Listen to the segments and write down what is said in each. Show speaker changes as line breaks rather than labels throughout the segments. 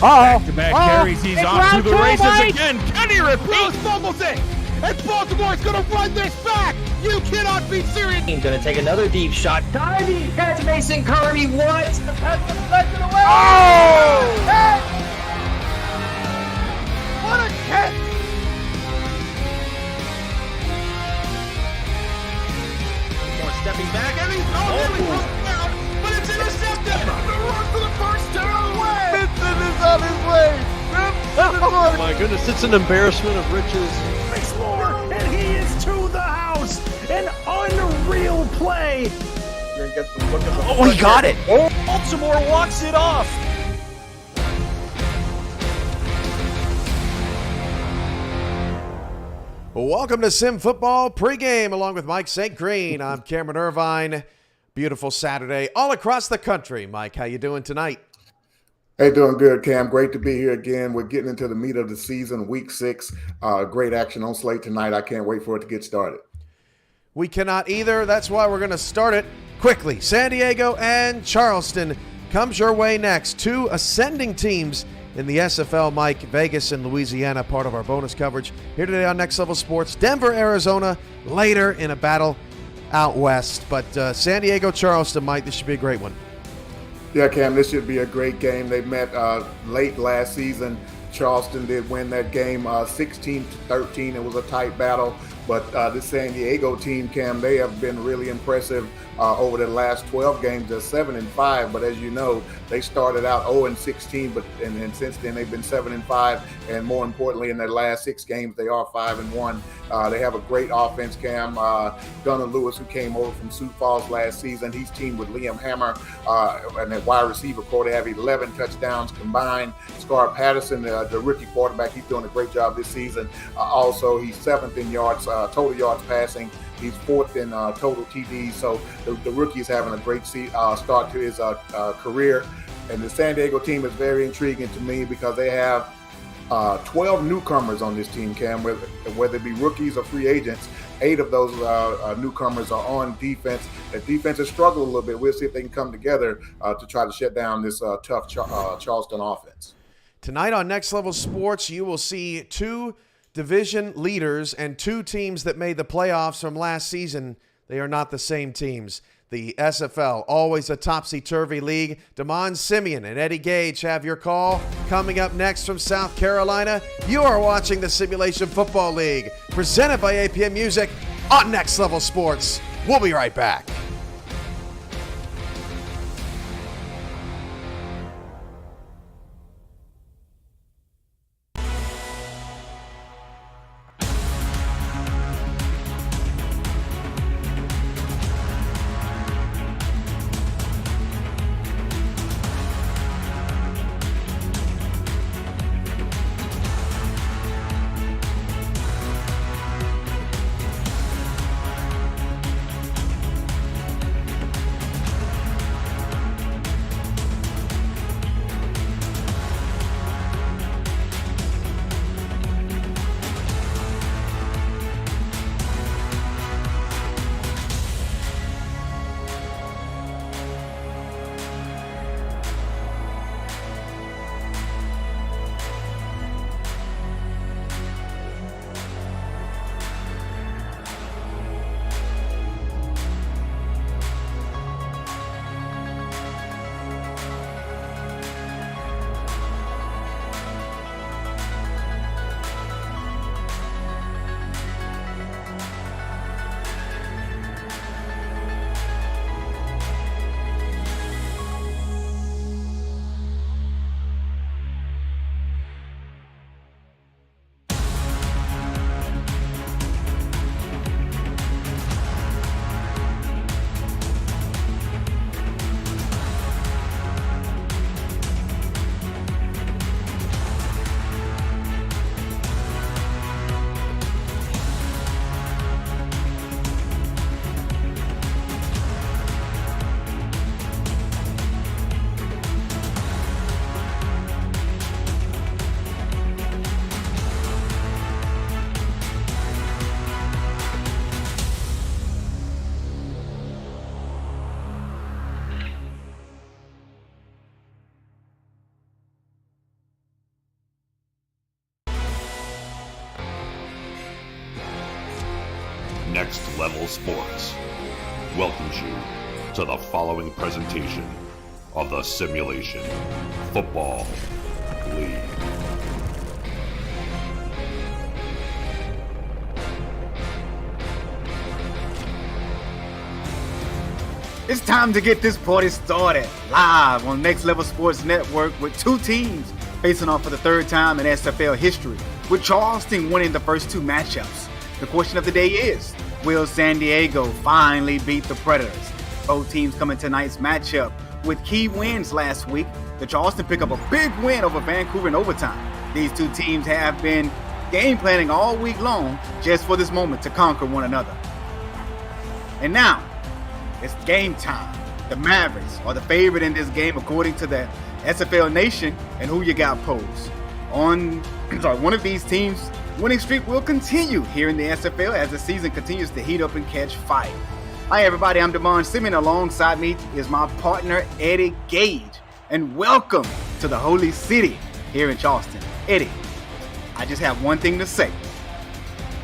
Back-to-back carries. He's
It's
off to the races
Mike.
again. Can he repeat?
Fumbles it, and Baltimore's gonna run this back. You cannot be serious.
Gonna take another deep shot. Diving catch, Mason Kirby. What? That's deflected away.
Oh! Hey! What a catch! Stepping back, and he's down, but it's intercepted. The run for the first down away.
Vincent is on his way.
Oh my goodness, it's an embarrassment of riches.
Makes more, and he is to the house. An unreal play.
Oh, he got it.
Baltimore walks it off.
Welcome to Sim Football pregame along with Mike St. Green. I'm Cameron Irvine. Beautiful Saturday all across the country. Mike, how you doing tonight?
Hey, doing good, Cam. Great to be here again. We're getting into the meat of the season, week 6. Great action on slate tonight. I can't wait for it to get started.
We cannot either. That's why we're going to start it quickly. San Diego and Charleston comes your way next. 2 ascending teams in the SFL, Mike. Vegas and Louisiana, part of our bonus coverage. Here today on Next Level Sports. Denver, Arizona, later in a battle out west. But San Diego, Charleston, Mike, this should be a great one.
Yeah, Cam, this should be a great game. They met late last season. Charleston did win that game 16-13. It was a tight battle. But this San Diego team, Cam, they have been really impressive over the last 12 games. They're 7-5, but as you know, they started out 0-16, and since then they've been 7-5, and more importantly, in their last 6 games, they are 5-1. They have a great offense, Cam. Gunnar Lewis, who came over from Sioux Falls last season, he's teamed with Liam Hammer, and at wide receiver core, they have 11 touchdowns combined. Scarlet Patterson, the rookie quarterback, he's doing a great job this season. Also, he's 7th in yards, total yards passing. He's 4th in total TDs. So the rookie is having a great start to his career. And the San Diego team is very intriguing to me because they have 12 newcomers on this team, Cam, whether it be rookies or free agents. 8 of those newcomers are on defense. The defense has struggled a little bit. We'll see if they can come together to try to shut down this tough Charleston offense.
Tonight on Next Level Sports, you will see 2 division leaders and 2 teams that made the playoffs from last season. They are not the same teams. The SFL, always a topsy-turvy league. Damon Simeon and Eddie Gage have your call. Coming up next from South Carolina, you are watching the Simulation Football League, presented by APM Music on Next Level Sports. We'll be right back.
Next Level Sports welcomes you to the following presentation of the Simulation Football League.
It's time to get this party started live on Next Level Sports Network with two teams facing off for the third time in SFL history, with Charleston winning the first two matchups. The question of the day is, will San Diego finally beat the Predators? Both teams come in tonight's matchup with key wins last week. The Charleston pick up a big win over Vancouver in overtime. These two teams have been game planning all week long just for this moment to conquer one another. And now, it's game time. The Mavericks are the favorite in this game according to the SFL Nation and Who You Got polls. One of these teams' winning streak will continue here in the SFL as the season continues to heat up and catch fire. Hi everybody, I'm Damon Simmons. Alongside me is my partner Eddie Gage. And welcome to the Holy City here in Charleston. Eddie, I just have one thing to say.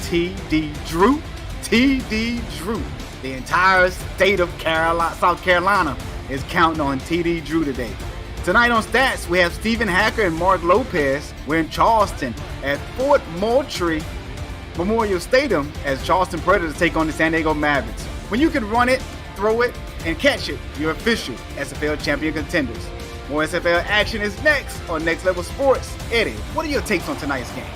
TD Drew. The entire state of South Carolina is counting on TD Drew today. Tonight on Stats, we have Stephen Hacker and Mark Lopez. We're in Charleston at Fort Moultrie Memorial Stadium as Charleston Predators take on the San Diego Mavericks. When you can run it, throw it, and catch it, you're official SFL champion contenders. More SFL action is next on Next Level Sports. Eddie, what are your takes on tonight's game?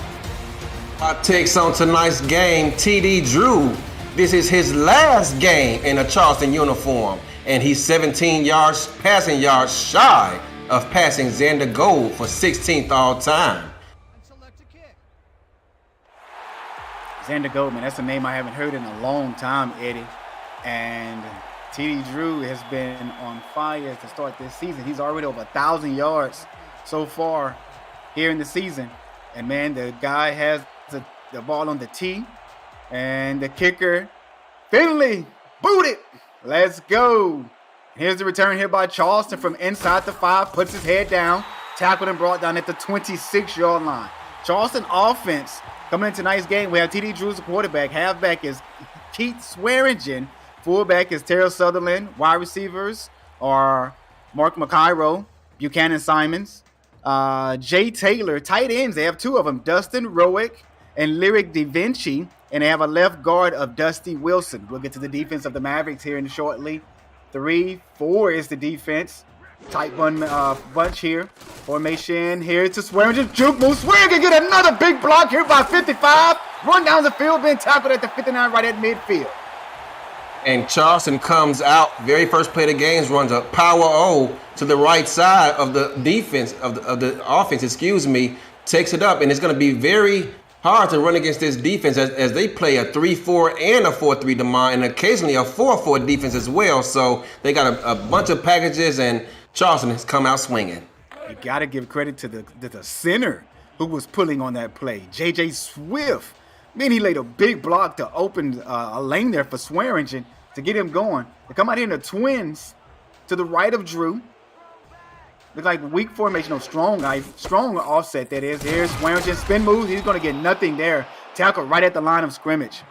My takes on tonight's game, TD Drew. This is his last game in a Charleston uniform, and he's 17 passing yards shy of passing Xander Gold for 16th all time.
Xander Goldman, that's a name I haven't heard in a long time, Eddie. And TD Drew has been on fire to start this season. He's already over 1,000 yards so far here in the season. And man, the guy has the ball on the tee. And the kicker, Finley, boot it. Let's go. Here's the return here by Charleston from inside the 5, puts his head down, tackled and brought down at the 26-yard line. Charleston offense coming in tonight's game. We have TD Drew as the quarterback. Halfback is Keith Swearingen. Fullback is Terrell Sutherland. Wide receivers are Mark McIro, Buchanan Simons, Jay Taylor. Tight ends, they have two of them, Dustin Rowick and Lyric DaVinci. And they have a left guard of Dusty Wilson. We'll get to the defense of the Mavericks here in shortly. 3-4 is the defense. Tight bunch here. Formation here to Swearingen. Juke move. Swearingen get another big block here by 55. Run down the field, being tackled at the 59 right at midfield.
And Charleston comes out, very first play of the game, runs a power O to the right side of the defense, of the offense, takes it up. And it's going to be very hard to run against this defense as they play a 3-4 and a 4-3 demand, and occasionally a 4-4 defense as well. So they got a bunch of packages, and Charleston has come out swinging.
You got to give credit to the center who was pulling on that play, J.J. Swift. Man, he laid a big block to open a lane there for Swearingen to get him going. They come out here in the twins to the right of Drew. Look like weak formation, strong offset that is. Here's Swearingen, spin move. He's going to get nothing there. Tackle right at the line of scrimmage.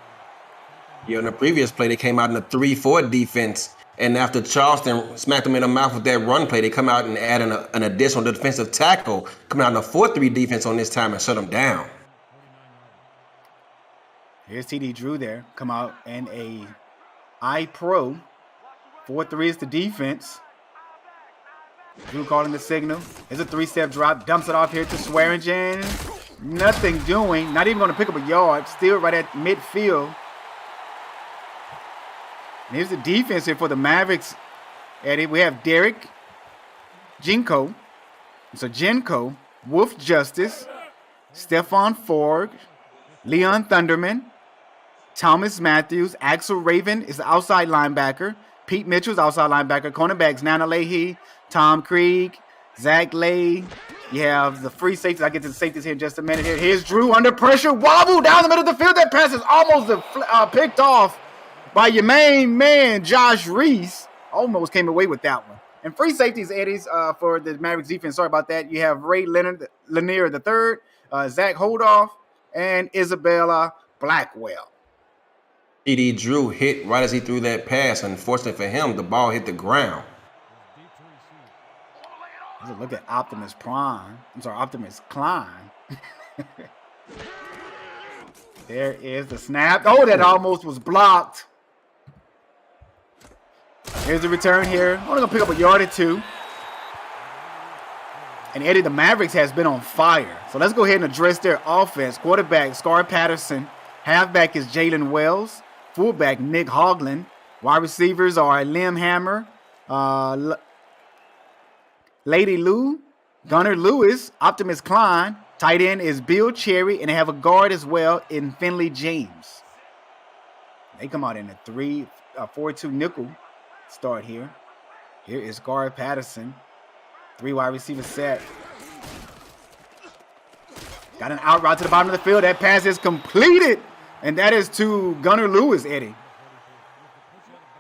Yeah, in the previous play, they came out in a 3-4 defense. And after Charleston smacked them in the mouth with that run play, they come out and add an additional defensive tackle, coming out in a 4-3 defense on this time and shut them down.
Here's TD Drew there. Come out in a I-Pro. 4-3 is the defense. Drew calling the signal. There's a 3-step drop. Dumps it off here to Swearingen. Nothing doing. Not even going to pick up a yard. Still right at midfield. And here's the defense here for the Mavericks, Eddie. We have Derek Jenko. So Jenko, Wolf Justice, Stephon Forg, Leon Thunderman, Thomas Matthews, Axel Raven is the outside linebacker. Pete Mitchell's outside linebacker. Cornerbacks, Nana Leahy, Tom Krieg, Zach Lay. You have the free safeties. I'll get to the safeties here in just a minute. Here's Drew under pressure. Wobble down the middle of the field. That pass is almost picked off by your main man, Josh Reese. Almost came away with that one. And free safeties, Eddie's, for the Mavericks defense. Sorry about that. You have Ray Lanier III, Zach Holdoff, and Isabella Blackwell.
TD Drew hit right as he threw that pass. Unfortunately for him, the ball hit the ground.
Let's look at Optimus Prime. I'm sorry, Optimus Klein. There is the snap. Oh, that almost was blocked. Here's the return here. Only gonna pick up a yard or two. And Eddie, the Mavericks has been on fire. So let's go ahead and address their offense. Quarterback, Scarlet Patterson. Halfback is Jalen Wells. Fullback, Nick Hogland. Wide receivers are Lim Hammer, Lady Lou, Gunnar Lewis, Optimus Klein. Tight end is Bill Cherry, and they have a guard as well in Finley James. They come out in a 4-2 nickel start here. Here is Scarlet Patterson. 3 wide receiver set. Got an out route to the bottom of the field. That pass is completed, and that is to Gunnar Lewis, Eddie.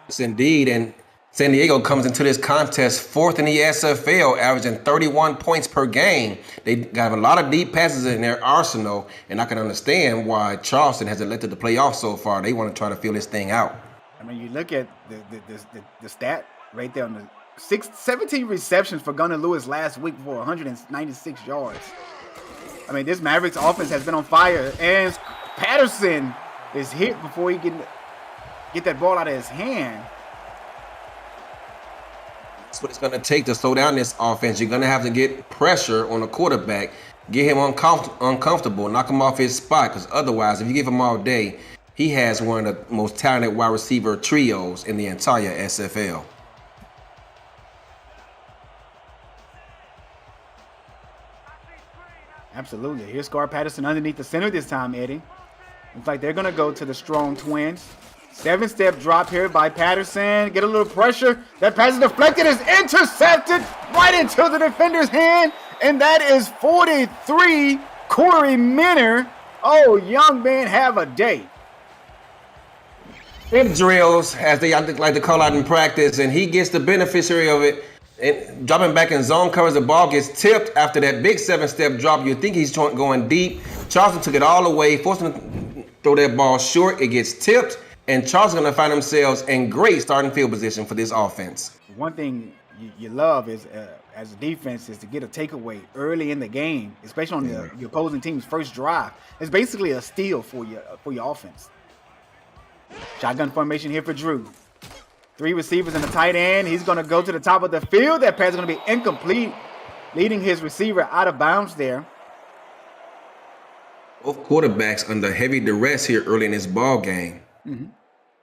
Yes, indeed, and San Diego comes into this contest 4th in the SFL, averaging 31 points per game. They got a lot of deep passes in their arsenal, and I can understand why Charleston has elected to play off so far. They want to try to feel this thing out.
I mean, you look at the stat right there on the 17 receptions for Gunnar Lewis last week for 196 yards. I mean, this Mavericks offense has been on fire, and Patterson is hit before he can get that ball out of his hand.
That's what it's going to take to slow down this offense. You're going to have to get pressure on the quarterback, get him uncomfortable, knock him off his spot, because otherwise, if you give him all day, he has one of the most talented wide receiver trios in the entire SFL.
Absolutely. Here's Scarlet Patterson underneath the center this time, Eddie. Looks like they're going to go to the strong twins. 7-step drop here by Patterson. Get a little pressure. That pass is deflected. Is intercepted right into the defender's hand. And that is 43, Corey Minner. Oh, young man, have a day.
Hip drills, as they like to call out in practice, and he gets the beneficiary of it. And dropping back in zone coverage, the ball gets tipped after that big 7-step drop. You think he's going deep. Charleston took it all away, forced him to throw that ball short. It gets tipped, and Charleston going to find themselves in great starting field position for this offense.
One thing you love is, as a defense, is to get a takeaway early in the game, especially on your opposing team's first drive. It's basically a steal for your offense. Shotgun formation here for Drew. 3 receivers and a tight end. He's going to go to the top of the field. That pass is going to be incomplete, leading his receiver out of bounds there.
Both quarterbacks under heavy duress here early in this ball game.
Mm-hmm.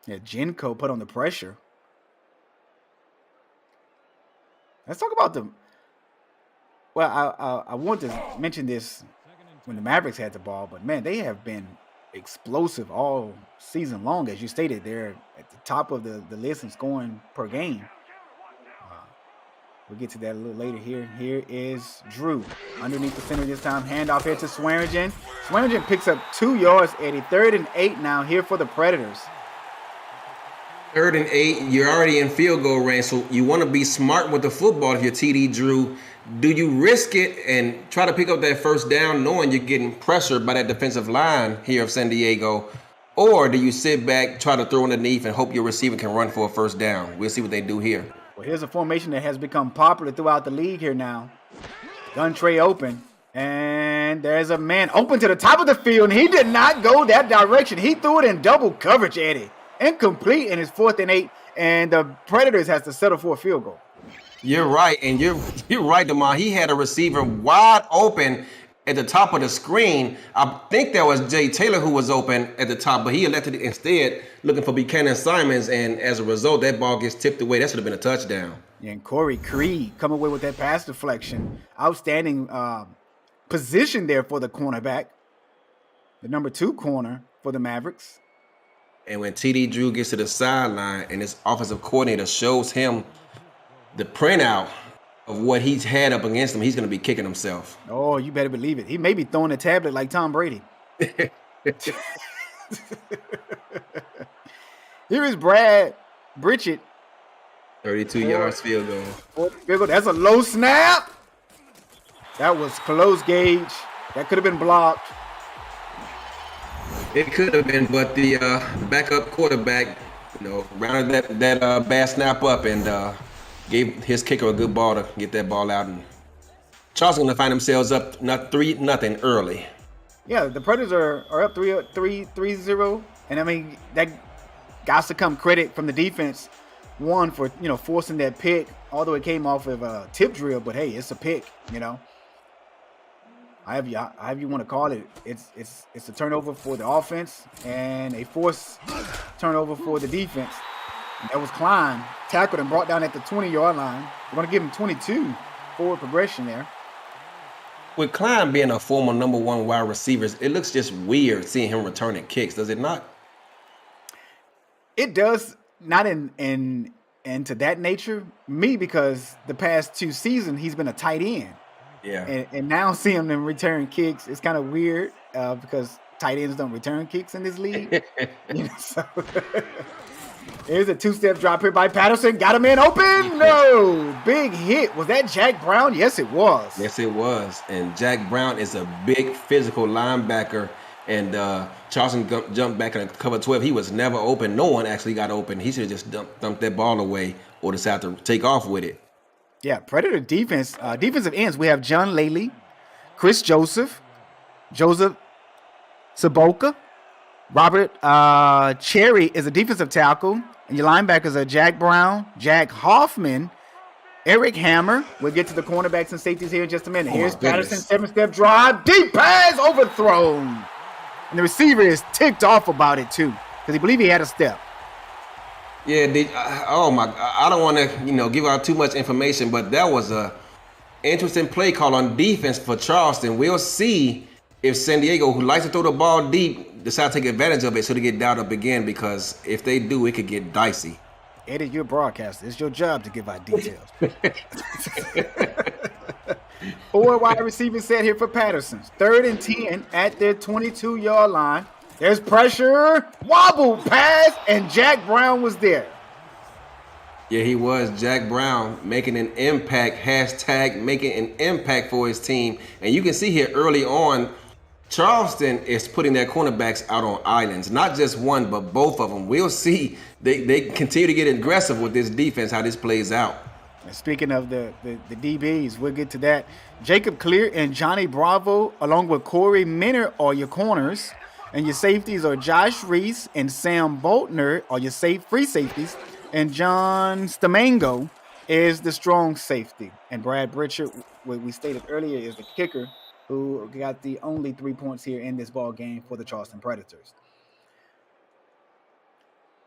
Yeah, Jenko put on the pressure. Let's talk about the. Well, I want to mention this when the Mavericks had the ball, but man, they have been explosive all season long. As you stated, they're at the top of the list in scoring per game. We'll get to that a little later here. Here is Drew underneath the center this time. Handoff here to Swearingen. Swearingen picks up 2 yards, Eddie. 3rd and 8 now here for the Predators.
3rd and 8, you're already in field goal range, so you want to be smart with the football if you're TD Drew. Do you risk it and try to pick up that first down knowing you're getting pressured by that defensive line here of San Diego? Or do you sit back, try to throw underneath, and hope your receiver can run for a first down? We'll see what they do here.
Well, here's a formation that has become popular throughout the league here now. Gun tray open. And there's a man open to the top of the field, and he did not go that direction. He threw it in double coverage, Eddie. Incomplete in his 4th and 8, and the Predators has to settle for a field goal.
You're right, and you're right, DeMar. He had a receiver wide open at the top of the screen. I think that was Jay Taylor who was open at the top, but he elected instead looking for Buchanan Simons, and as a result, that ball gets tipped away. That should have been a touchdown.
And Corey Creed come away with that pass deflection. Outstanding position there for the cornerback, the number 2 corner for the Mavericks.
And when TD Drew gets to the sideline and his offensive coordinator shows him the printout of what he's had up against him, he's going to be kicking himself.
Oh, you better believe it. He may be throwing a tablet like Tom Brady. Here is Bridget.
32 yards field goal.
That's a low snap. That was close, Gage. That could have been blocked.
It could have been, but the backup quarterback, rounded that bad snap up and gave his kicker a good ball to get that ball out. And Charleston going to find themselves up 3-0 early.
Yeah, the Predators are up 3-0, and I mean that got to come credit from the defense. One for forcing that pick, although it came off of a tip drill, but hey, it's a pick. However you want to call it, it's a turnover for the offense and a forced turnover for the defense. And that was Klein, tackled and brought down at the 20-yard line. We're going to give him 22 forward progression there.
With Klein being a former number 1 wide receiver, it looks just weird seeing him returning kicks, does it not?
It does, not in to that nature. Me, because the past 2 seasons he's been a tight end.
Yeah.
And now seeing them return kicks, it's kind of weird because tight ends don't return kicks in this league. So here's a 2-step drop here by Patterson. Got him in open. No. Big hit. Was that Jack Brown? Yes, it was.
Yes, it was. And Jack Brown is a big physical linebacker. And Charleston jumped back in cover 12. He was never open. No one actually got open. He should have just dumped that ball away or decided to take off with it.
Yeah, Predator defense. Defensive ends, we have John Laley, Chris Joseph Saboka, Robert Cherry is a defensive tackle, and your linebackers are Jack Brown, Jack Hoffman, Eric Hammer. We'll get to the cornerbacks and safeties here in just a minute. Here's Patterson, 7-step drive, deep pass, overthrown. And the receiver is ticked off about it too, because he believed he had a step.
Yeah, I don't want to, give out too much information, but that was a interesting play call on defense for Charleston. We'll see if San Diego, who likes to throw the ball deep, decide to take advantage of it so they get dialed up again, because if they do, it could get dicey.
Eddie, you're a broadcaster. It's your job to give out details. 4 wide receivers set here for Patterson. 3rd and 10 at their 22-yard line. There's pressure, wobble pass, and Jack Brown was there.
Yeah, he was. Jack Brown making an impact, making an impact for his team. And you can see here early on, Charleston is putting their cornerbacks out on islands. Not just one, but both of them. We'll see. They continue to get aggressive with this defense, how this plays out.
And speaking of the DBs, we'll get to that. Jacob Clear and Johnny Bravo, along with Corey Minner, are your corners. And your safeties are Josh Reese and Sam Boltner, are your free safeties. And John Stamango is the strong safety. And Brad Bridget, what we stated earlier, is the kicker, who got the only 3 points here in this ball game for the Charleston Predators.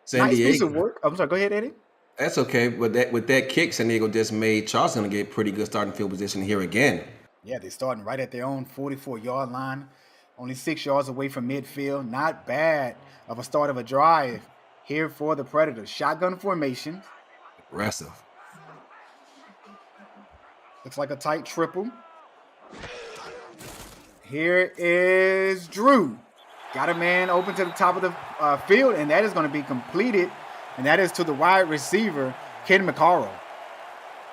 San Diego.
Nice piece of work. I'm sorry, go ahead, Eddie.
That's okay. With that kick San Diego just made, Charleston going to get pretty good starting field position here again.
Yeah, they're starting right at their own 44-yard line. Only 6 yards away from midfield. Not bad of a start of a drive here for the Predators. Shotgun formation.
Aggressive.
Looks like a tight triple. Here is Drew. Got a man open to the top of the field, and that is going to be completed. And that is to the wide receiver, Ken McCarroll.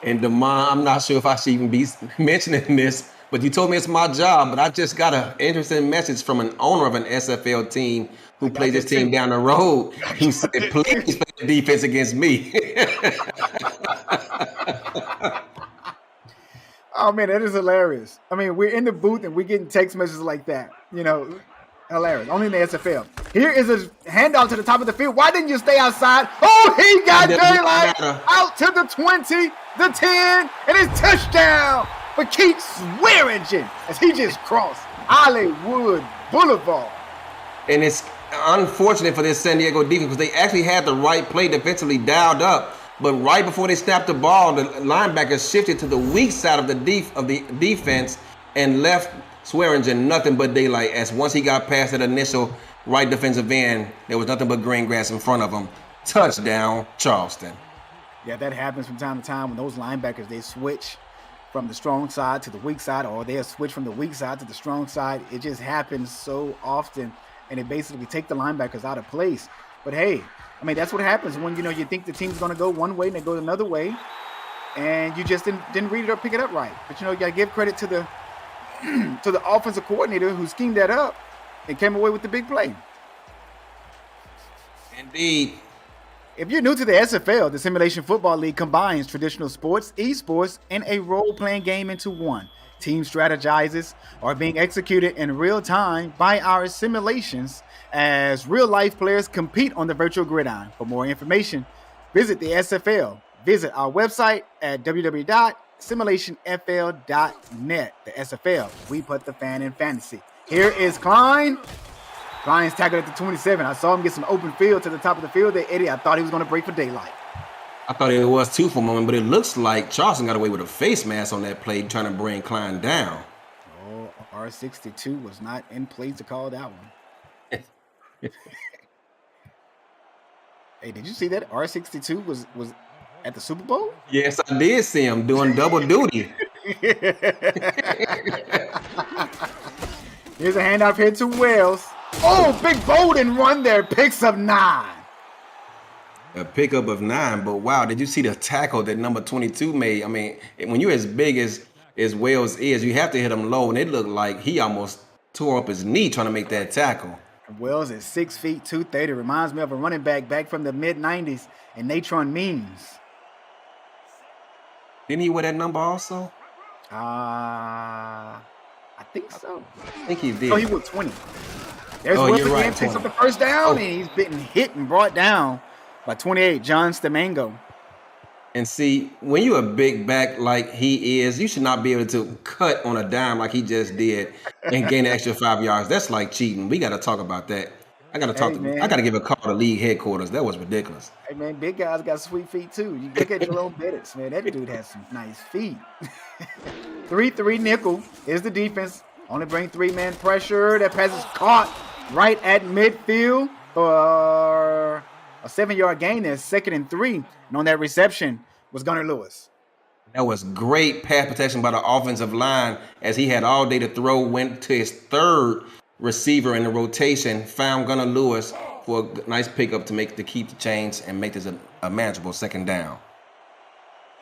And DeMond, I'm not sure if I should even be mentioning this, but you told me it's my job, but I just got an interesting message from an owner of an SFL team who plays this team down the road. He said, please play the defense against me.
Oh, man, that is hilarious. I mean, we're in the booth and we're getting text messages like that. Hilarious. Only in the SFL. Here is a handoff to the top of the field. Why didn't you stay outside? Oh, he got daylight out to the 20, the 10, and it's touchdown for Keith Swearingen as he just crossed Hollywood Boulevard.
And it's unfortunate for this San Diego defense because they actually had the right play defensively dialed up, but right before they snapped the ball, the linebackers shifted to the weak side of the defense and left Swearingen nothing but daylight, as once he got past that initial right defensive end, there was nothing but green grass in front of him. Touchdown, Charleston.
Yeah, that happens from time to time when those linebackers, they switch from the strong side to the weak side, or they'll switch from the weak side to the strong side. It just happens so often, and it basically take the linebackers out of place. But hey, I mean, that's what happens when, you think the team's going to go one way and they go another way, and you just didn't read it or pick it up right. But, you got to give credit to the offensive coordinator who schemed that up and came away with the big play.
Indeed.
If you're new to the SFL, the Simulation Football League combines traditional sports, esports, and a role-playing game into one. Team strategizes are being executed in real time by our simulations as real-life players compete on the virtual gridiron. For more information, visit the SFL. Visit our website at www.simulationfl.net. The SFL, we put the fan in fantasy. Here is Klein. Klein's tackled at the 27. I saw him get some open field to the top of the field there, Eddie. I thought he was going to break for daylight.
I thought it was too for a moment, but it looks like Charleston got away with a face mask on that play, trying to bring Klein down.
Oh, R62 was not in place to call that one. Hey, did you see that? R62 was at the Super Bowl?
Yes, I did see him doing double duty.
Here's a handoff here to Wells. Oh, big Bowden run there. Picks up 9.
A pickup of 9, but wow, did you see the tackle that number 22 made? I mean, when you're as big as Wells is, you have to hit him low, and it looked like he almost tore up his knee trying to make that tackle.
Wells is 6 feet 230. Reminds me of a running back from the mid-90s, and Natron Means.
Didn't he wear that number also?
I think so.
I think he did.
Oh, he was 20. There's Wells again,
right,
takes up the first down, and he's been hit and brought down by 28, John Stamango.
And see, when you're a big back like he is, you should not be able to cut on a dime like he just did and gain an extra 5 yards. That's like cheating. We got to talk about that. I got to give a call to league headquarters. That was ridiculous.
Hey, man, big guys got sweet feet, too. You look at Jerome Bettis, man. That dude has some nice feet. 3-3 nickel is the defense. Only bring 3-man pressure. That pass is caught right at midfield for a 7-yard gain there, 2nd and 3. And on that reception was Gunnar Lewis.
That was great pass protection by the offensive line as he had all day to throw, went to his 3rd receiver in the rotation, found Gunnar Lewis for a nice pickup to keep the chains and make this a manageable 2nd down.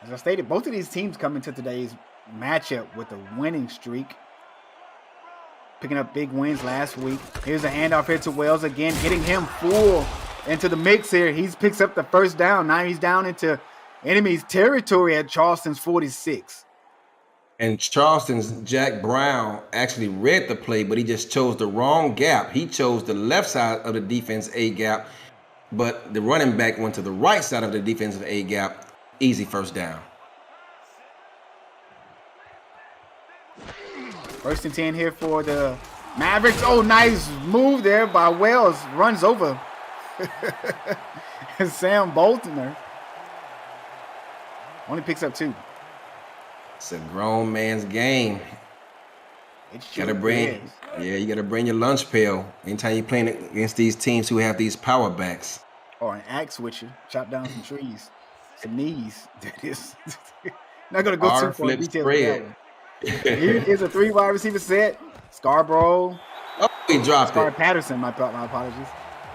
As I stated, both of these teams come into today's matchup with a winning streak, picking up big wins last week. Here's a handoff here to Wells again, getting him full into the mix here. He picks up the first down. Now he's down into enemy's territory at Charleston's 46.
And Charleston's Jack Brown actually read the play, but he just chose the wrong gap. He chose the left side of the defense A gap, but the running back went to the right side of the defensive A gap. Easy first down.
1st and 10 here for the Mavericks. Oh, nice move there by Wells. Runs over Sam Boltoner. Only picks up 2.
It's a grown man's game.
It sure
you gotta bring your lunch pail anytime you're playing against these teams who have these power backs.
Or an axe switcher, chop down some trees, some knees. That is not gonna go too far in detail. Here is a 3 wide receiver set. Scarborough.
Oh, he dropped
Scarlet Patterson. My apologies.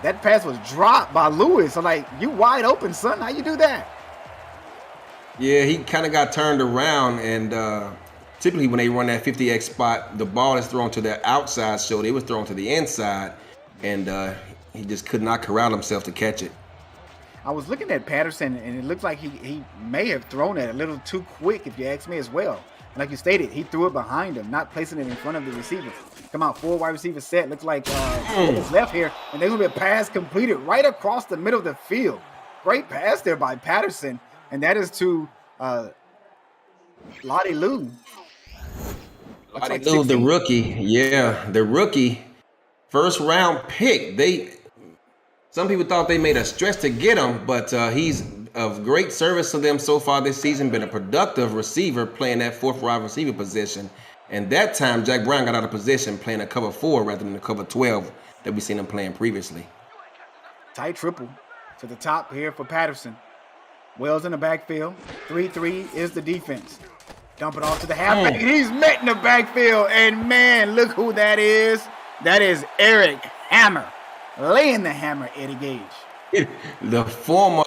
That pass was dropped by Lewis. I'm like, you wide open, son. How you do that?
Yeah, he kind of got turned around, and typically when they run that 50X spot, the ball is thrown to their outside shoulder. It was thrown to the inside, and he just could not corral himself to catch it.
I was looking at Patterson, and it looked like he may have thrown it a little too quick, if you ask me as well. And like you stated, he threw it behind him, not placing it in front of the receiver. Come out, 4 wide receiver set. Looks like it's left here, and there's going to be a pass completed right across the middle of the field. Great pass there by Patterson. And that is to Lottie Lou.
Lottie Lou, the rookie. Yeah, the rookie. 1st round pick. Some people thought they made a stretch to get him, but he's of great service to them so far this season. Been a productive receiver playing that 4th wide receiver position. And that time, Jack Brown got out of position playing a cover 4 rather than the cover 12 that we've seen him playing previously.
Tight triple to the top here for Patterson. Wells in the backfield. 3-3 is the defense. Dump it off to the halfback. He's met in the backfield. And, man, look who that is. That is Eric Hammer. Laying the hammer, Eddie Gage.
The former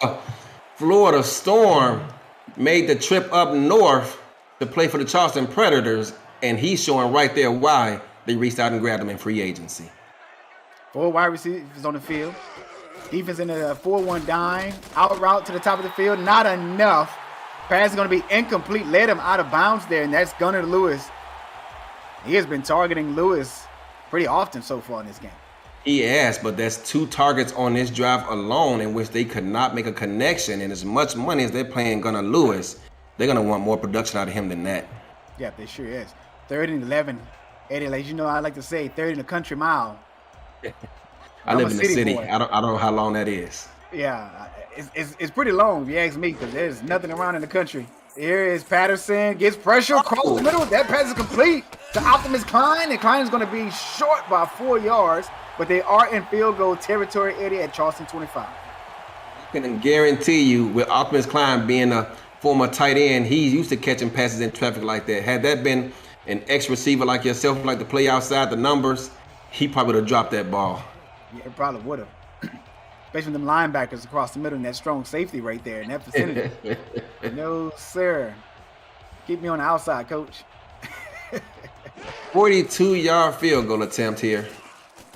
Florida Storm made the trip up north to play for the Charleston Predators, and he's showing right there why they reached out and grabbed him in free agency.
4 wide receivers on the field. Defense in a 4-1 dime. Out route to the top of the field. Not enough. Pass is going to be incomplete. Led him out of bounds there, and that's Gunnar Lewis. He has been targeting Lewis pretty often so far in this game.
He has, but that's 2 targets on this drive alone in which they could not make a connection. And as much money as they're paying Gunnar Lewis, they're going to want more production out of him than that.
Yeah, they sure is. 3rd and 11. Eddie, as you know, I like to say 3rd and a country mile.
I live in the city. I don't know how long that is.
Yeah, it's pretty long if you ask me, because there's nothing around in the country. Here is Patterson, gets pressure across the middle. That pass is complete to Optimus Klein, and Klein is going to be short by 4 yards, but they are in field goal territory, Eddie, at Charleston 25.
I can guarantee you, with Optimus Klein being a former tight end, he's used to catching passes in traffic like that. Had that been an ex-receiver like yourself, like to play outside the numbers, he probably would have dropped that ball.
Yeah, it probably would have. Especially them linebackers across the middle and that strong safety right there in that vicinity. No, sir. Keep me on the outside, coach.
42-yard field goal attempt here.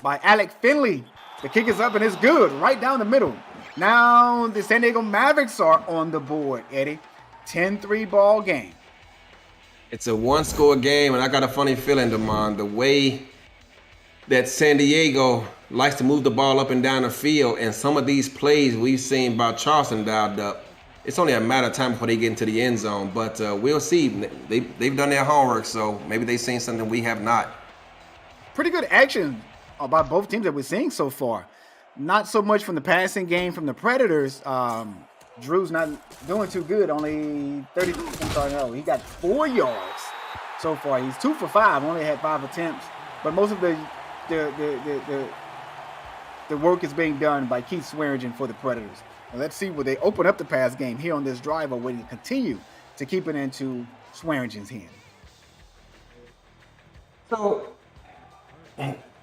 By Alec Finley. The kick is up and it's good, right down the middle. Now the San Diego Mavericks are on the board, Eddie. 10-3 ball game.
It's a 1-score game, and I got a funny feeling, Damon, the way that San Diego likes to move the ball up and down the field, and some of these plays we've seen by Charleston dialed up. It's only a matter of time before they get into the end zone, but we'll see. They've done their homework, so maybe they've seen something we have not.
Pretty good action by both teams that we're seeing so far. Not so much from the passing game from the Predators. Drew's not doing too good, only 30. He got 4 yards so far. He's 2 for 5, only had 5 attempts, but most of the work is being done by Keith Swearingen for the Predators. And let's see will they open up the pass game here on this drive, or will they continue to keep it into Swearingen's hand?
So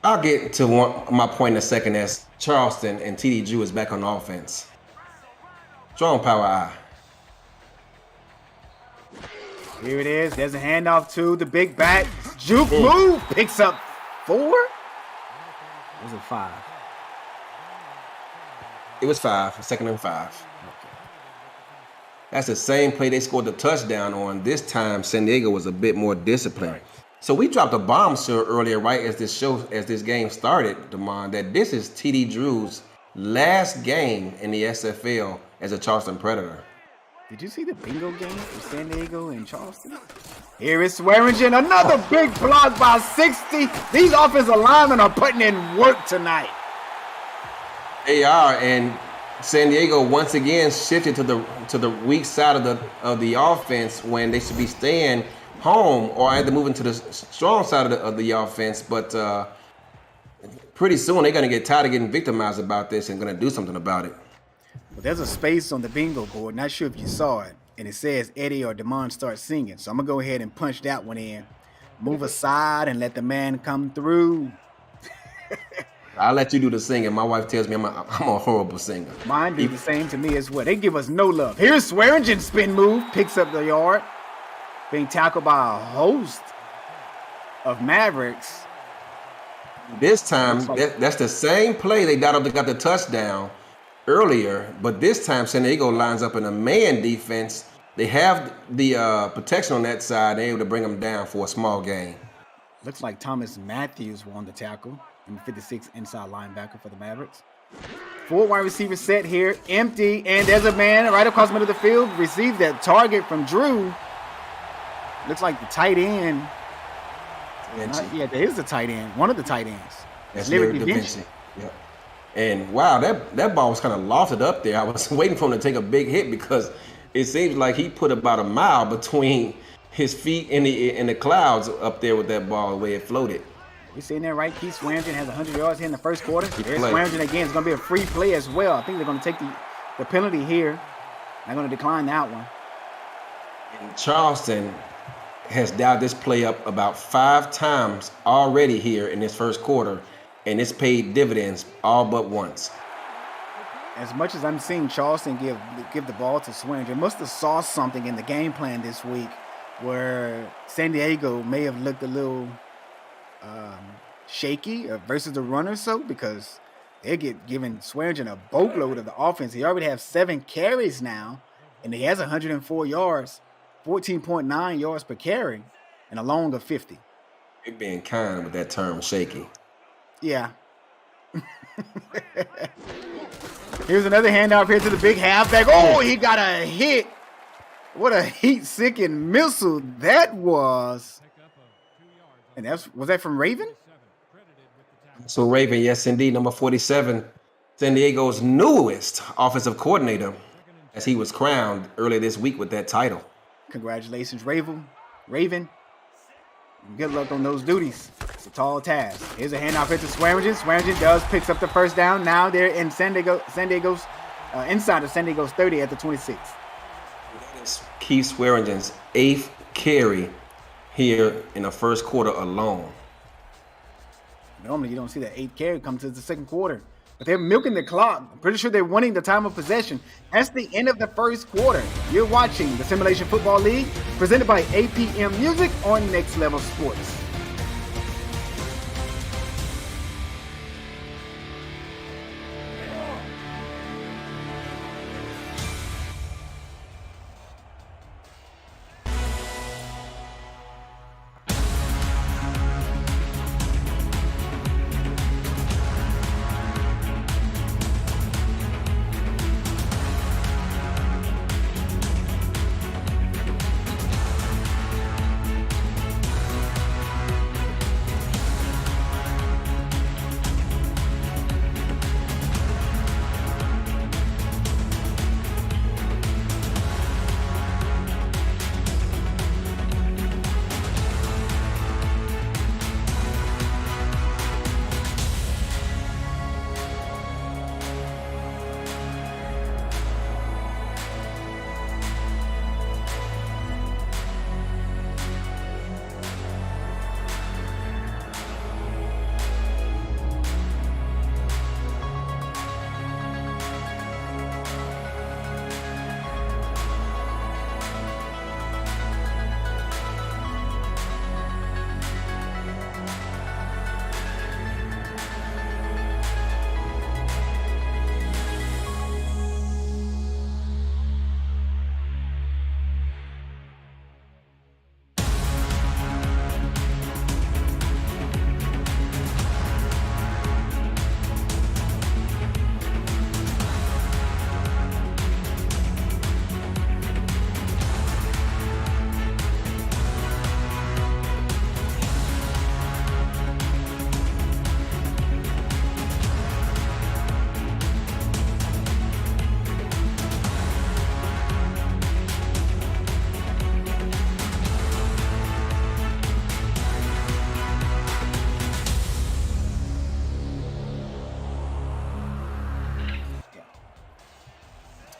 I'll get to my point in a second as Charleston and TD Drew is back on offense. Strong power eye.
Here it is. There's a handoff to the big back. Juke move. Picks up 4? Or was it 5?
It was 5, 2nd and 5. That's the same play they scored the touchdown on. This time, San Diego was a bit more disciplined. Right. So we dropped a bomb, sir, earlier, right as this game started, Damon, that this is TD Drew's last game in the SFL as a Charleston Predator.
Did you see the bingo game for San Diego and Charleston? Here is Swearingen, another big block by 60. These offensive linemen are putting in work tonight.
They are, and San Diego once again shifted to the weak side of the offense when they should be staying home or either moving to the strong side of the offense. But pretty soon they're going to get tired of getting victimized about this and going to do something about it.
Well, there's a space on the bingo board. Not sure if you saw it, and it says Eddie or Damon start singing. So I'm gonna go ahead and punch that one in. Move aside and let the man come through.
I'll let you do the singing. My wife tells me I'm a horrible singer.
Mine do the same to me as well. They give us no love. Here's Swearingen, spin move, picks up the yard. Being tackled by a host of Mavericks.
This time, that's the same play they got the touchdown earlier, but this time San Diego lines up in a man defense. They have the protection on that side. They're able to bring them down for a small gain.
Looks like Thomas Matthews won the tackle. Number 56 inside linebacker for the Mavericks. 4 wide receiver set here, empty, and there's a man right across the middle of the field. Received that target from Drew. Looks like the tight end. Yeah, there is the tight end. One of the tight ends.
That's Larry DaVinci. Yep. And wow, that ball was kind of lofted up there. I was waiting for him to take a big hit because it seems like he put about a mile between his feet in the clouds up there with that ball, the way it floated.
We're seeing that right. Keith Swearingen has 100 yards here in the first quarter. There's Swearingen again. It's going to be a free play as well. I think they're going to take the penalty here. They're going to decline that one.
And Charleston has dialed this play up about 5 times already here in this first quarter, and it's paid dividends all but once.
As much as I'm seeing Charleston give the ball to Swearingen, must have saw something in the game plan this week where San Diego may have looked a little shaky versus the run or so, because They get giving Swearingen a boatload of the offense. He already has 7 carries now, and he has 104 yards, 14.9 yards per carry, and a long of 50.
You're being kind with that term, shaky.
Yeah. Here's another handoff here to the big halfback. Oh, he got a hit. What a heat-seeking missile that was. And was that from Raven?
So Raven, yes indeed, number 47, San Diego's newest offensive coordinator, as he was crowned earlier this week with that title.
Congratulations, Raven. Good luck on those duties. It's a tall task. Here's a handoff here to Swearingen. Swearingen picks up the first down. Now they're in San Diego's inside of San Diego's 30 at the 26.
Keith Swearingen's 8th carry here in the first quarter alone.
Normally, you don't see that 8th carry come to the second quarter. But they're milking the clock. I'm pretty sure they're winning the time of possession. That's the end of the first quarter. You're watching the Simulation Football League, presented by APM Music on Next Level Sports.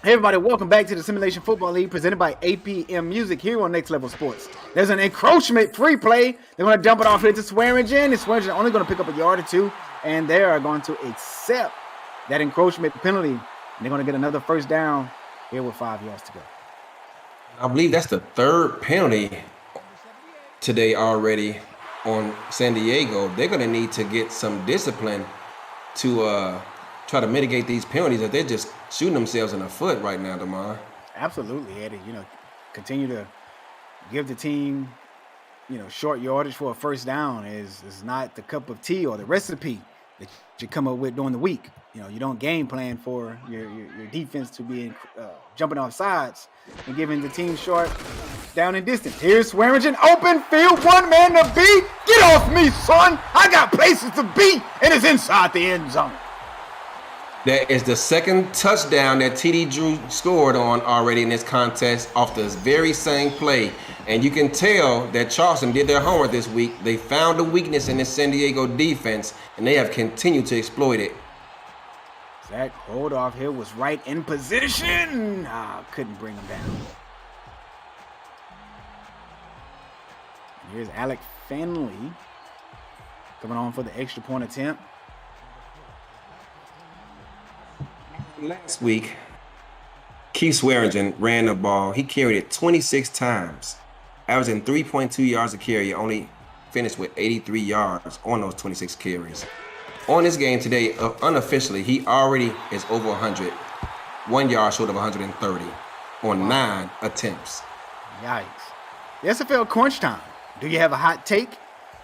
Hey everybody, welcome back to the Simulation Football League presented by APM Music here on Next Level Sports. There's an encroachment free play. They're going to dump it off here to Swearingen. And Swearingen only going to pick up a yard or two, and they are going to accept that encroachment penalty. And they're going to get another first down here with 5 yards to go.
I believe that's the 3rd penalty today already on San Diego. They're going to need to get some discipline to try to mitigate these penalties that they're just shooting themselves in the foot right now, Damar.
Absolutely, Eddie. Continue to give the team, short yardage for a first down is not the cup of tea or the recipe that you come up with during the week. You don't game plan for your defense to be jumping off sides and giving the team short down and distance. Here's Swearingen, open field, one man to beat. Get off me, son. I got places to be, and it's inside the end zone.
That is the 2nd touchdown that TD Drew scored on already in this contest off this very same play. And you can tell that Charleston did their homework this week. They found a weakness in the San Diego defense, and they have continued to exploit it.
That hold off here was right in position. Couldn't bring him down. And here's Alec Finley coming on for the extra point attempt.
Last week, Keith Swearingen ran the ball. He carried it 26 times, averaging 3.2 yards a carry. He only finished with 83 yards on those 26 carries. on this game today, unofficially, he already is over 100. 1 yard short of 130 on 9 attempts.
Yikes. The SFL crunch time. Do you have a hot take?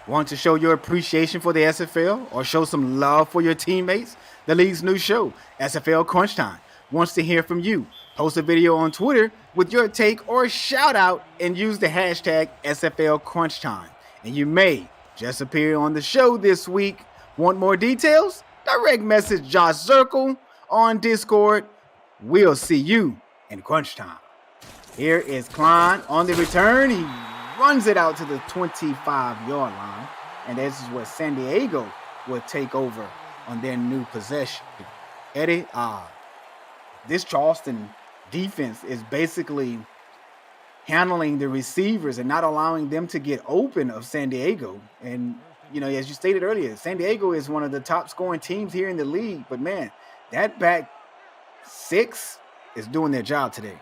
Want to show your appreciation for the SFL or show some love for your teammates? The league's new show, SFL Crunch Time, wants to hear from you. Post a video on Twitter with your take or shout out and use the hashtag SFL Crunch Time. And you may just appear on the show this week. Want more details? Direct message Josh Zirkle on Discord. We'll see you in Crunch Time. Here is Klein on the return. He runs it out to the 25-yard line. And this is where San Diego will take over on their new possession. Eddie, this Charleston defense is basically handling the receivers and not allowing them to get open of San Diego. And, you know, as you stated earlier, San Diego is one of the top scoring teams here in the league. But, man, that back six is doing their job today.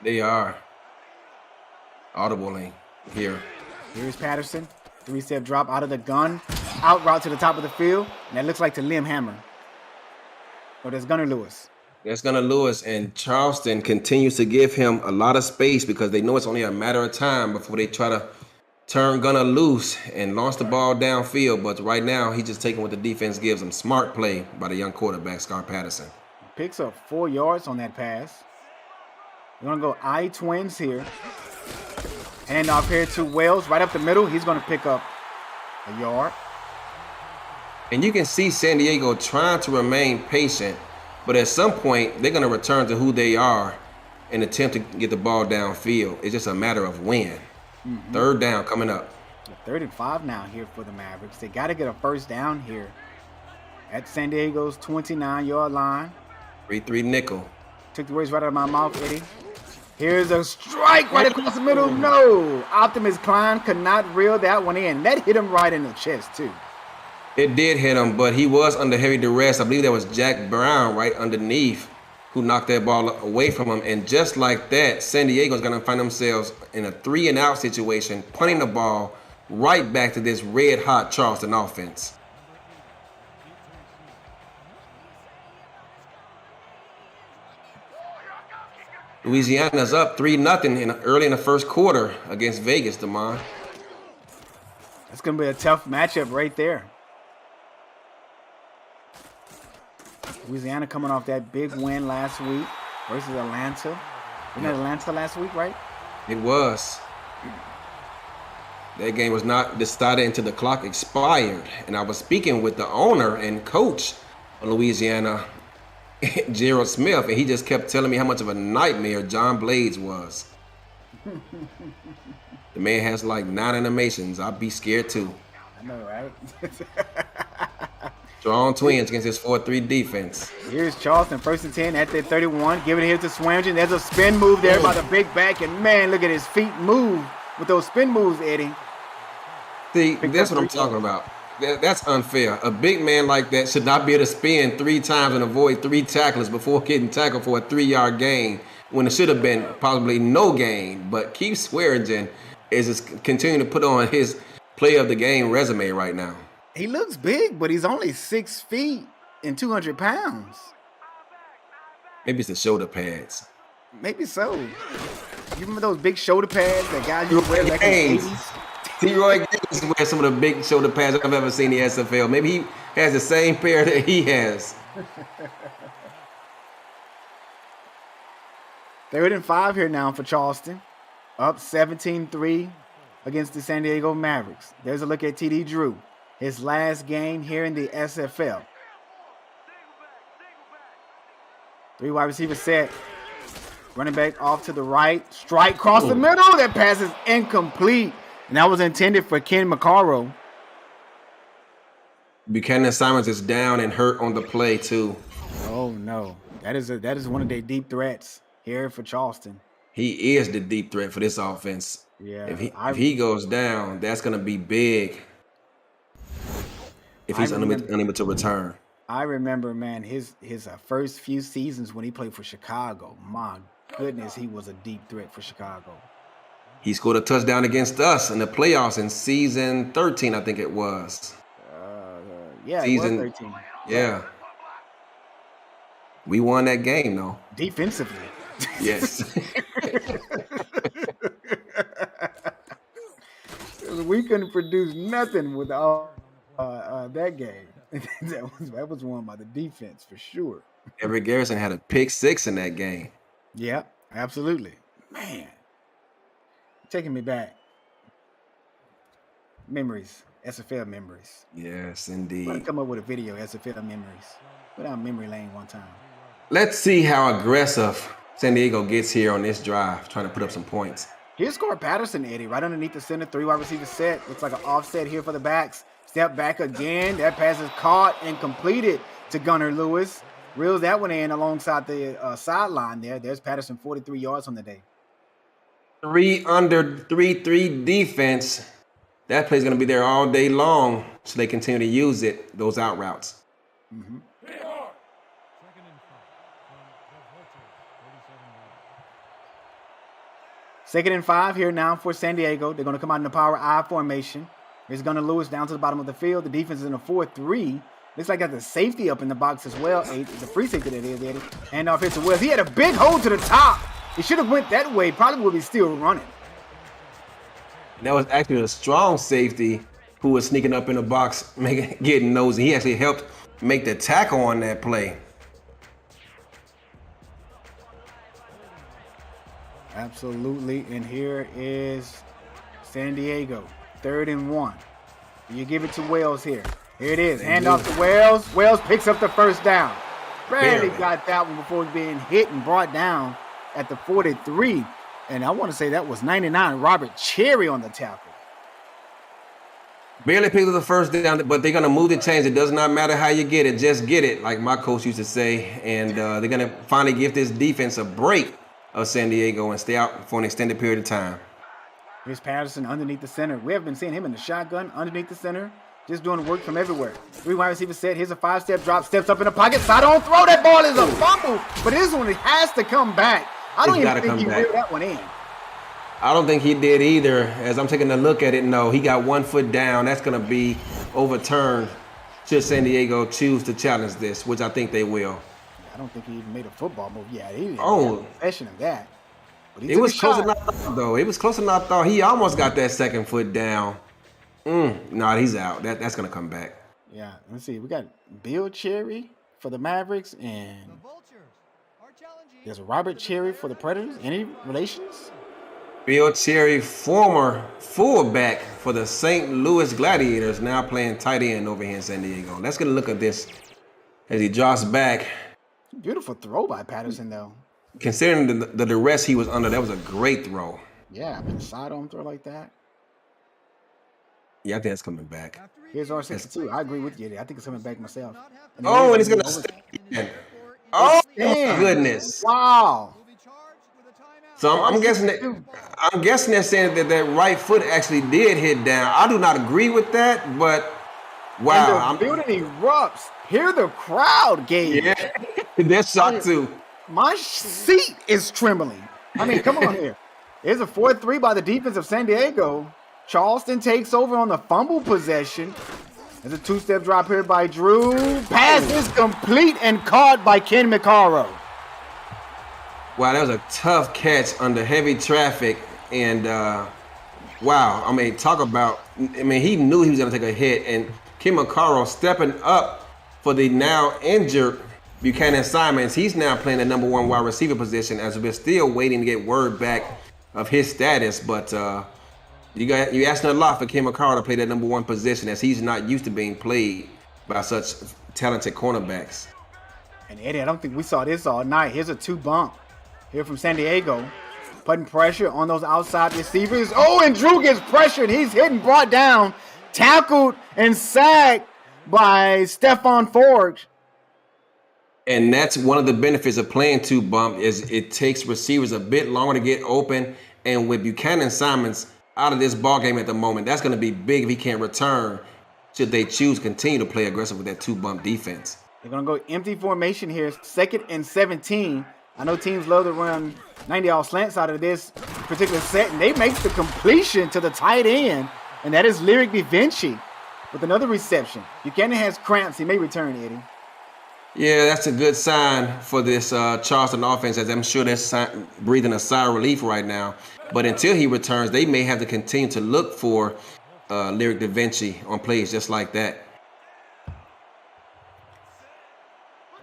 They are. Audibly here.
Here's Patterson. 3-step drop out of the gun. Out route to the top of the field. And that looks like to Liam Hammer. Oh, there's Gunnar Lewis.
That's Gunnar Lewis, and Charleston continues to give him a lot of space because they know it's only a matter of time before they try to turn Gunnar loose and launch the ball downfield. But right now, he's just taking what the defense gives him. Smart play by the young quarterback, Scarlet Patterson.
Picks up 4 yards on that pass. We're going to go I-twins here. Hand off here to Wells, right up the middle. He's going to pick up a yard.
And you can see San Diego trying to remain patient, but at some point, they're going to return to who they are and attempt to get the ball downfield. It's just a matter of when. Mm-hmm. Third down coming up.
3rd and 5 now here for the Mavericks. They got to get a first down here at San Diego's 29-yard line.
3-3 nickel.
Took the words right out of my mouth, Eddie. Here's a strike right across the middle. No. Optimus Klein could not reel that one in. That hit him right in the chest, too.
It did hit him, but he was under heavy duress. I believe that was Jack Brown right underneath who knocked that ball away from him. And just like that, San Diego's going to find themselves in a 3-and-out situation, punting the ball right back to this red-hot Charleston offense. Louisiana's up 3-0 early in the first quarter against Vegas, DeMond.
That's going to be a tough matchup right there. Louisiana coming off that big win last week versus Atlanta. Wasn't that Atlanta last week, right?
It was. That game was not decided until the clock expired. And I was speaking with the owner and coach of Louisiana, Gerald Smith, and he just kept telling me how much of a nightmare John Blades was. The man has like 9 animations. I'd be scared too.
I know, right?
Strong twins against this 4-3 defense.
Here's Charleston, 1st and 10 at their 31. Giving it here to Swearingen. There's a spin move there by the big back. And, man, look at his feet move with those spin moves, Eddie.
See, that's what I'm talking about. That's unfair. A big man like that should not be able to spin 3 times and avoid 3 tackles before getting tackled for a 3-yard gain when it should have been probably no gain. But Keith Swearingen is just continuing to put on his play of the game resume right now.
He looks big, but he's only 6 feet and 200 pounds.
Maybe it's the shoulder pads.
Maybe so. You remember those big shoulder pads that guys used to wear back in the 80s?
T-Roy Gaines wears some of the big shoulder pads I've ever seen in the SFL. Maybe he has the same pair that he has.
3rd and 5 here now for Charleston. Up 17-3 against the San Diego Mavericks. There's a look at TD Drew. His last game here in the SFL. 3 wide receiver set. Running back off to the right. Strike across the middle. That pass is incomplete. And that was intended for Ken McCarroll.
Buchanan Simons is down and hurt on the play too.
Oh no. That is one of their deep threats here for Charleston.
He is the deep threat for this offense.
Yeah.
If he goes down, that's going to be big. If he's unable to return.
I remember, man, his first few seasons when he played for Chicago. My goodness, he was a deep threat for Chicago.
He scored a touchdown against us in the playoffs in season 13, I think it was.
Yeah,
season.
it was 13.
Yeah. We won that game, though.
Defensively.
Yes.
We couldn't produce nothing without that game. that was won by the defense for sure.
Everett Garrison had a pick 6 in that game.
Yeah, absolutely. Man, taking me back. Memories, SFL memories.
Yes,
I'm gonna
indeed.
come up with a video, SFL memories. Go down memory lane one time.
Let's see how aggressive San Diego gets here on this drive, trying to put up some points.
Here's Scarlet Patterson, Eddie, right underneath the center, 3 wide receiver set. Looks like an offset here for the backs. Step back again. That pass is caught and completed to Gunnar Lewis. Reels that one in alongside the sideline there. There's Patterson, 43 yards on the day.
3 under 3-3 defense. That play's going to be there all day long, so they continue to use it, those out routes.
Mm-hmm. Second and 5 here now for San Diego. They're going to come out in the power I formation. Here's Gunnar Lewis down to the bottom of the field. The defense is in a 4-3. Looks like got the safety up in the box as well. The free safety that is, Eddie. And off here to Wells. He had a big hole to the top. He should have went that way. Probably would be still running.
That was actually a strong safety who was sneaking up in the box, getting nosy. He actually helped make the tackle on that play.
Absolutely. And here is San Diego. 3rd and 1. You give it to Wells here. Here it is. Hand off to Wells. Wells picks up the first down. Barely got that one before being hit and brought down at the 43. And I want to say that was 99. Robert Cherry on the tackle.
Barely picked up the first down, but they're going to move the chains. It does not matter how you get it. Just get it, like my coach used to say. And they're going to finally give this defense a break of San Diego and stay out for an extended period of time.
Here's Patterson underneath the center. We haven't been seeing him in the shotgun underneath the center. Just doing work from everywhere. 3 wide receiver set. Here's a 5-step drop. Steps up in the pocket. Side on throw. That ball is a fumble. But this one has to come back. I don't even think he reeled that one in.
I don't think he did either. As I'm taking a look at it, no. He got 1 foot down. That's going to be overturned should San Diego choose to challenge this, which I think they will.
I don't think he even made a football move. Yeah, he didn't
have
possession of that. But
it was closer than I thought, though. It was closer than I thought. He almost got that 2nd foot down. No, he's out. That's going to come back.
Yeah, let's see. We got Bill Cherry for the Mavericks, and there's Robert Cherry for the Predators. Any relations?
Bill Cherry, former fullback for the St. Louis Gladiators, now playing tight end over here in San Diego. Let's get a look at this as he drops back.
Beautiful throw by Patterson, though.
Considering the duress he was under, that was a great throw.
Yeah, I mean, side-on throw like that.
Yeah, I think that's coming back.
Here's R62. I agree with you. I think it's coming back myself.
And he's going to stay in. Oh, goodness.
Wow.
So I'm guessing they're saying that right foot actually did hit down. I do not agree with that, but wow.
And the building erupts. Hear the crowd, Gabe.
Yeah, they're shocked too.
My seat is trembling. I mean, come on here. Here's a 4-3 by the defense of San Diego. Charleston takes over on the fumble possession. There's a 2-step drop here by Drew. Pass is complete and caught by Ken McCarroll.
Wow, that was a tough catch under heavy traffic. And wow, I mean, he knew he was going to take a hit. And Ken McCarroll stepping up for the now injured Buchanan Simons. He's now playing the number 1 wide receiver position as we're still waiting to get word back of his status. But you're asking a lot for Ken McCarroll to play that number 1 position, as he's not used to being played by such talented cornerbacks.
And Eddie, I don't think we saw this all night. Here's a 2 bump here from San Diego, putting pressure on those outside receivers. Oh, and Drew gets pressured. He's hit and brought down, tackled and sacked by Stephon Forge.
And that's one of the benefits of playing 2 bump is it takes receivers a bit longer to get open. And with Buchanan Simons out of this ball game at the moment, that's going to be big if he can't return should they choose to continue to play aggressive with that 2 bump defense.
They're going to go empty formation here, 2nd and 17. I know teams love to run 90-all slants out of this particular set, and they make the completion to the tight end, and that is Lyric DaVinci. with another reception. Buchanan has cramps. He may return, Eddie.
Yeah, that's a good sign for this Charleston offense, as I'm sure they're breathing a sigh of relief right now. But until he returns, they may have to continue to look for Lyric Da Vinci on plays just like that.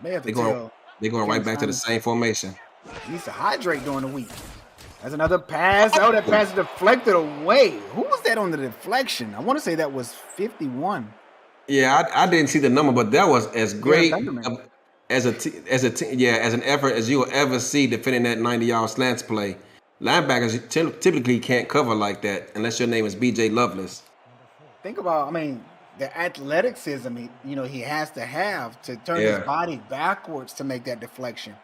May have to
They're going right back to the same formation.
He needs to hydrate during the week. That's another pass. Oh, that pass is deflected away. Who was that on the deflection? I want to say that was 51.
Yeah, I didn't see the number, but that was as great as an effort as you will ever see defending that 90-yard slants play. Linebackers typically can't cover like that unless your name is B.J. Lovelace.
Think about, I mean, the athleticism he has to have to turn his body backwards to make that deflection.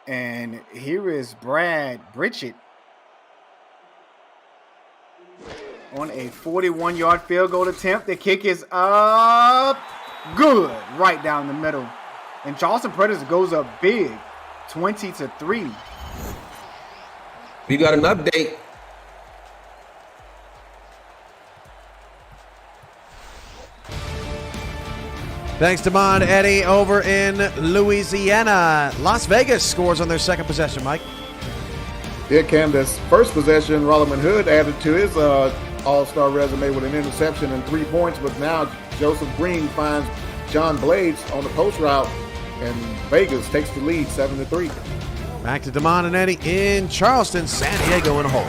And here is Bridget on a 41-yard field goal attempt. The kick is up. Good. Right down the middle. And Charleston Predators goes up big, 20-3.
We got an update.
Thanks to Mon Eddie over in Louisiana. Las Vegas scores on their second possession, Mike.
Yeah, Cam, this first possession, Rollerman Hood added to his all-star resume with an interception and 3 points, but now Joseph Green finds John Blades on the post route, and Vegas takes the lead 7-3.
Back to Damon and Eddie in Charleston, San Diego in a hole.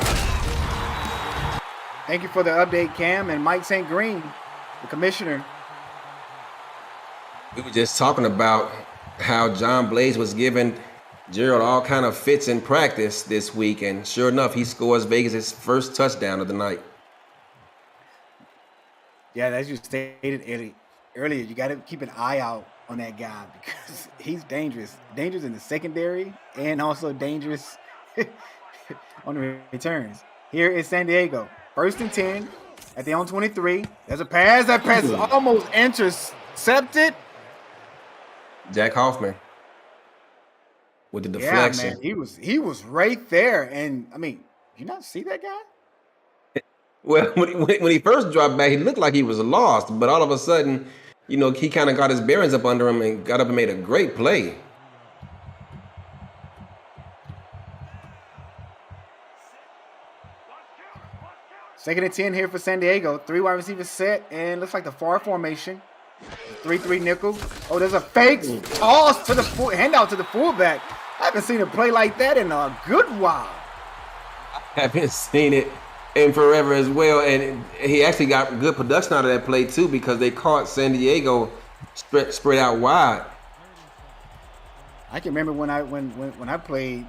Thank you for the update, Cam, and Mike St. Green, the commissioner.
We were just talking about how John Blades was giving Gerald all kind of fits in practice this week, and sure enough, he scores Vegas' first touchdown of the night.
Yeah, as you stated, Eddie, earlier, you got to keep an eye out on that guy because he's dangerous. Dangerous in the secondary and also dangerous on the returns. Here is San Diego. 1st and 10 at their own 23. There's a pass. That pass is almost intercepted.
Jack Hoffman with the deflection.
Yeah, man, he was right there. And, I mean, you not see that guy?
Well, when he first dropped back, he looked like he was lost. But all of a sudden, he kind of got his bearings up under him and got up and made a great play.
Second and 10 here for San Diego. 3 wide receivers set, and looks like the far formation. 3-3 nickel. Oh, there's a fake toss to the handout to the fullback. I haven't seen a play like that in a good while.
I haven't seen it in forever as well, and he actually got good production out of that play too because they caught San Diego spread out wide.
I can remember when I played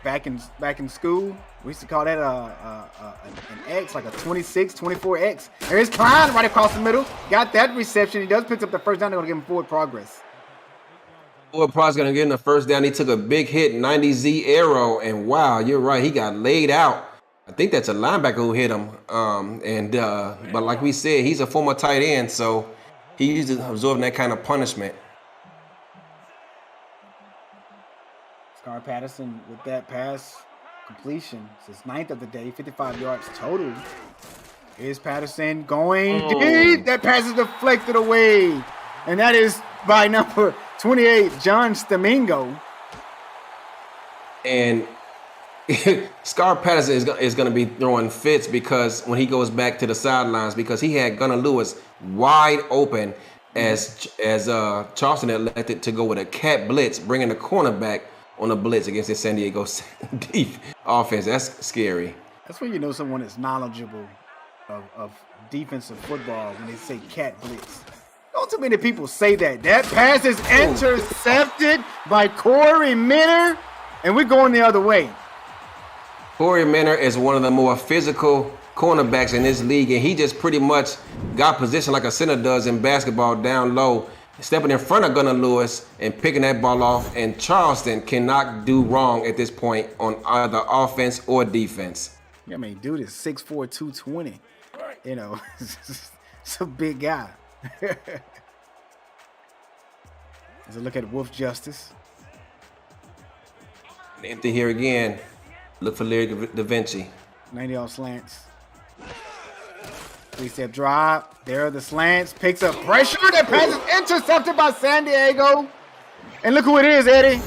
back in school. We used to call that an X, like a 26, 24X. There's Klein right across the middle. Got that reception. He does pick up the first down. They're going to give him forward progress.
Forward progress going to give him the first down. He took a big hit, 90Z arrow, and wow, you're right. He got laid out. I think that's a linebacker who hit him. But like we said, he's a former tight end, so he's absorbing that kind of punishment.
Scarlet Patterson with that pass completion. It's his 9th of the day, 55 yards total. Here's Patterson going deep. That pass is deflected away. And that is by number 28, John Stamingo.
And Scarlet Patterson is going to be throwing fits because when he goes back to the sidelines, because he had Gunnar Lewis wide open as Charleston elected to go with a cat blitz, bringing the cornerback on a blitz against the San Diego deep offense. That's scary.
That's when you know someone is knowledgeable of defensive football when they say cat blitz. Don't too many people say that. That pass is intercepted by Corey Minner, and we're going the other way.
Corey Minner is one of the more physical cornerbacks in this league, and he just pretty much got positioned like a center does in basketball down low, stepping in front of Gunnar Lewis and picking that ball off, and Charleston cannot do wrong at this point on either offense or defense.
Yeah, I mean, dude is 6'4", 220. You know, it's a big guy. As I look at Wolf Justice.
Empty here again. Look for Lyric Da Vinci.
90 off slants. 3-step drop. There are the slants. Picks up pressure. That pass is intercepted by San Diego. And look who it is, Eddie.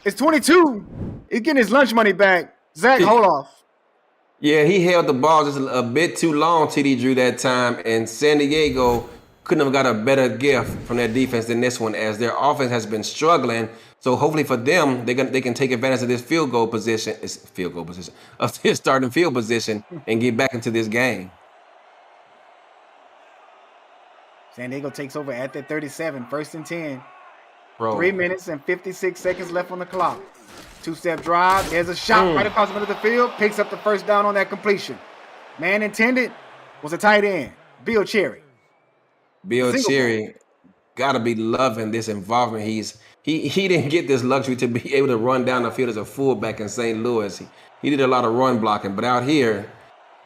It's 22. He's getting his lunch money back. Zach Holoff.
Yeah, he held the ball just a bit too long, TD Drew, that time, and San Diego couldn't have got a better gift from their defense than this one, as their offense has been struggling. So hopefully for them, they can take advantage of this field goal position, of this starting field position, and get back into this game.
San Diego takes over at the 37, 1st and 10.
Bro.
3 minutes and 56 seconds left on the clock. 2-step drive. There's a shot right across the middle of the field. Picks up the first down on that completion. Man intended was a tight end, Bill Cherry.
Bill Cherry got to be loving this involvement. He didn't get this luxury to be able to run down the field as a fullback in St. Louis. He did a lot of run blocking, but out here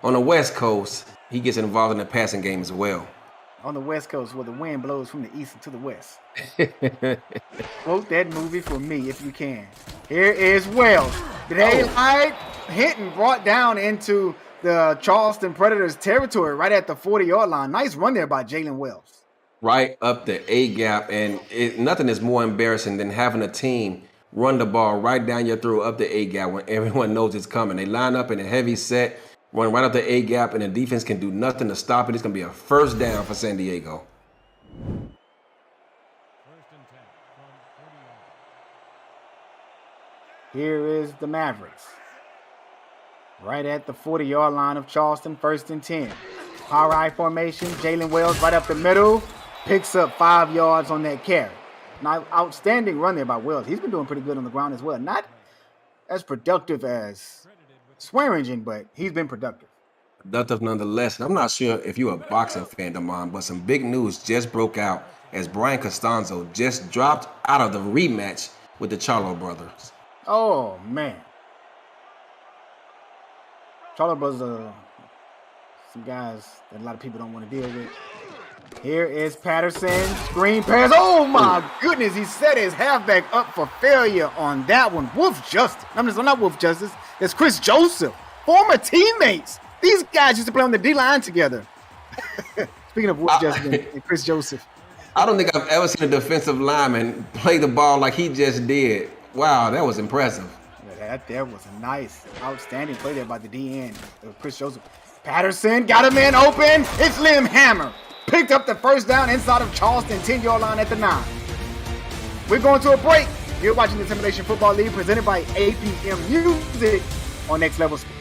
on the West Coast, he gets involved in the passing game as well.
On the West Coast, where the wind blows from the east to the west. Quote that movie for me if you can. Here is Wells. Daylight hit and brought down into the Charleston Predators territory right at the 40-yard line. Nice run there by Jalen Wells.
Right up the A-gap, and nothing is more embarrassing than having a team run the ball right down your throat up the A-gap when everyone knows it's coming. They line up in a heavy set, run right up the A-gap, and the defense can do nothing to stop it. It's going to be a first down for San Diego.
Here is the Mavericks. Right at the 40-yard line of Charleston, 1st and 10. Power I formation, Jalen Wells right up the middle. Picks up 5 yards on that carry. Now, outstanding run there by Wells. He's been doing pretty good on the ground as well. Not as productive as Swearingen, but he's been productive.
Productive nonetheless. And I'm not sure if you're a boxing fan, Damon, but some big news just broke out as Brian Costanzo just dropped out of the rematch with the Charlo brothers.
Oh, man. Charlo brothers are some guys that a lot of people don't want to deal with. Here is Patterson. Screen pass. Oh, my goodness. He set his halfback up for failure on that one. Wolf Justice. I'm not Wolf Justice. It's Chris Joseph. Former teammates. These guys used to play on the D-line together. Speaking of Wolf Justice and Chris Joseph.
I don't think I've ever seen a defensive lineman play the ball like he just did. Wow, that was impressive.
Yeah, that there was a nice, outstanding play there by the DN, Chris Joseph. Patterson got a man open. It's Lim Hammer. Picked up the first down inside of Charleston, 10-yard line at the 9. We're going to a break. You're watching the Simulation Football League presented by APM Music on Next Level Sports.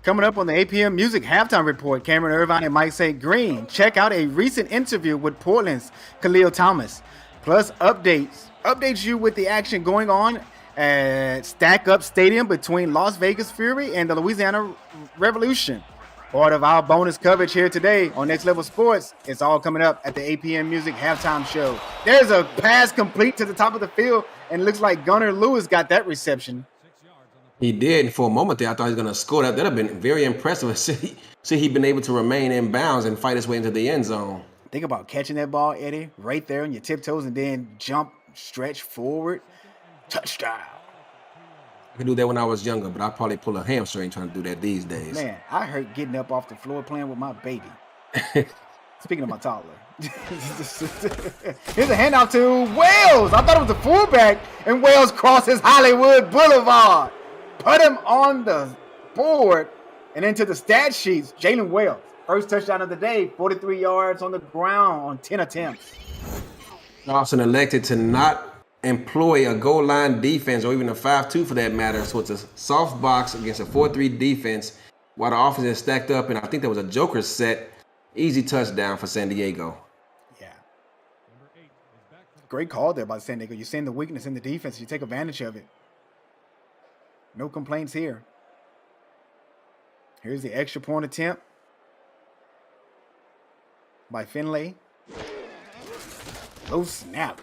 Coming up on the APM Music Halftime Report, Cameron Irvine and Mike St. Green check out a recent interview with Portland's Khalil Thomas. Plus updates you with the action going on at Stack Up Stadium between Las Vegas Fury and the Louisiana Revolution. Part of our bonus coverage here today on Next Level Sports. It's all coming up at the APM Music Halftime Show. There's a pass complete to the top of the field, and it looks like Gunnar Lewis got that reception.
He did. For a moment there, I thought he was going to score. That would have been very impressive. See, he'd been able to remain in bounds and fight his way into the end zone.
Think about catching that ball, Eddie, right there on your tiptoes and then jump, stretch forward. Touchdown.
I could do that when I was younger, but I'd probably pull a hamstring trying to do that these days.
Man, I hurt getting up off the floor playing with my baby. Speaking of my toddler. Here's a handoff to Wales. I thought it was a fullback, and Wales crosses Hollywood Boulevard. Put him on the board and into the stat sheets. Jalen Wales, first touchdown of the day, 43 yards on the ground on 10 attempts.
Charleston elected to not employ a goal line defense or even a 5-2 for that matter. So it's a soft box against a 4-3 defense while the offense is stacked up. And I think there was a joker set. Easy touchdown for San Diego.
Yeah. Great call there by San Diego. You're seeing the weakness in the defense. You take advantage of it. No complaints here. Here's the extra point attempt by Finlay. Low snap.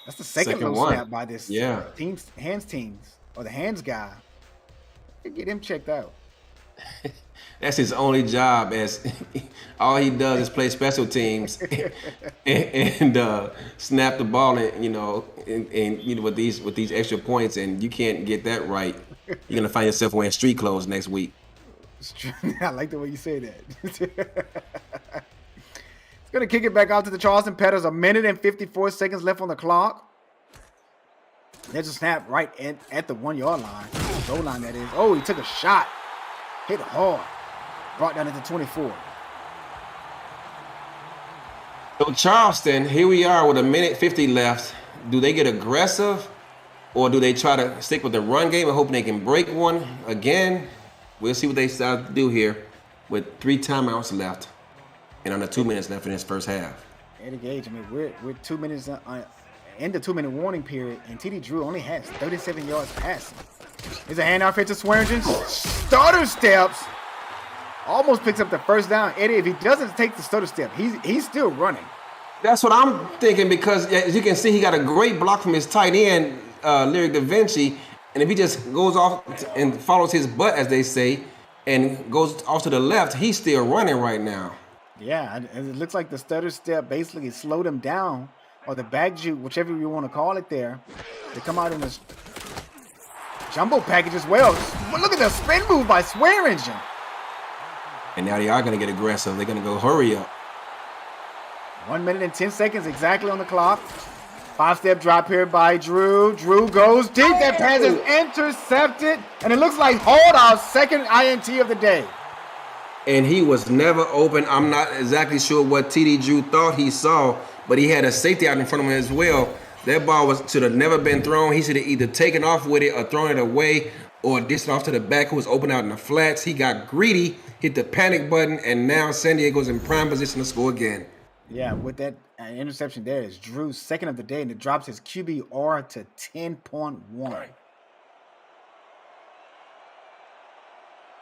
That's the second low snap by this hands teams, or the hands guy. Get him checked out.
That's his only job, as all he does is play special teams and snap the ball, and with these extra points, and you can't get that right, you're gonna find yourself wearing street clothes next week.
I like the way you say that. It's gonna kick it back out to the Charleston Petters. 1 minute and 54 seconds left on the clock. There's a snap right at the 1 yard line, goal line that is. Oh, he took a shot, hit hard. Brought down into 24.
So Charleston, here we are with 1 minute 50 left. Do they get aggressive, or do they try to stick with the run game and hoping they can break one again? We'll see what they decide to do here with 3 timeouts left and under 2 minutes left in this first half.
Eddie Gage, I mean, we're 2 minutes in the 2-minute warning period, and TD Drew only has 37 yards passing. Here's a handoff here to Swearingen. Starter steps. Almost picks up the first down. Eddie, if he doesn't take the stutter step, he's still running.
That's what I'm thinking, because as you can see, he got a great block from his tight end, Lyric Da Vinci. And if he just goes off and follows his butt, as they say, and goes off to the left, he's still running right now.
Yeah, and it looks like the stutter step basically slowed him down, or the back juke, whichever you want to call it there. They come out in this jumbo package as well. But look at the spin move by Swearingen.
And now they are going to get aggressive. They're going to go hurry up.
1 minute and 10 seconds exactly on the clock. 5-step drop here by Drew. Drew goes deep. That pass is intercepted. And it looks like Holdall's second INT of the day.
And he was never open. I'm not exactly sure what TD Drew thought he saw, but he had a safety out in front of him as well. That ball should have never been thrown. He should have either taken off with it or thrown it away, or dished it off to the back who was open out in the flats. He got greedy, hit the panic button, and now San Diego's in prime position to score again.
Yeah, with that interception there is Drew's second of the day, and it drops his QBR to 10.1.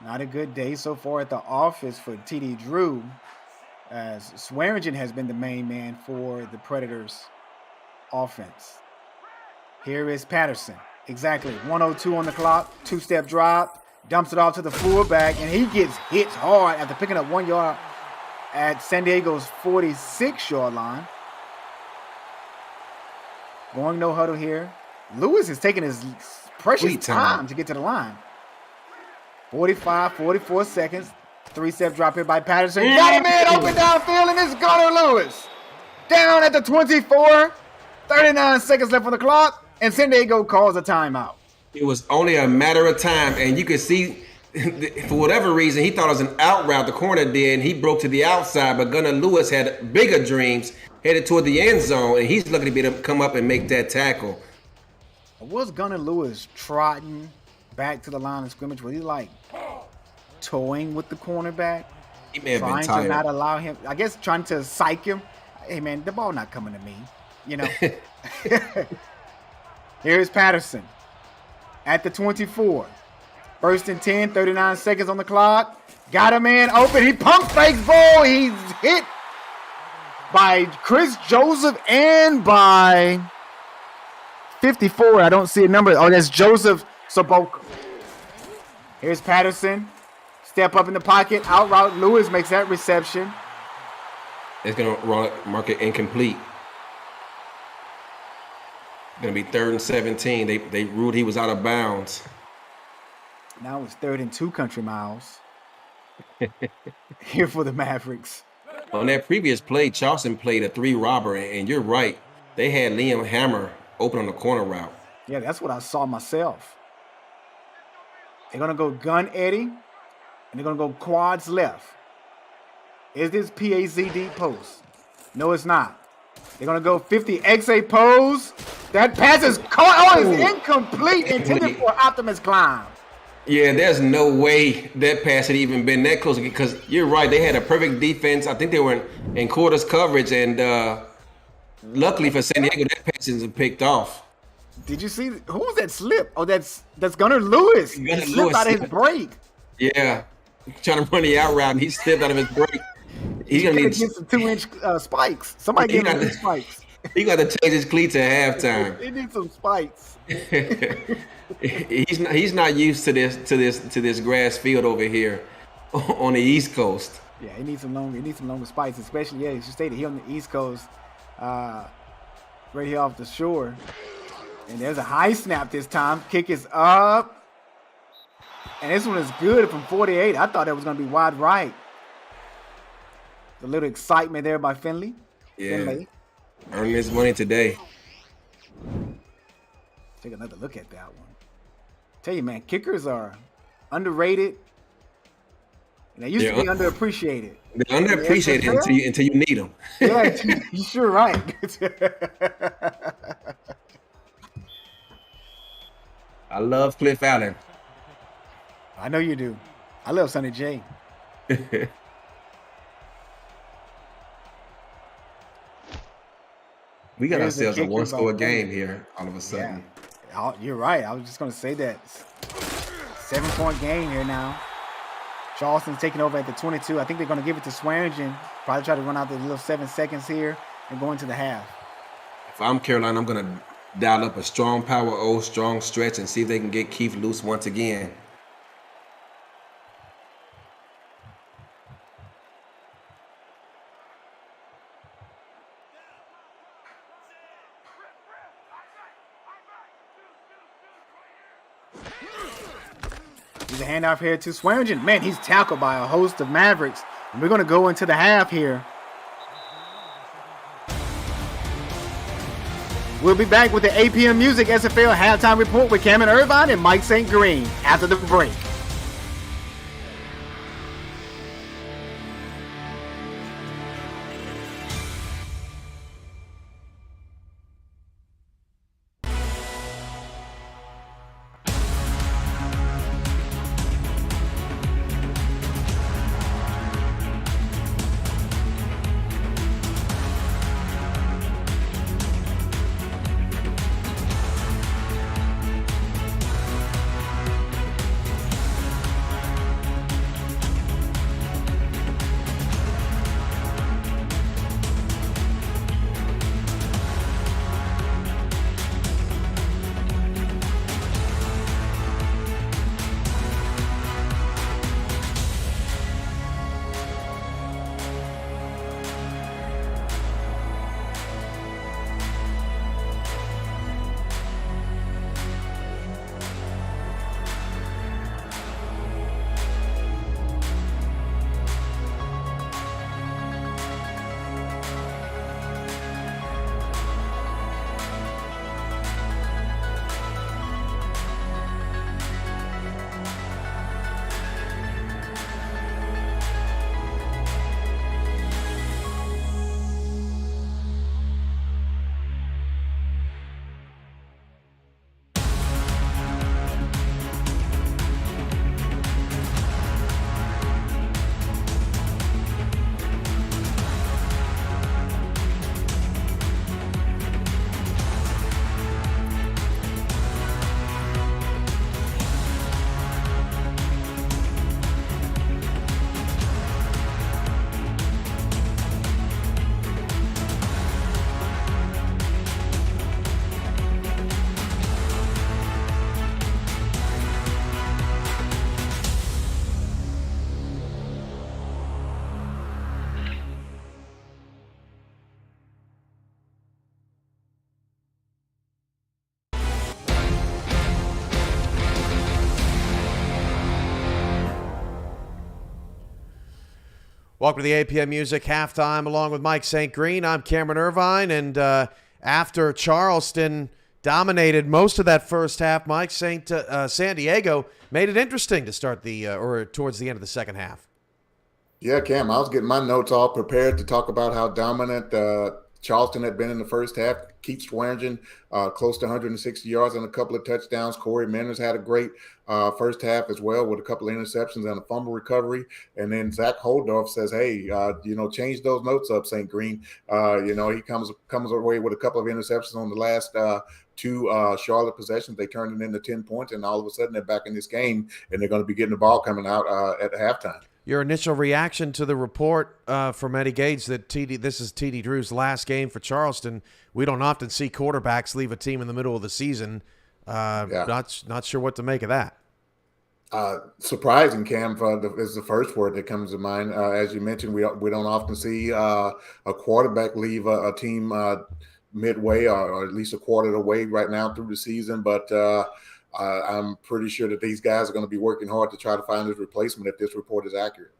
Not a good day so far at the office for TD Drew, as Swearingen has been the main man for the Predators offense. Here is Patterson. Exactly, 1:02 on the clock, 2-step drop, dumps it off to the fullback, and he gets hit hard after picking up 1 yard at San Diego's 46-yard line. Going no huddle here. Lewis is taking his precious time to get to the line. 44 seconds. 3-step drop here by Patterson. Got him in, open downfield, and it's Gunnar Lewis. Down at the 24. 39 seconds left on the clock, and San Diego calls a timeout.
It was only a matter of time, and you could see, for whatever reason, he thought it was an out route. The corner did, and he broke to the outside, but Gunnar Lewis had bigger dreams, headed toward the end zone, and he's looking to be able to come up and make that tackle.
Was Gunnar Lewis trotting back to the line of scrimmage? Was he like toying with the cornerback.
He may have been
Trying to
tired.
not allow him, I guess trying to psych him. Hey, man, the ball not coming to me, you know. Here's Patterson at the 24. 1st and 10, 39 seconds on the clock. Got a man open. He pump fakes ball. He's hit by Chris Joseph and by 54. I don't see a number. Oh, that's Joseph Soboka. Here's Patterson. Step up in the pocket. Out route. Lewis makes that reception.
It's going to mark it incomplete. Going to be 3rd and 17. They ruled he was out of bounds.
Now it's 3rd and 2 country miles. Here for the Mavericks.
On that previous play, Charleston played a 3 robber, and you're right. They had Liam Hammer open on the corner route.
Yeah, that's what I saw myself. They're going to go gun Eddie, and they're going to go quads left. Is this PAZD post? No, it's not. They're going to go 50 XA pose. That pass is caught. Oh, it's incomplete, intended for Optimus Climb.
Yeah, there's no way that pass had even been that close, because you're right. They had a perfect defense. I think they were in quarters coverage, and luckily for San Diego, that pass isn't picked off.
Did you see who was that slip? Oh, that's Gunnar Lewis. He slipped out of his break.
Yeah, trying to run the out route, and he slipped out of his break. He's gonna need
some 2-inch spikes. Somebody give him some spikes.
He got to change his cleats at halftime.
He needs some spikes.
He's not used to this grass field over here on the East Coast.
Yeah, he needs some longer spikes, especially as you stated, he on the East Coast, right here off the shore. And there's a high snap this time. Kick is up, and this one is good from 48. I thought that was going to be wide right. A little excitement there by Finley.
Yeah,
Finley.
Earning his money today.
Take another look at that one. Tell you, man, kickers are underrated. And they used to be underappreciated.
They're underappreciated until you need them.
Yeah, you're sure right.
I love Cliff Allen.
I know you do. I love Sonny J.
We got ourselves a 1-score game here all of a sudden.
Yeah. You're right. I was just going to say that. 7-point game here now. Charleston's taking over at the 22. I think they're going to give it to Swearingen. Probably try to run out the little 7 seconds here and go into the half.
If I'm Carolina, I'm going to dial up a strong power O, strong stretch, and see if they can get Keith loose once again.
He's a handoff here to Swearingen. Man, he's tackled by a host of Mavericks. And we're going to go into the half here. We'll be back with the APM Music SFL Halftime Report with Cameron Irvine and Mike St. Green after the break.
Welcome to the APM Music Halftime along with Mike St. Green. I'm Cameron Irvine, and after Charleston dominated most of that first half, Mike, San Diego made it interesting to start or towards the end of the second half.
Yeah, Cam, I was getting my notes all prepared to talk about how dominant Charleston had been in the first half. Keith Swearingen, close to 160 yards and a couple of touchdowns. Corey Manners had a great first half as well with a couple of interceptions and a fumble recovery. And then Zach Holdorf says, hey, change those notes up, St. Green. He comes away with a couple of interceptions on the last two Charlotte possessions. They turned it into 10 points, and all of a sudden they're back in this game, and they're going to be getting the ball coming out at halftime.
Your initial reaction to the report from Eddie Gage that this is TD Drew's last game for Charleston. We don't often see quarterbacks leave a team in the middle of the season. Not sure what to make of that.
Surprising, Cam, is the first word that comes to mind. As you mentioned, we don't often see a quarterback leave a team midway or at least a quarter of the way right now through the season. But I'm pretty sure that these guys are going to be working hard to try to find his replacement if this report is accurate.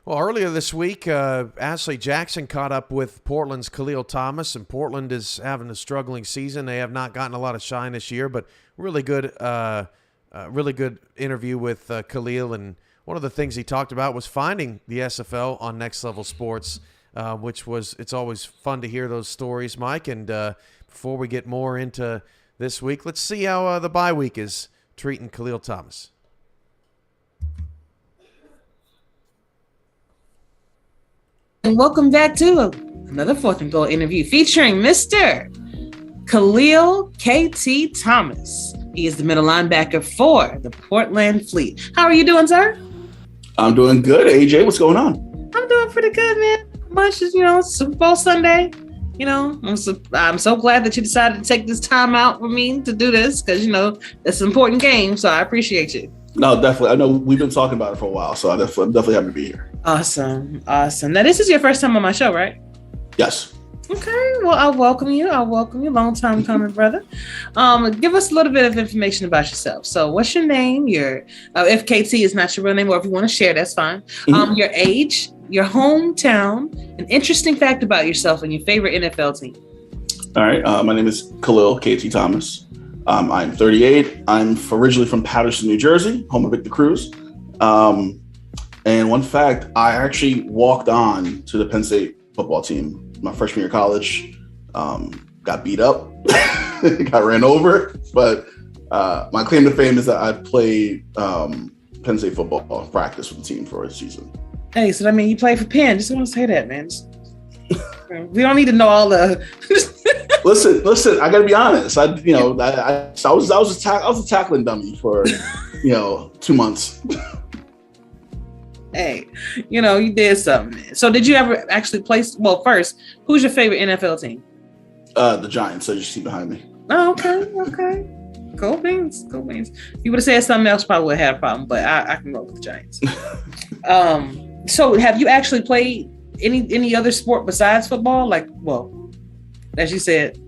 Well, earlier this week, Ashley Jackson caught up with Portland's Khalil Thomas, and Portland is having a struggling season. They have not gotten a lot of shine this year, but really good interview with Khalil. And one of the things he talked about was finding the SFL on Next Level Sports, it's always fun to hear those stories, Mike. And before we get more into this week, let's see how the bye week is treating Khalil Thomas.
And welcome back to another Fourth and Goal interview featuring Mr. Khalil KT Thomas. He is the middle linebacker for the Portland Fleet. How are you doing, sir?
I'm doing good. AJ, what's going on?
I'm doing pretty good, man. Much as, Super Bowl Sunday. I'm so glad that you decided to take this time out for me to do this because, it's an important game. So I appreciate you.
No, definitely. I know we've been talking about it for a while, so I'm definitely happy to be here.
Awesome. Now, this is your first time on my show, right?
Yes.
Okay. Well, I'll welcome you. Long time coming, brother. Give us a little bit of information about yourself. So what's your name? If KT is not your real name, or if you want to share, that's fine. Your age, your hometown, an interesting fact about yourself, and your favorite NFL team.
All right. My name is Khalil KT Thomas. I'm 38. I'm originally from Patterson, New Jersey, home of Victor Cruz. And one fact, I actually walked on to the Penn State football team my freshman year of college. Got beat up, got ran over. But my claim to fame is that I played Penn State football practice with the team for a season.
Hey, so you played for Penn. Just want to say that, man. We don't need to know all the.
Listen. I got to be honest. I was a tackling dummy for 2 months.
Hey, you did something. So did you ever actually play? Well, first, who's your favorite NFL team?
The Giants. So you see behind me.
Oh, okay. Cool beans. You would have said something else, probably would have had a problem, but I can roll with the Giants. So have you actually played any other sport besides football? As you said.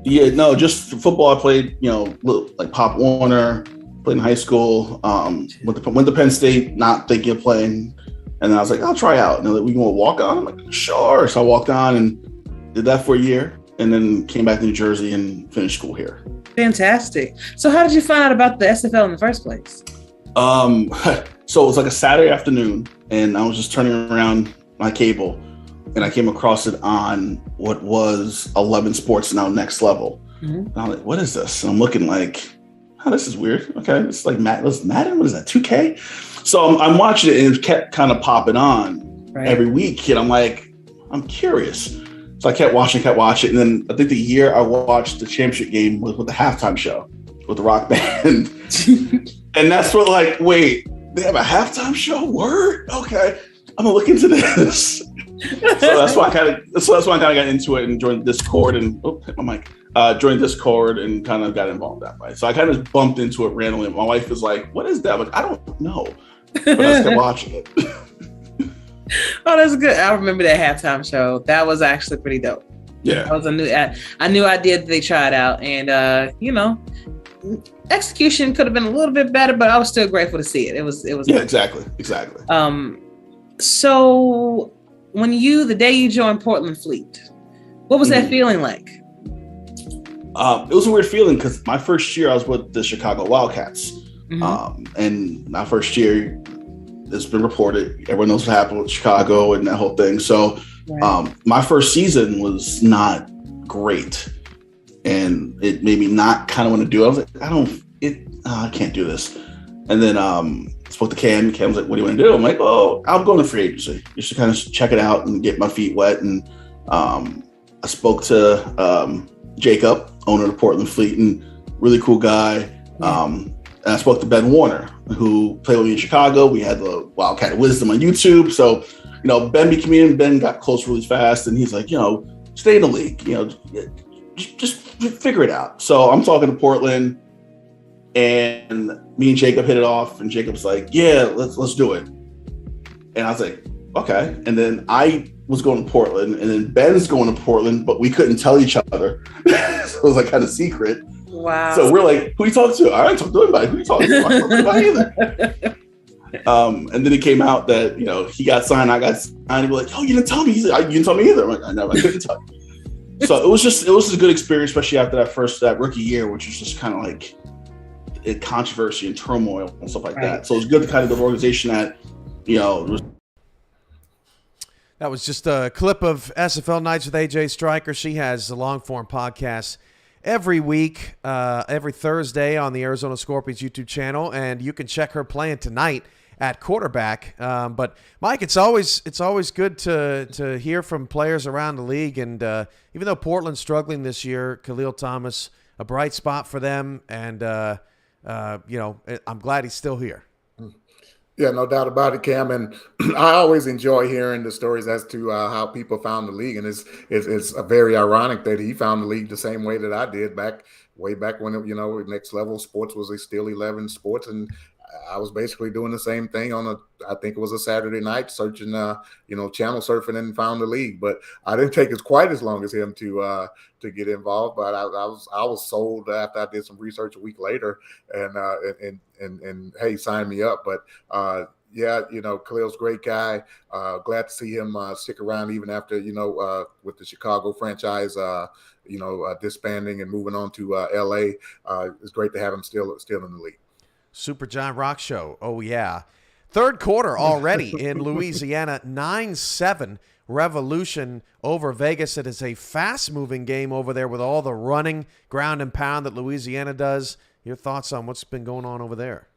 Yeah, no, just football. I played, like Pop Warner. Played in high school, went to Penn State, not thinking of playing. And then I was like, I'll try out. And they're like, we want to walk on? I'm like, sure. So I walked on and did that for a year and then came back to New Jersey and finished school here.
Fantastic. So how did you find out about the SFL in the first place?
So it was like a Saturday afternoon and I was just turning around my cable and I came across it on what was 11 Sports, now Next Level. Mm-hmm. And I'm like, what is this? And I'm looking like, oh, this is weird. Okay, it's like Madden. What is that? 2K? So I'm watching it, and it kept kind of popping on every week, and I'm like, I'm curious. So I kept watching, and then I think the year I watched the championship game was with the halftime show with the rock band, and that's what wait, they have a halftime show? Word? Okay, I'm gonna look into this. So that's why I kind of got into it and joined Discord and hit my mic. Joined Discord and kind of got involved that way. So I kind of bumped into it randomly. My wife was like, what is that? I'm like, I don't know. But I just kept watching it.
Oh, that's good. I remember that halftime show. That was actually pretty dope.
Yeah.
That was a new idea that they tried out. And, execution could have been a little bit better, but I was still grateful to see it. It was
yeah, exactly.
So the day you joined Portland Fleet, what was that feeling like?
It was a weird feeling because my first year I was with the Chicago Wildcats. And my first year, it's been reported, everyone knows what happened with Chicago and that whole thing. So my first season was not great. And it made me not kind of want to do it. I was like, I can't do this. And then I spoke to Cam. Cam was like, what do you want to do? I'm like, oh, I'm going to free agency just to kind of check it out and get my feet wet. And I spoke to Jacob, owner of the Portland Fleet, and really cool guy. And I spoke to Ben Warner, who played with me in Chicago. We had the Wildcat Wisdom on YouTube. So, Ben became in. Ben got close really fast. And he's like, stay in the league. Just figure it out. So I'm talking to Portland. And me and Jacob hit it off, and Jacob's like, yeah, let's do it. And I was like, okay. And then I was going to Portland, and then Ben's going to Portland, but we couldn't tell each other. So it was like kind of secret.
Wow.
So we're like, who you talking to? I didn't talk to anybody. Who you talking to? I don't talk to anybody either. And then it came out that, he got signed, I got signed. And we're like, oh, you didn't tell me. He's like, you didn't tell me either. I'm like, I know, I couldn't tell you. So it was just a good experience, especially after that rookie year, which was just kind of like, controversy and turmoil and stuff like that. So it's good to kind of the organization that,
That was just a clip of SFL Nights with AJ Stryker. She has a long-form podcast every week, every Thursday on the Arizona Scorpions YouTube channel, and you can check her playing tonight at quarterback. But Mike, it's always good to hear from players around the league, and even though Portland's struggling this year, Khalil Thomas, a bright spot for them, and I'm glad he's still here.
Yeah, no doubt about it, Cam. And I always enjoy hearing the stories as to how people found the league. And it's very ironic that he found the league the same way that I did way back when, Next Level Sports was still 11 Sports. And I was basically doing the same thing I think it was a Saturday night, searching, channel surfing, and found the league. But I didn't take quite as long as him to get involved. But I was sold after I did some research a week later, and hey, sign me up. But Khalil's a great guy. Glad to see him stick around even after with the Chicago franchise disbanding and moving on to LA. It's great to have him still in the league.
Super Giant Rock Show. Oh, yeah. Third quarter already in Louisiana, 9-7 Revolution over Vegas. It is a fast-moving game over there with all the running, ground and pound that Louisiana does. Your thoughts on what's been going on over there?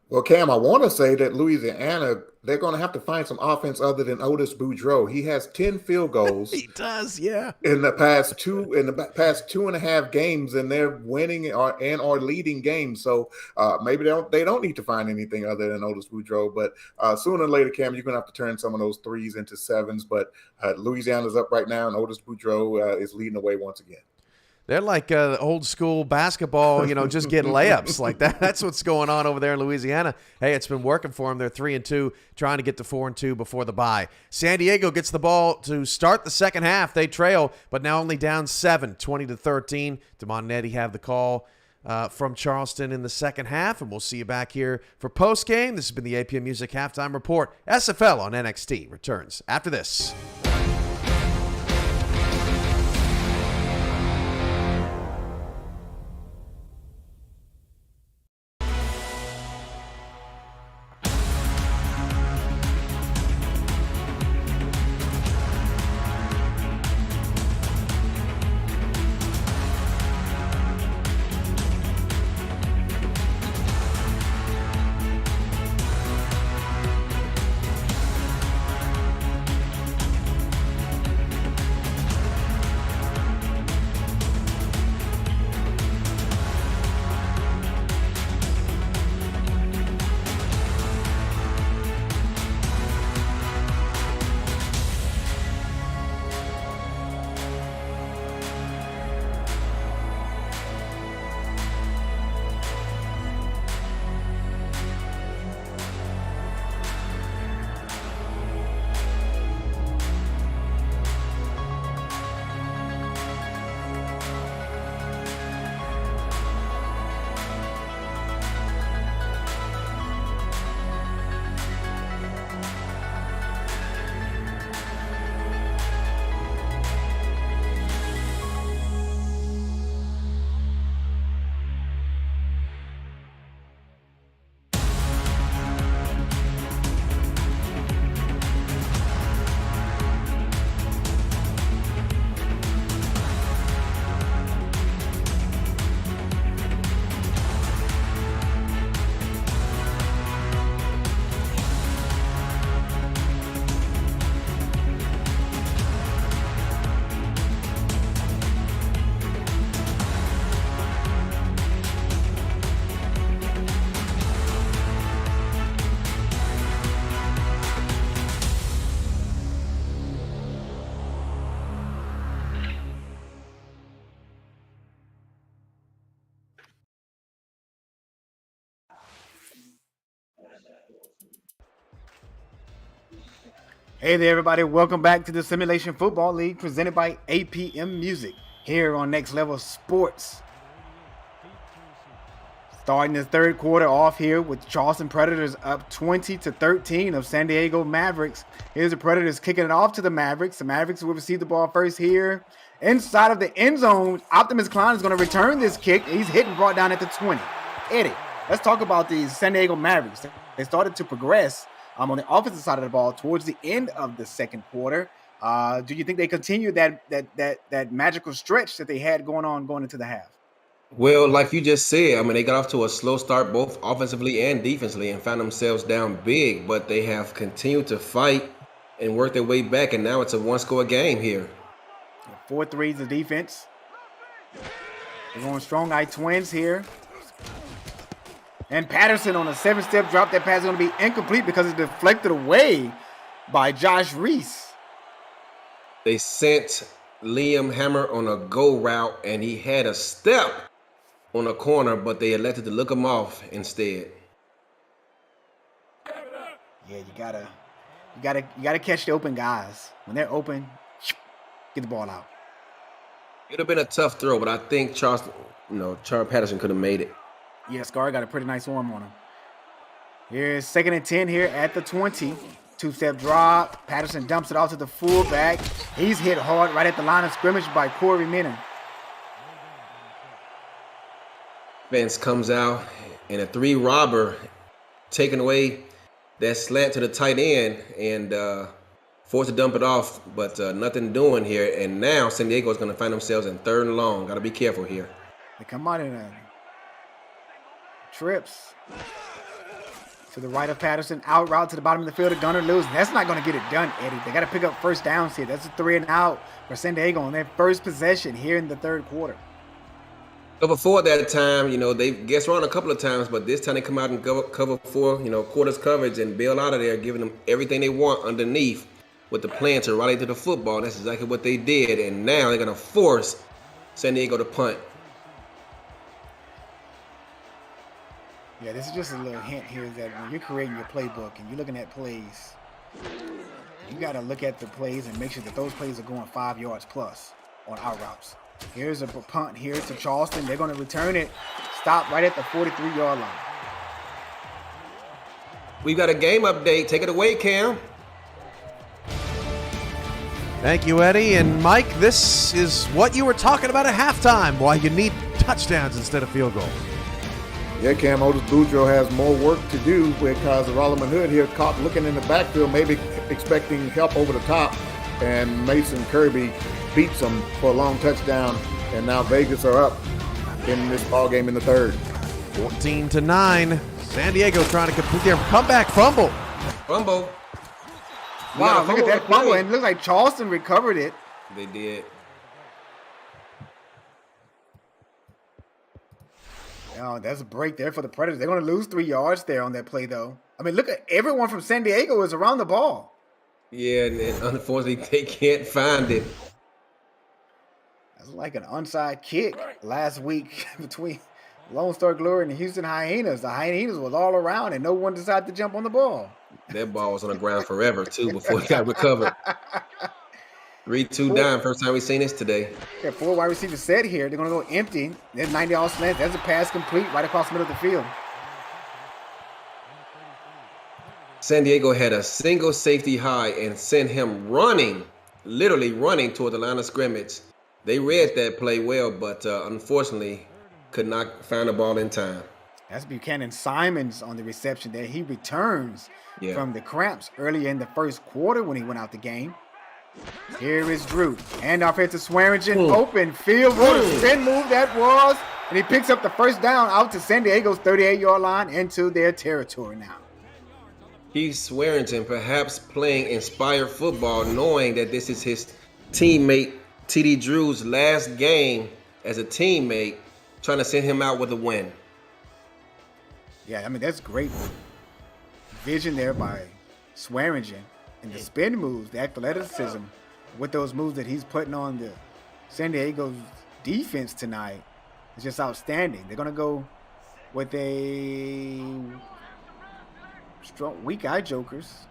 Well, Cam, I want to say that Louisiana, they're going to have to find some offense other than Otis Boudreaux. He has 10 field goals.
He does, yeah.
In the past 2.5 games, and they're winning or leading games. So maybe they don't need to find anything other than Otis Boudreaux. But sooner or later, Cam, you're going to have to turn some of those threes into sevens. But Louisiana's up right now, and Otis Boudreaux is leading the way once again.
They're like old school basketball, just getting layups like that. That's what's going on over there in Louisiana. Hey, it's been working for them. They're 3-2, trying to get to 4-2 before the bye. San Diego gets the ball to start the second half. They trail, but now only down 7, 20-13. Damon and Eddie have the call from Charleston in the second half, and we'll see you back here for postgame. This has been the APM Music Halftime Report. SFL on NXT returns after this.
Hey there, everybody. Welcome back to the Simulation Football League presented by APM Music here on Next Level Sports. Starting the third quarter off here with Charleston Predators up 20-13 of San Diego Mavericks. Here's the Predators kicking it off to the Mavericks. The Mavericks will receive the ball first here. Inside of the end zone, Optimus Klein is going to return this kick. He's hit and brought down at the 20. Eddie, let's talk about these San Diego Mavericks. They started to progress on the offensive side of the ball towards the end of the second quarter. Do you think they continue that magical stretch that they had going into the half?
Well, like you just said, I mean, they got off to a slow start both offensively and defensively and found themselves down big, but they have continued to fight and work their way back, and now it's a one-score game here.
4-3 the defense. They're going strong eye twins here. And Patterson on a 7-step drop. That pass is going to be incomplete because it's deflected away by Josh Reese.
They sent Liam Hammer on a go route, and he had a step on a corner, but they elected to look him off instead.
Yeah, you gotta catch the open guys. When they're open, get the ball out.
It would have been a tough throw, but I think Charles Patterson could have made it.
Yeah, Scar got a pretty nice arm on him. Here's 2nd and 10 here at the 20. 2-step drop. Patterson dumps it off to the fullback. He's hit hard right at the line of scrimmage by Corey Minner.
Defense comes out, and a 3-robber taking away that slant to the tight end and forced to dump it off, but nothing doing here. And now San Diego is going to find themselves in 3rd and long. Got to be careful here.
They come out in trips to the right of Patterson, out route to the bottom of the field to Gunnar Lewis. That's not going to get it done, Eddie. They got to pick up first downs here. That's a 3 and out for San Diego on their first possession here in the third quarter.
So before that time, they guessed wrong a couple of times, but this time they come out and cover 4, quarters coverage and bail out of there, giving them everything they want underneath with the plan to rally to the football. That's exactly what they did, and now they're going to force San Diego to punt.
Yeah, this is just a little hint here that when you're creating your playbook and you're looking at plays, you got to look at the plays and make sure that those plays are going 5 yards plus on our routes. Here's a punt here to Charleston. They're going to return it. Stop right at the 43-yard line.
We've got a game update. Take it away, Cam.
Thank you, Eddie. And Mike, this is what you were talking about at halftime, why you need touchdowns instead of field goals.
Yeah, Cam, Otis Boudreaux has more work to do because Rolliman Hood here caught looking in the backfield, maybe expecting help over the top, and Mason Kirby beats him for a long touchdown, and now Vegas are up in this ball game in the third.
14-9. San Diego trying to complete their comeback fumble.
Fumble.
Wow, look at that fumble, and it looks like Charleston recovered it.
They did.
Oh, that's a break there for the Predators. They're going to lose 3 yards there on that play, though. I mean, look at everyone from San Diego is around the ball.
Yeah, and unfortunately, they can't find it.
That's like an onside kick last week between Lone Star Glory and the Houston Hyenas. The Hyenas was all around, and no one decided to jump on the ball.
That ball was on the ground forever, too, before it got recovered. 3-2 down. First time we've seen this today.
Yeah, 4 wide receivers set here. They're going to go empty. There's 90-yard slant. That's a pass complete right across the middle of the field.
San Diego had a single safety high and sent him running, literally running toward the line of scrimmage. They read that play well, but unfortunately could not find the ball in time.
That's Buchanan Simons on the reception there. He returns from the cramps earlier in the first quarter when he went out the game. Here is Drew. Handoff here to Swearingen. Open field. What a spin move that was. And he picks up the first down out to San Diego's 38-yard line into their territory now.
He's Swearingen, perhaps playing inspired football, knowing that this is his teammate, T.D. Drew's last game as a teammate, trying to send him out with a win.
Yeah, I mean, that's great vision there by Swearingen. And the spin moves, the athleticism with those moves that he's putting on the San Diego's defense tonight is just outstanding. They're going to go with a strong, weak eye jokers.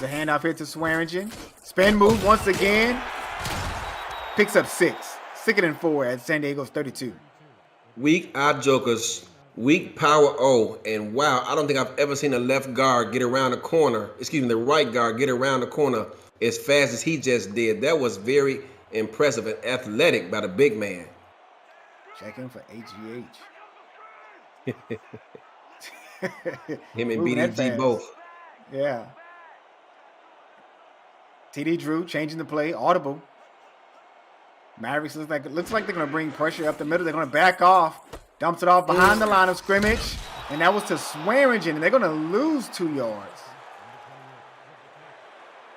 There's a handoff here to Swearingen. Spin move once again. Picks up 6. 2nd and 4 at San Diego's 32.
Weak odd jokers, weak power O, and wow, I don't think I've ever seen a left guard get around the corner, the right guard get around the corner as fast as he just did. That was very impressive and athletic by the big man.
Checking for HGH.
Him and BDG both.
Yeah. TD Drew changing the play, audible. Mavericks looks like they're going to bring pressure up the middle. They're going to back off. Dumps it off behind the line of scrimmage. And that was to Swearingen. And they're going to lose 2 yards.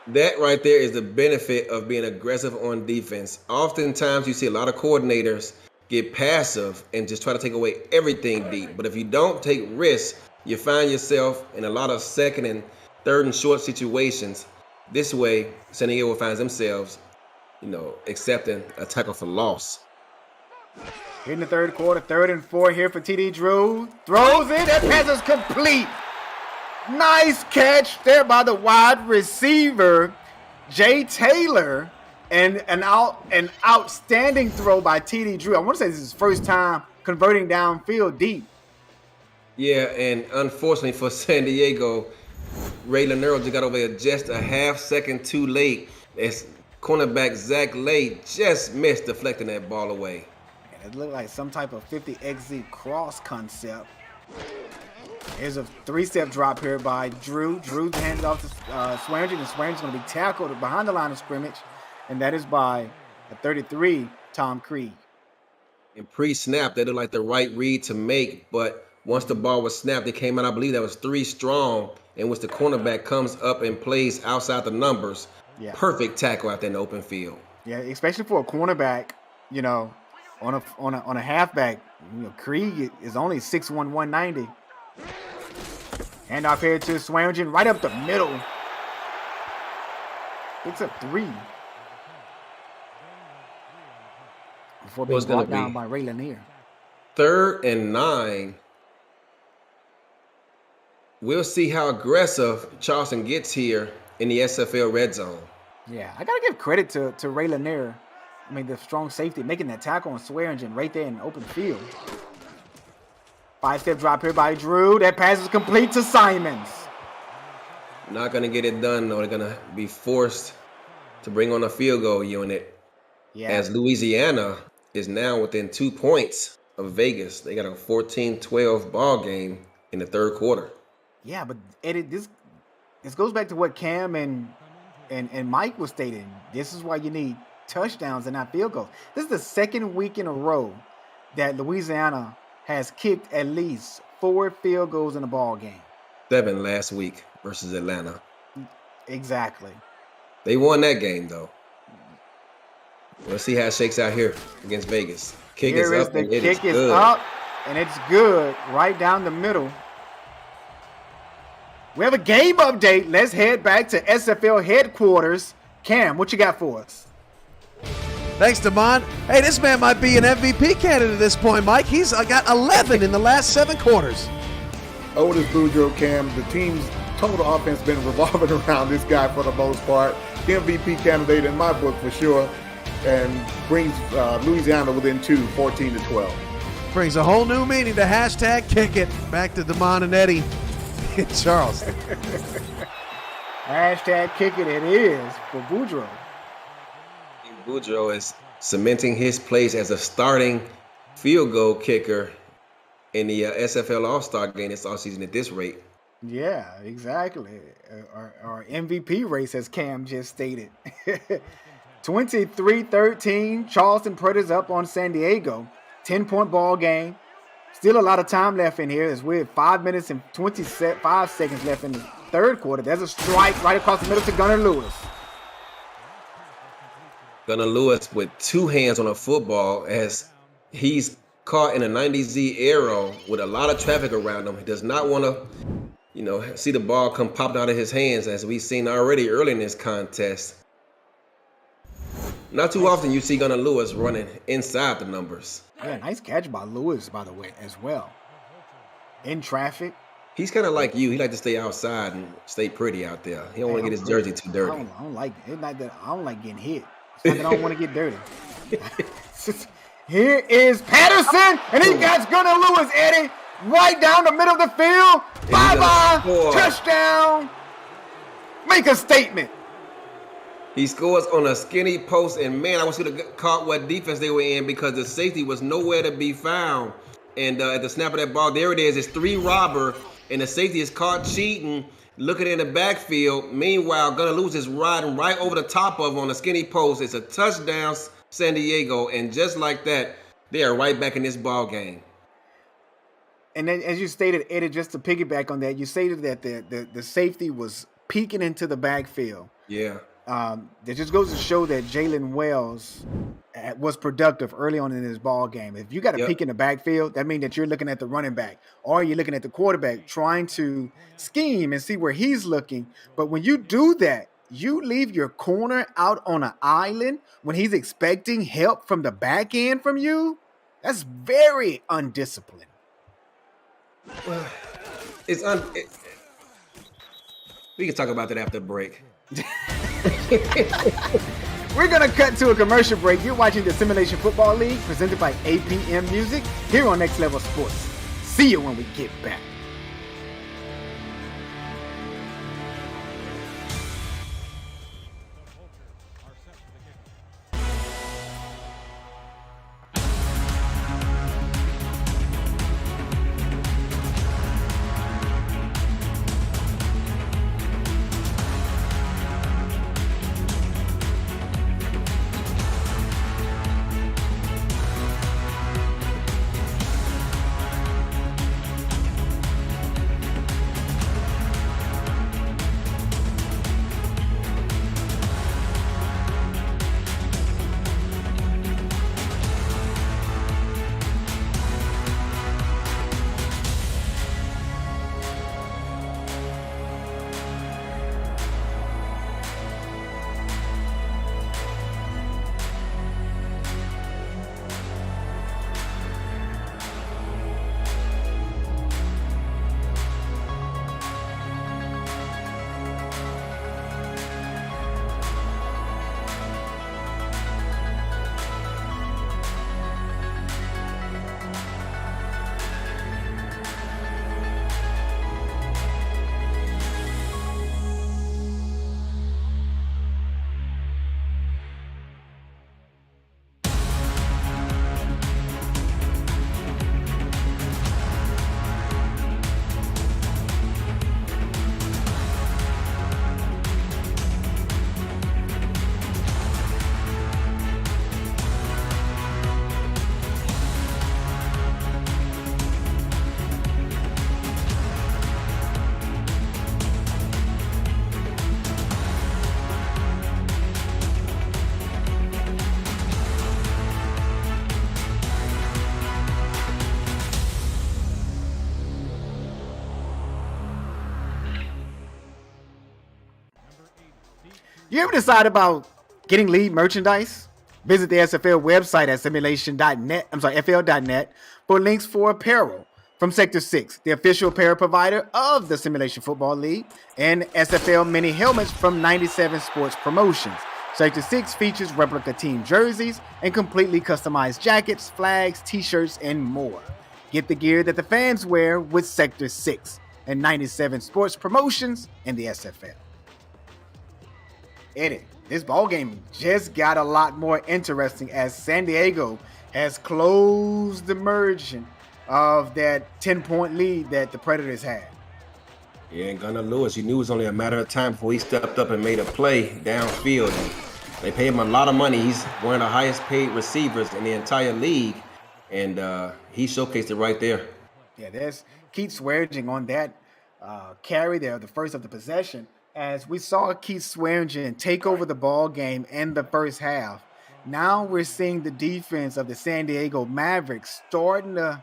That right there is the benefit of being aggressive on defense. Oftentimes you see a lot of coordinators get passive and just try to take away everything deep. But if you don't take risks, you find yourself in a lot of 2nd and 3rd and short situations. This way, San Diego finds themselves accepting a tackle for loss.
In the 3rd quarter, 3rd and 4 here for TD Drew. Throws it. That pass is complete. Nice catch there by the wide receiver, Jay Taylor. And an outstanding throw by TD Drew. I want to say this is his first time converting downfield deep.
Yeah, and unfortunately for San Diego, Ray Laniero just got over there just a half second too late. As cornerback Zach Lay just missed deflecting that ball away.
And it looked like some type of 50XZ cross concept. Here's a 3-step drop here by Drew. Drew hands it off to Swearingen, and Swearingen's going to be tackled behind the line of scrimmage, and that is by a 33, Tom Creed.
In pre-snap, that looked like the right read to make, but once the ball was snapped, it came out, I believe that was 3 strong, in which the cornerback comes up and plays outside the numbers. Yeah. Perfect tackle out there in the open field.
Yeah, especially for a cornerback, on a halfback. Creed is only 6'1", 190. Handoff here to Swearingen, right up the middle. Picks up 3. Before being brought down by Ray Lanier.
3rd and 9. We'll see how aggressive Charleston gets here in the SFL red zone.
Yeah, I got to give credit to Ray Lanier. I mean, the strong safety, making that tackle on Swearingen right there in the open field. 5-step drop here by Drew. That pass is complete to Simons.
Not going to get it done, though. They're going to be forced to bring on a field goal unit. Yeah. As Louisiana is now within 2 points of Vegas. They got a 14-12 ball game in the 3rd quarter.
Yeah, but Eddie, this goes back to what Cam and Mike was stating. This is why you need touchdowns and not field goals. This is the 2nd week in a row that Louisiana has kicked at least 4 field goals in a ball game.
7 last week versus Atlanta.
Exactly.
They won that game, though. We'll see how it shakes out here against Vegas. Kick is up, and it is good.
Kick is up, and it's good right down the middle. We have a game update. Let's head back to SFL headquarters. Cam, what you got for us?
Thanks, Damon. Hey, this man might be an MVP candidate at this point, Mike. He's got 11 in the last 7 quarters.
Otis Boudreaux, Cam, the team's total offense been revolving around this guy for the most part. MVP candidate in my book for sure, and brings Louisiana within 2, 14-12.
Brings a whole new meaning to hashtag kick it. Back to Damon and Eddie in Charleston.
Hashtag kick it is for Boudreaux.
Boudreaux is cementing his place as a starting field goal kicker in the SFL All-Star game this offseason at this rate.
Yeah, exactly. Our MVP race, as Cam just stated. 23-13, Charleston Predators up on San Diego. 10-point ball game. Still a lot of time left in here as we're 5 minutes and 25 seconds left in the 3rd quarter. There's a strike right across the middle to Gunnar Lewis.
Gunnar Lewis with 2 hands on a football as he's caught in a 90Z arrow with a lot of traffic around him. He does not want to, see the ball come popping out of his hands, as we've seen already early in this contest. Not too often you see Gunnar Lewis running inside the numbers.
Yeah, nice catch by Lewis, by the way, as well. In traffic,
He's kind of like you. He like to stay outside and stay pretty out there. He don't want to get his jersey too dirty.
I don't like it. It's not that I don't like getting hit. It's not that I don't want to get dirty. Here is Patterson, and he got Gunnar Lewis, Eddie, right down the middle of the field. Bye-bye, touchdown. Make a statement.
He scores on a skinny post, and man, I wish he would have caught what defense they were in because the safety was nowhere to be found. And at the snap of that ball, there it is. It's 3 robber, and the safety is caught cheating, looking in the backfield. Meanwhile, Gunnar Lewis is riding right over the top of him on a skinny post. It's a touchdown, San Diego, and just like that, they are right back in this ball game.
And then, as you stated, Eddie, just to piggyback on that, you stated that the safety was peeking into the backfield.
Yeah.
That just goes to show that Jalen Wells was productive early on in this ball game. If you got a peek in the backfield, that means that you're looking at the running back or you're looking at the quarterback trying to scheme and see where he's looking. But when you do that, you leave your corner out on an island when he's expecting help from the back end from you. That's very undisciplined.
We can talk about that after the break.
We're going to cut to a commercial break. You're watching the Simulation Football League presented by APM Music here on Next Level Sports. See you when we get back. You ever decide about getting lead merchandise? Visit the SFL website at fl.net for links for apparel from Sector 6, the official apparel provider of the Simulation Football League, and SFL mini helmets from 97 Sports Promotions. Sector 6 features replica team jerseys and completely customized jackets, flags, t-shirts, and more. Get the gear that the fans wear with Sector 6 and 97 Sports Promotions and the SFL. Eddie, this ballgame just got a lot more interesting as San Diego has closed the margin of that 10-point lead that the Predators had.
Yeah, and Gunnar Lewis, you knew it was only a matter of time before he stepped up and made a play downfield. They pay him a lot of money. He's one of the highest paid receivers in the entire league, and he showcased it right there.
Yeah, there's Keith Swearingen on that carry there, the first of the possession, as we saw Keith Swearingen take over the ball game in the first half. Now we're seeing the defense of the San Diego Mavericks starting to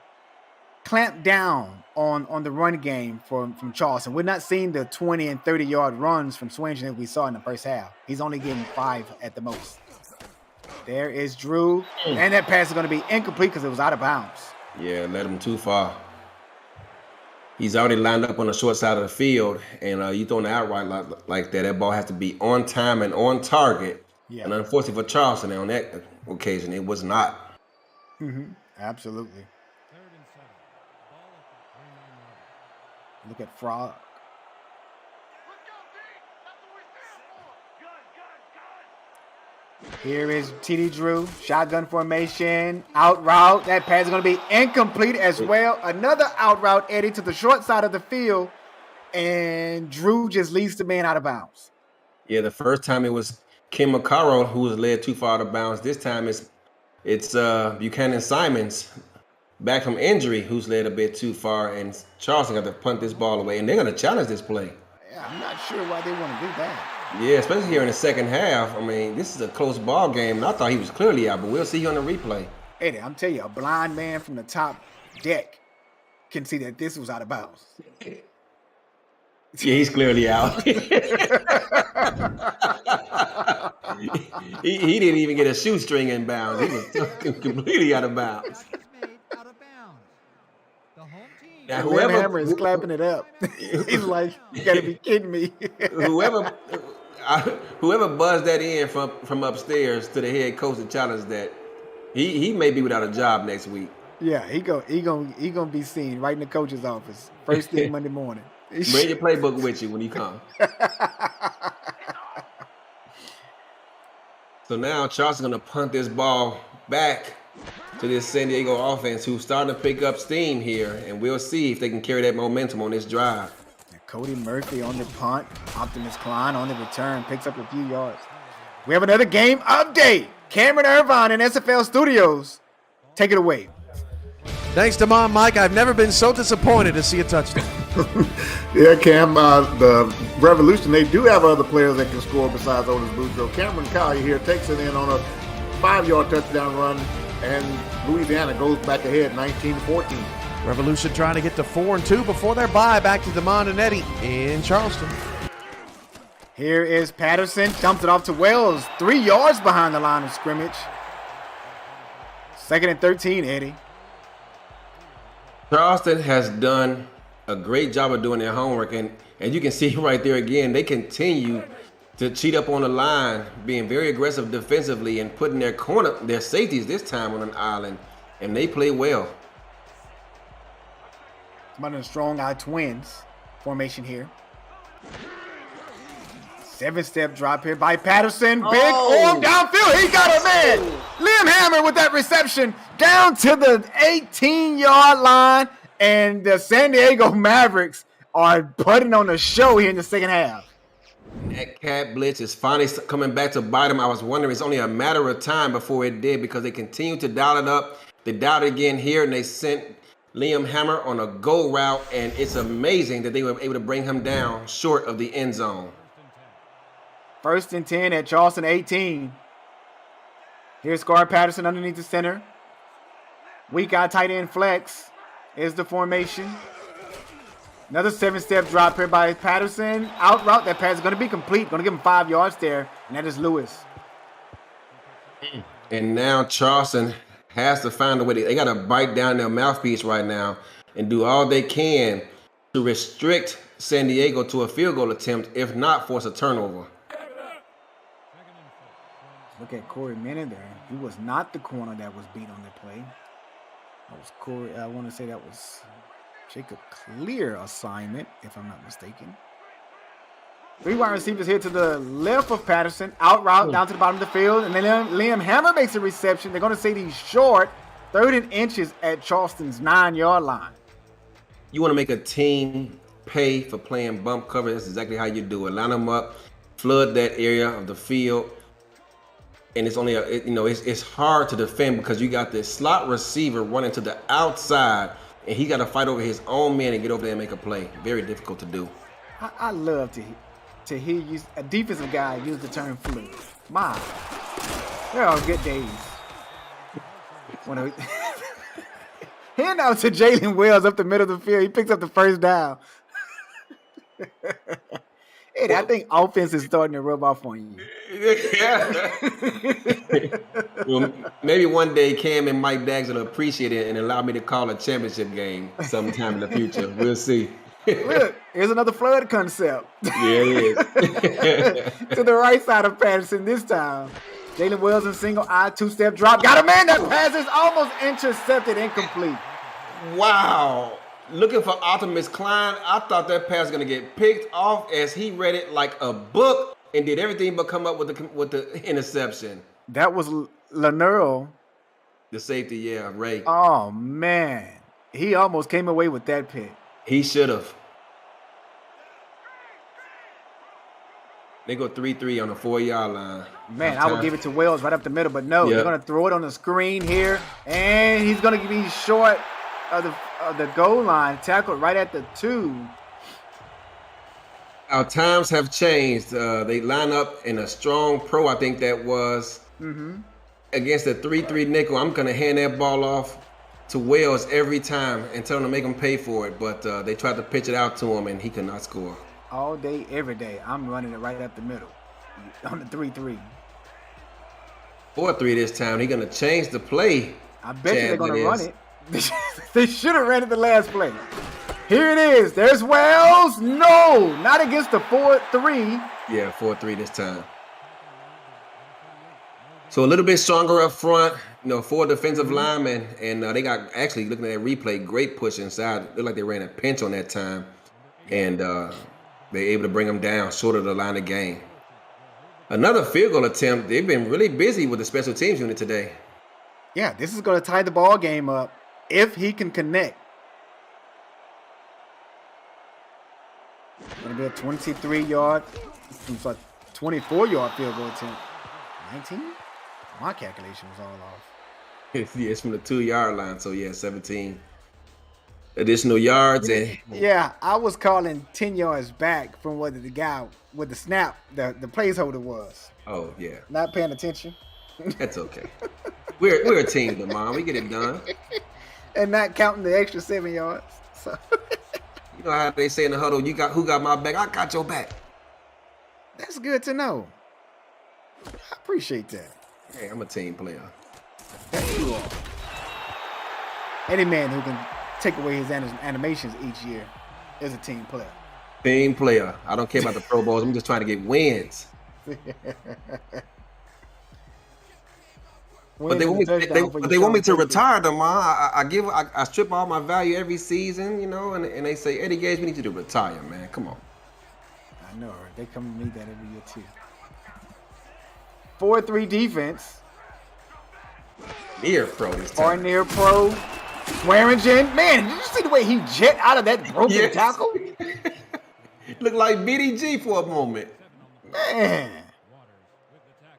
clamp down on the run game from Charleston. We're not seeing the 20 and 30-yard runs from Swearingen that we saw in the first half. He's only getting 5 at the most. There is Drew, and that pass is going to be incomplete because it was out of bounds.
Yeah, led him too far. He's already lined up on the short side of the field, and you throwing the outright like that, that ball has to be on time and on target.
Yeah.
And unfortunately for Charleston, on that occasion, it was not.
Absolutely. Look at Frog. Here is TD Drew, shotgun formation, out route. That pass is going to be incomplete as well. Another out route, Eddie, to the short side of the field, and Drew just leads the man out of bounds.
Yeah, the first time it was Kim McCarroll who was led too far out of bounds. This time it's Buchanan Simons back from injury who's led a bit too far, and Charleston got to punt this ball away, and they're going to challenge this play.
Yeah, I'm not sure why they want to do that.
Yeah, especially here in the second half. I mean, this is a close ball game, and I thought he was clearly out, but we'll see on the replay.
Eddie, I'm telling you, a blind man from the top deck can see that this was out of bounds.
Yeah, he's clearly out. he didn't even get a shoestring in bounds. He was completely out of bounds.
Now, whoever is clapping it up, he's like, "You got to be kidding me!"
whoever buzzed that in from upstairs to the head coach and challenged that, he may be without a job next week.
Yeah, he gonna be seen right in the coach's office first thing Monday morning.
Bring your playbook with you when you come. So now Charleston's gonna punt this ball back to this San Diego offense, who's starting to pick up steam here, and we'll see if they can carry that momentum on this drive.
Cody Murphy on the punt, Optimus Klein on the return, picks up a few yards. We have another game update. Cameron Irvine in SFL Studios. Take it away.
Thanks to Mom, Mike. I've never been so disappointed to see a touchdown.
Yeah, Cam, the Revolution, they do have other players that can score besides Otis Boudreaux. Cameron Collier here takes it in on a 5-yard touchdown run, and Louisiana goes back ahead 19-14.
Revolution trying to get to 4-2 before their bye back to Damon and Eddie in Charleston.
Here is Patterson, dumps it off to Wells, 3 yards behind the line of scrimmage. 2nd and 13, Eddie.
Charleston has done a great job of doing their homework, and you can see right there again, they continue to cheat up on the line, being very aggressive defensively and putting their safeties this time on an island, and they play well.
One of the strong eye twins formation here. 7-step drop here by Patterson. Big arm downfield. He got a man. Liam Hammer with that reception down to the 18-yard line. And the San Diego Mavericks are putting on a show here in the second half.
That cat blitz is finally coming back to bite them. I was wondering, it's only a matter of time before it did, because they continue to dial it up. They dialed it again here, and they sent Liam Hammer on a go route, and it's amazing that they were able to bring him down short of the end zone.
1st and 10 at Charleston 18. Here's Scarlet Patterson underneath the center. Weak out tight end flex is the formation. Another 7-step drop here by Patterson. Out route. That pass is going to be complete. Going to give him 5 yards there, and that is Lewis.
And now Charleston has to find a way. They got to bite down their mouthpiece right now and do all they can to restrict San Diego to a field goal attempt, if not force a turnover.
Look at Corey Minner there. He was not the corner that was beat on the play. That was Corey. I want to say that was Jacob Clear assignment, if I'm not mistaken. 3 wide receivers here to the left of Patterson. Out route down to the bottom of the field. And then Liam Hammer makes a reception. They're going to say he's short. 3rd and inches at Charleston's 9-yard line.
You want to make a team pay for playing bump cover. That's exactly how you do it. Line them up, flood that area of the field. And it's only, it's hard to defend because you got this slot receiver running to the outside, and he got to fight over his own man and get over there and make a play. Very difficult to do.
I love to hear you, a defensive guy, use the term fluke. My, there are good days. Hand out to Jalen Wells up the middle of the field. He picks up the 1st down. Eddie, I think offense is starting to rub off on you.
Well, maybe one day Cam and Mike Daggs will appreciate it and allow me to call a championship game sometime in the future. We'll see.
Look, here's another flood concept.
Yeah, it is.
To the right side of Patterson this time. Jalen Wells in single eye, two-step drop. Got a man. That pass is almost intercepted, incomplete.
Wow. Looking for Optimus Klein. I thought that pass was going to get picked off as he read it like a book and did everything but come up with the interception.
That was Lanero.
The safety, yeah, Ray.
Oh, man. He almost came away with that pick.
He should have. They go 3-3 on the 4-yard line.
Man, I would give it to Wells right up the middle, but no, they're going to throw it on the screen here, and he's going to be short of the goal line, tackled right at the 2.
Our times have changed. They line up in a strong pro, I think that was, against a 3-3 nickel. I'm going to hand that ball off to Wells every time and tell him to make him pay for it, but they tried to pitch it out to him, and he could not score.
All day, every day, I'm running it right up the middle on the 3-3.
4-3 this time. He's going to change the play.
I bet you they're going to run it. They should have ran it the last play. Here it is. There's Wells. No, not against the 4-3.
Yeah, 4-3 this time. So a little bit stronger up front, 4 defensive linemen, and they got, actually, looking at that replay, great push inside. Looked like they ran a pinch on that time, and they're able to bring them down short of the line of game. Another field goal attempt. They've been really busy with the special teams unit today.
Yeah, this is going to tie the ball game up if he can connect. Going to be a 23-yard, 24-yard field goal attempt. 19? My calculation was all off.
Yeah, it's from the 2-yard line, so yeah, 17 additional yards. And
yeah, I was calling 10 yards back from what the guy with the snap, the placeholder was.
Oh, yeah.
Not paying attention.
That's okay. We're a team, Lamar. We get it done.
And not counting the extra 7 yards. So.
You know how they say in the huddle, who got my back? I got your back.
That's good to know. I appreciate that.
Hey, I'm a team player.
Yes, you are. Any man who can take away his animations each year is a team player.
Team player. I don't care about the Pro Bowls. I'm just trying to get wins. But they want me to retire them. I strip all my value every season, and they say, Eddie Gage, we need you to retire, man. Come on.
I know, right? They come to me that every year too. 4-3 defense.
Near pro this time.
Or near pro. Swearingen. Man, did you see the way he jet out of that broken tackle?
Looked like BDG for a moment.
Man.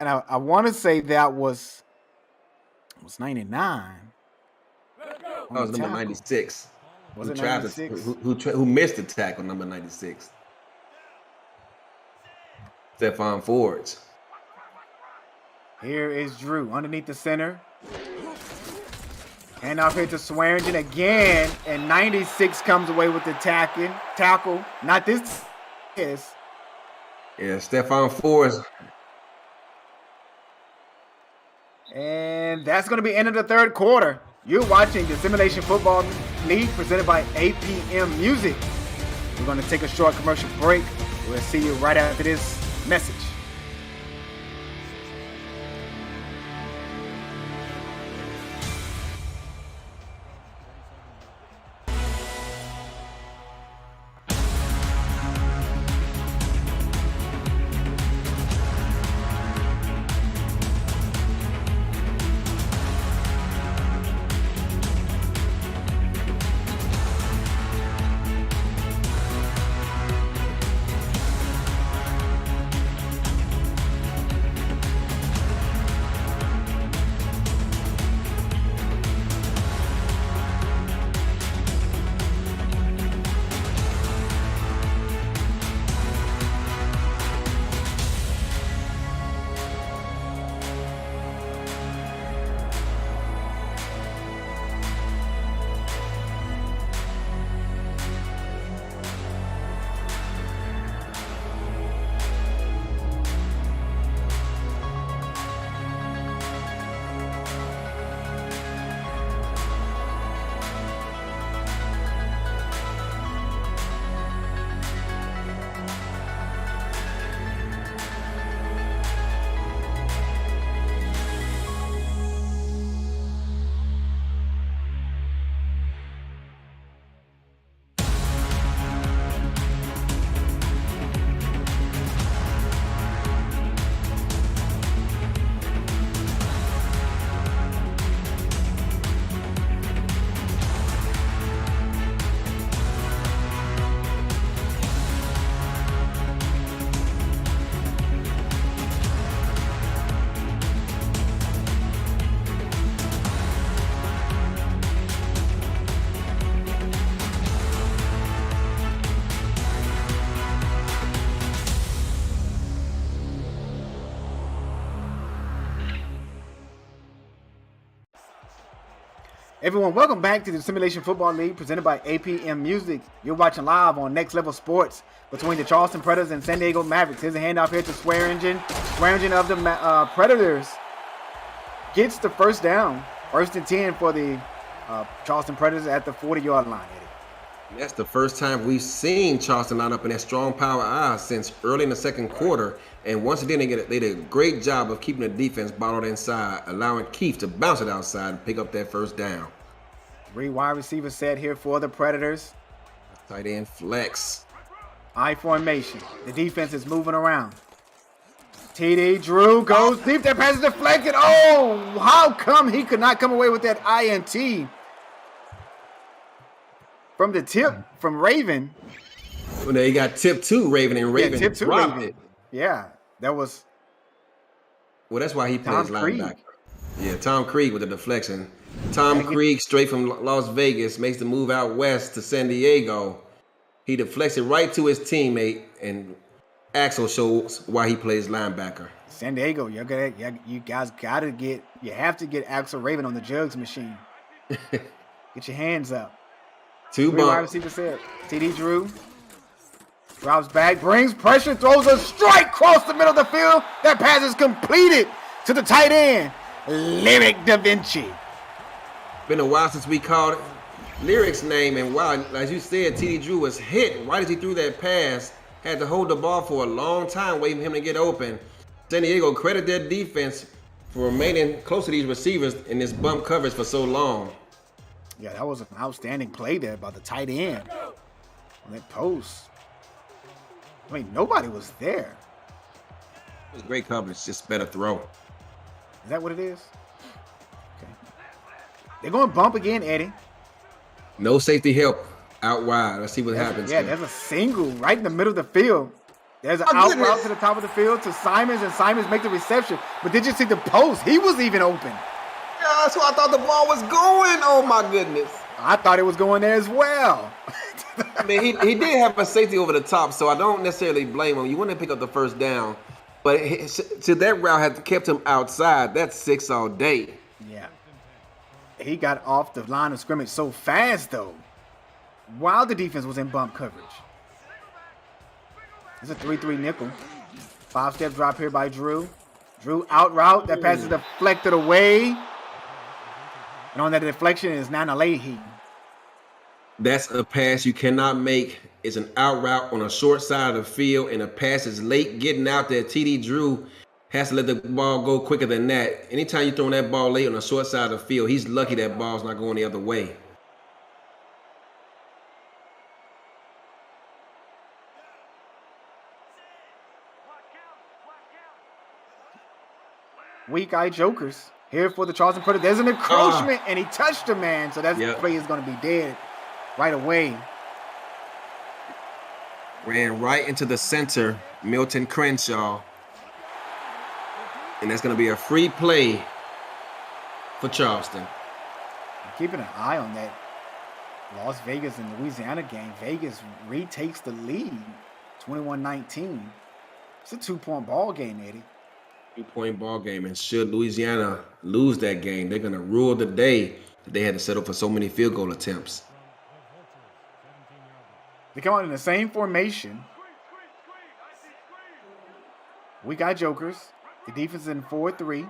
And I want to say that was 99.
That was number 96.
Was it 96?
Who missed the tackle, number 96. Stephon Forge.
Here is Drew underneath the center. And off here to Swearingen again. And 96 comes away with the tackle. Not this. Yes.
Yeah, Stephon Forge.
And that's going to be end of the third quarter. You're watching the Simulation Football League presented by APM Music. We're going to take a short commercial break. We'll see you right after this message. Everyone, welcome back to the Simulation Football League presented by APM Music. You're watching live on Next Level Sports between the Charleston Predators and San Diego Mavericks. Here's a handoff here to Swearingen. Swearingen of the Predators gets the first down. 1st and 10 for the Charleston Predators at the 40-yard line, Eddie.
That's the first time we've seen Charleston line up in that strong power I since early in the second quarter. And once again, they did a great job of keeping the defense bottled inside, allowing Keith to bounce it outside and pick up that first down.
3 wide receivers set here for the Predators.
Tight end flex.
I formation. The defense is moving around. TD Drew goes deep. That pass is deflected. Oh, how come he could not come away with that INT? From the tip from Raven.
Well, now you got tip 2 Raven, and Raven
tip 2
dropped
Raven.
it.
Yeah, that was.
Well, that's why he plays linebacker.
Krieg.
Yeah, Tom Krieg with the deflection. Tom Krieg, straight from Las Vegas, makes the move out west to San Diego. He deflects it right to his teammate, and Axel shows why he plays linebacker.
San Diego, you guys gotta get. You have to get Axel Raven on the jugs machine. Get your hands up.
2
wide
bump.
receiver set. TD Drew drops back, brings pressure, throws a strike across the middle of the field. That pass is completed to the tight end, Lyric Da Vinci.
Been a while since we called Lyric's name, and wow, as you said, TD Drew was hit right as he threw that pass. Had to hold the ball for a long time, waiting for him to get open. San Diego credit their defense for remaining close to these receivers in this bump coverage for so long.
Yeah, that was an outstanding play there by the tight end on that post. I mean, nobody was there.
It was great coverage, just better throw.
Is that what it is? Okay. They're going to bump again, Eddie.
No safety help out wide. Let's see what happens.
Yeah,
here.
there's a single right in the middle of the field. There's an out route to the top of the field to Simons, and Simons make the reception. But did you see the post? He was even open.
Yeah, that's where I thought the ball was going. Oh, my goodness.
I thought it was going there as well.
I mean, he did have a safety over the top, so I don't necessarily blame him. You want to pick up the first down. But to that route has kept him outside. That's 6 all day.
Yeah. He got off the line of scrimmage so fast, though, while the defense was in bump coverage. It's a 3-3 nickel. 5-step drop here by Drew. Drew out route. That pass is deflected away. And on that deflection is Nana Leahy.
That's a pass you cannot make. It's an out route on a short side of the field, and a pass is late getting out there. TD Drew has to let the ball go quicker than that. Anytime you're throwing that ball late on a short side of the field, he's lucky that ball's not going the other way.
Weak eye jokers here for the Charleston Predators. There's an encroachment, and he touched a man, so that play is going to be dead right away.
Ran right into the center, Milton Crenshaw. And that's going to be a free play for Charleston.
Keeping an eye on that Las Vegas and Louisiana game. Vegas retakes the lead, 21-19. It's a 2-point ball game, Eddie.
2-point ball game, and should Louisiana lose that game, they're going to rule the day that they had to settle for so many field goal attempts.
They come out in the same formation. We got jokers. The defense is in 4-3.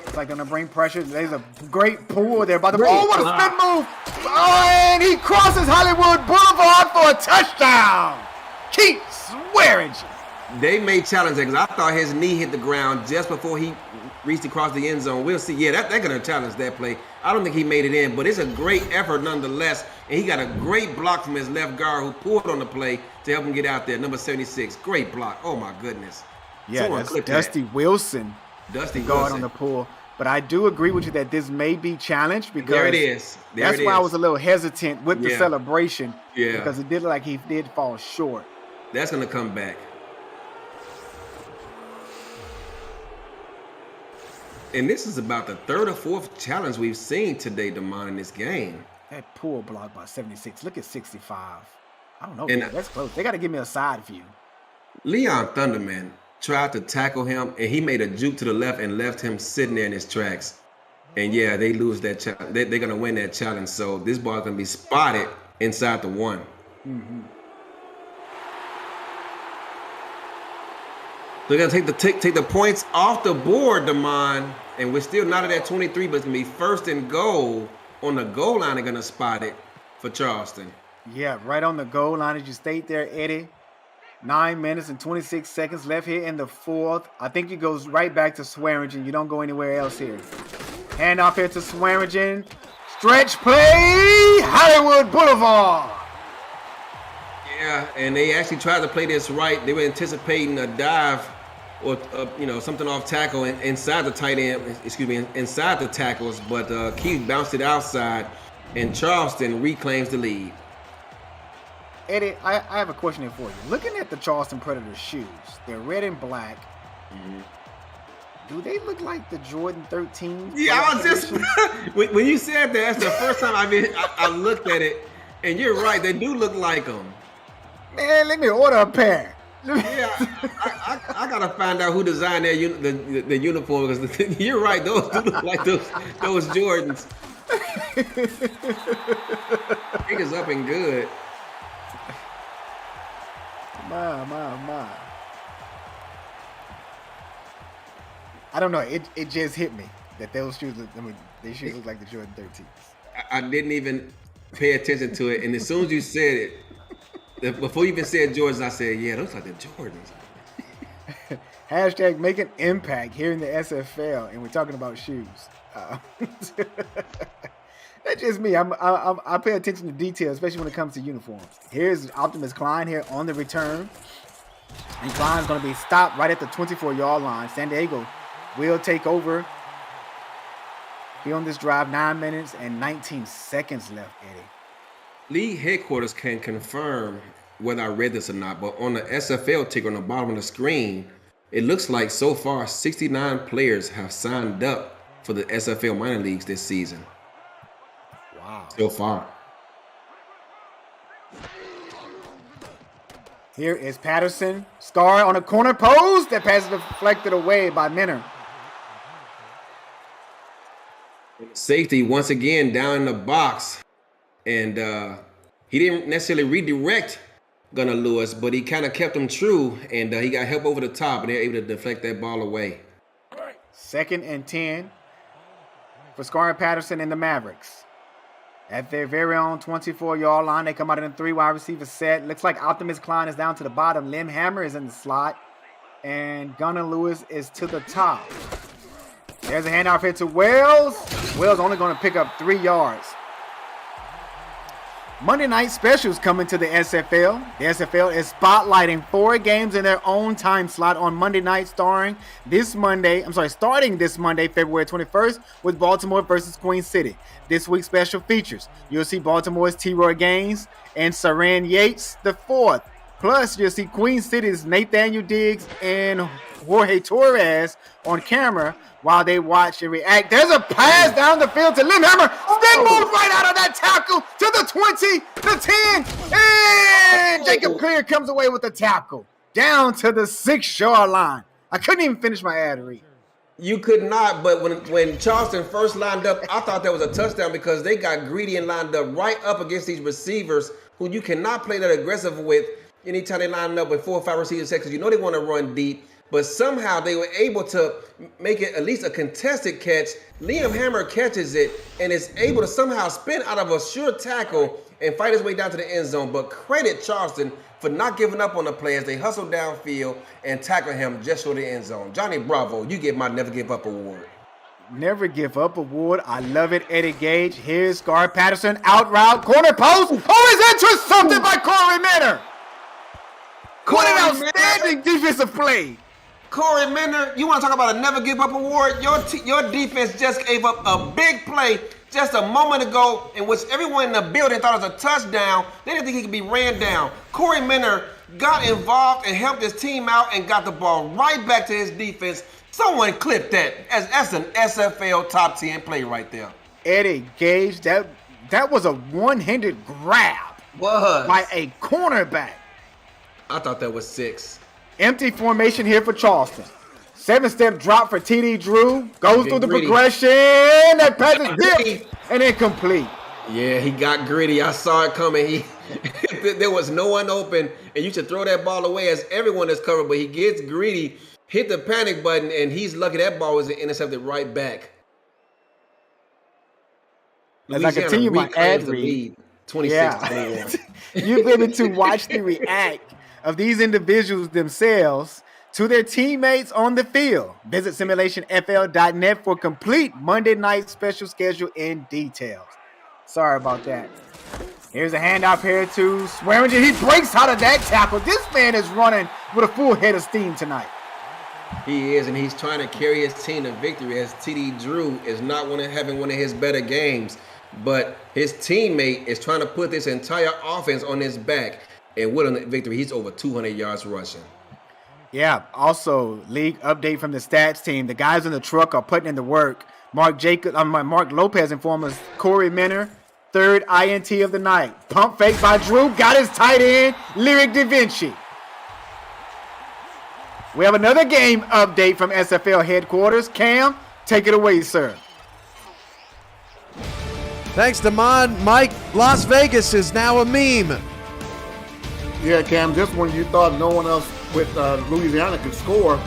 It's like gonna bring pressure. There's a great pull there by the ball. Oh, what a spin move! Oh, and he crosses Hollywood Boulevard for a touchdown. Keep Swearingen.
They may challenge that because I thought his knee hit the ground just before he reached across the end zone. We'll see. Yeah, they're going to challenge that play. I don't think he made it in, but it's a great effort nonetheless. And he got a great block from his left guard who pulled on the play to help him get out there. Number 76. Great block. Oh, my goodness.
Yeah, that's Dusty Wilson.
Dusty
guard
Wilson
on the pull. But I do agree with you that this may be challenged because
there it is.
That's why I was a little hesitant with the celebration.
Yeah.
Because it did look like he did fall short.
That's going to come back. And this is about the third or fourth challenge we've seen today, Damon, in this game.
That pull block by 76. Look at 65. I don't know.
And
that's close. They got to give me a side view.
Leon Thunderman tried to tackle him, and he made a juke to the left and left him sitting there in his tracks. And yeah, they lose that challenge. They're going to win that challenge. So this ball is going to be spotted inside the 1.
Mm-hmm.
They're going to take the points off the board, Damon. And we're still not at that 23, but it's going to be 1st and goal. On the goal line, they're going to spot it for Charleston.
Yeah, right on the goal line as you state there, Eddie. 9 minutes and 26 seconds left here in the 4th. I think it goes right back to Swearingen. You don't go anywhere else here. Hand off here to Swearingen. Stretch play, Hollywood Boulevard.
Yeah, and they actually tried to play this right. They were anticipating a dive or something off tackle inside the tight end. Inside the tackles, but Keith bounced it outside, and Charleston reclaims the lead.
Eddie, I have a question here for you. Looking at the Charleston Predators shoes, they're red and black. Mm-hmm. Do they look like the Jordan 13?
Yeah, I was just when you said that, that's the first time I looked at it, and you're right, they do look like them.
Man, let me order a pair.
Yeah, I gotta find out who designed their the uniform, because you're right, those do look like those Jordans. Niggas up and good.
My. I don't know. It just hit me that those shoes look. They shoes look like the Jordan 13s.
I didn't even pay attention to it, and as soon as you said it, before you even said Jordans, I said, "Yeah, those are the Jordans."
Hashtag make an impact here in the SFL, and we're talking about shoes. That's just me. I pay attention to detail, especially when it comes to uniforms. Here's Optimus Klein here on the return, and Klein's going to be stopped right at the 24-yard line. San Diego will take over. Here on this drive, 9 minutes and 19 seconds left, Eddie.
League headquarters can confirm whether I read this or not, but on the SFL ticker on the bottom of the screen, it looks like so far 69 players have signed up for the SFL minor leagues this season.
Wow.
So far.
Here is Patterson. Scar on a corner post. That pass is deflected away by Minner.
Safety once again down in the box. And he didn't necessarily redirect Gunnar Lewis, but he kind of kept him true. And he got help over the top, and they were able to deflect that ball away.
2nd and 10 for Scarlet Patterson and the Mavericks. At their very own 24-yard line, they come out in a 3 wide receiver set. Looks like Optimus Klein is down to the bottom. Lim Hammer is in the slot. And Gunnar Lewis is to the top. There's a handoff here to Wells. Wells only going to pick up 3 yards. Monday night specials coming to the SFL. The SFL is spotlighting 4 games in their own time slot on Monday night, starting this Monday, February 21st, with Baltimore versus Queen City. This week's special features, you'll see Baltimore's T-Roy Gaines and Saran Yates IV. Plus, you'll see Queen City's Nathaniel Diggs and Jorge Torres on camera while they watch and react. There's a pass down the field to Lim Hammer. Spin move right out of that tackle to the 20, the 10, and Jacob Clear comes away with the tackle down to the 6-yard line. I couldn't even finish my ad read.
You could not, but when Charleston first lined up, I thought that was a touchdown because they got greedy and lined up right up against these receivers who you cannot play that aggressive with anytime they line up with 4 or 5 receivers because you know they want to run deep. But somehow they were able to make it at least a contested catch. Liam Hammer catches it and is able to somehow spin out of a sure tackle and fight his way down to the end zone. But credit Charleston for not giving up on the play as they hustle downfield and tackle him just short of the end zone. Johnny Bravo, you get my Never Give Up award.
Never Give Up award. I love it, Eddie Gage. Here's Scarlet Patterson, out route, corner post. Oh, he's intercepted by Corey Minner. What an outstanding defensive play.
Corey Minner, you want to talk about a Never Give Up award? Your defense just gave up a big play just a moment ago in which everyone in the building thought it was a touchdown. They didn't think he could be ran down. Corey Minner got involved and helped his team out and got the ball right back to his defense. Someone clipped that. That's an SFL top 10 play right there.
Eddie Gage, that was a one-handed grab by a cornerback.
I thought that was 6.
Empty formation here for Charleston. 7-step drop for TD Drew. Goes through the
gritty.
progression. That pass is dipped and incomplete.
Yeah, he got gritty. I saw it coming. There was no one open, and you should throw that ball away as everyone is covered. But he gets greedy, hit the panic button, and he's lucky that ball was intercepted right back.
As I continue my ad read,
26-21.
You'll be able to watch the react of these individuals themselves to their teammates on the field. Visit simulationfl.net for complete Monday night special schedule and details. Sorry about that. Here's a handoff here to Swearingen. He breaks out of that tackle. This man is running with a full head of steam tonight.
He is, and he's trying to carry his team to victory as TD Drew is not having one of his better games. But his teammate is trying to put this entire offense on his back. And with a victory, he's over 200 yards rushing.
Yeah, also, league update from the stats team. The guys in the truck are putting in the work. Mark Lopez informed us Corey Minner, third INT of the night. Pump fake by Drew, got his tight end, Lyric Da Vinci. We have another game update from SFL headquarters. Cam, take it away, sir.
Thanks to Mike, Las Vegas is now a meme.
Yeah, Cam, just when you thought no one else with Louisiana could score,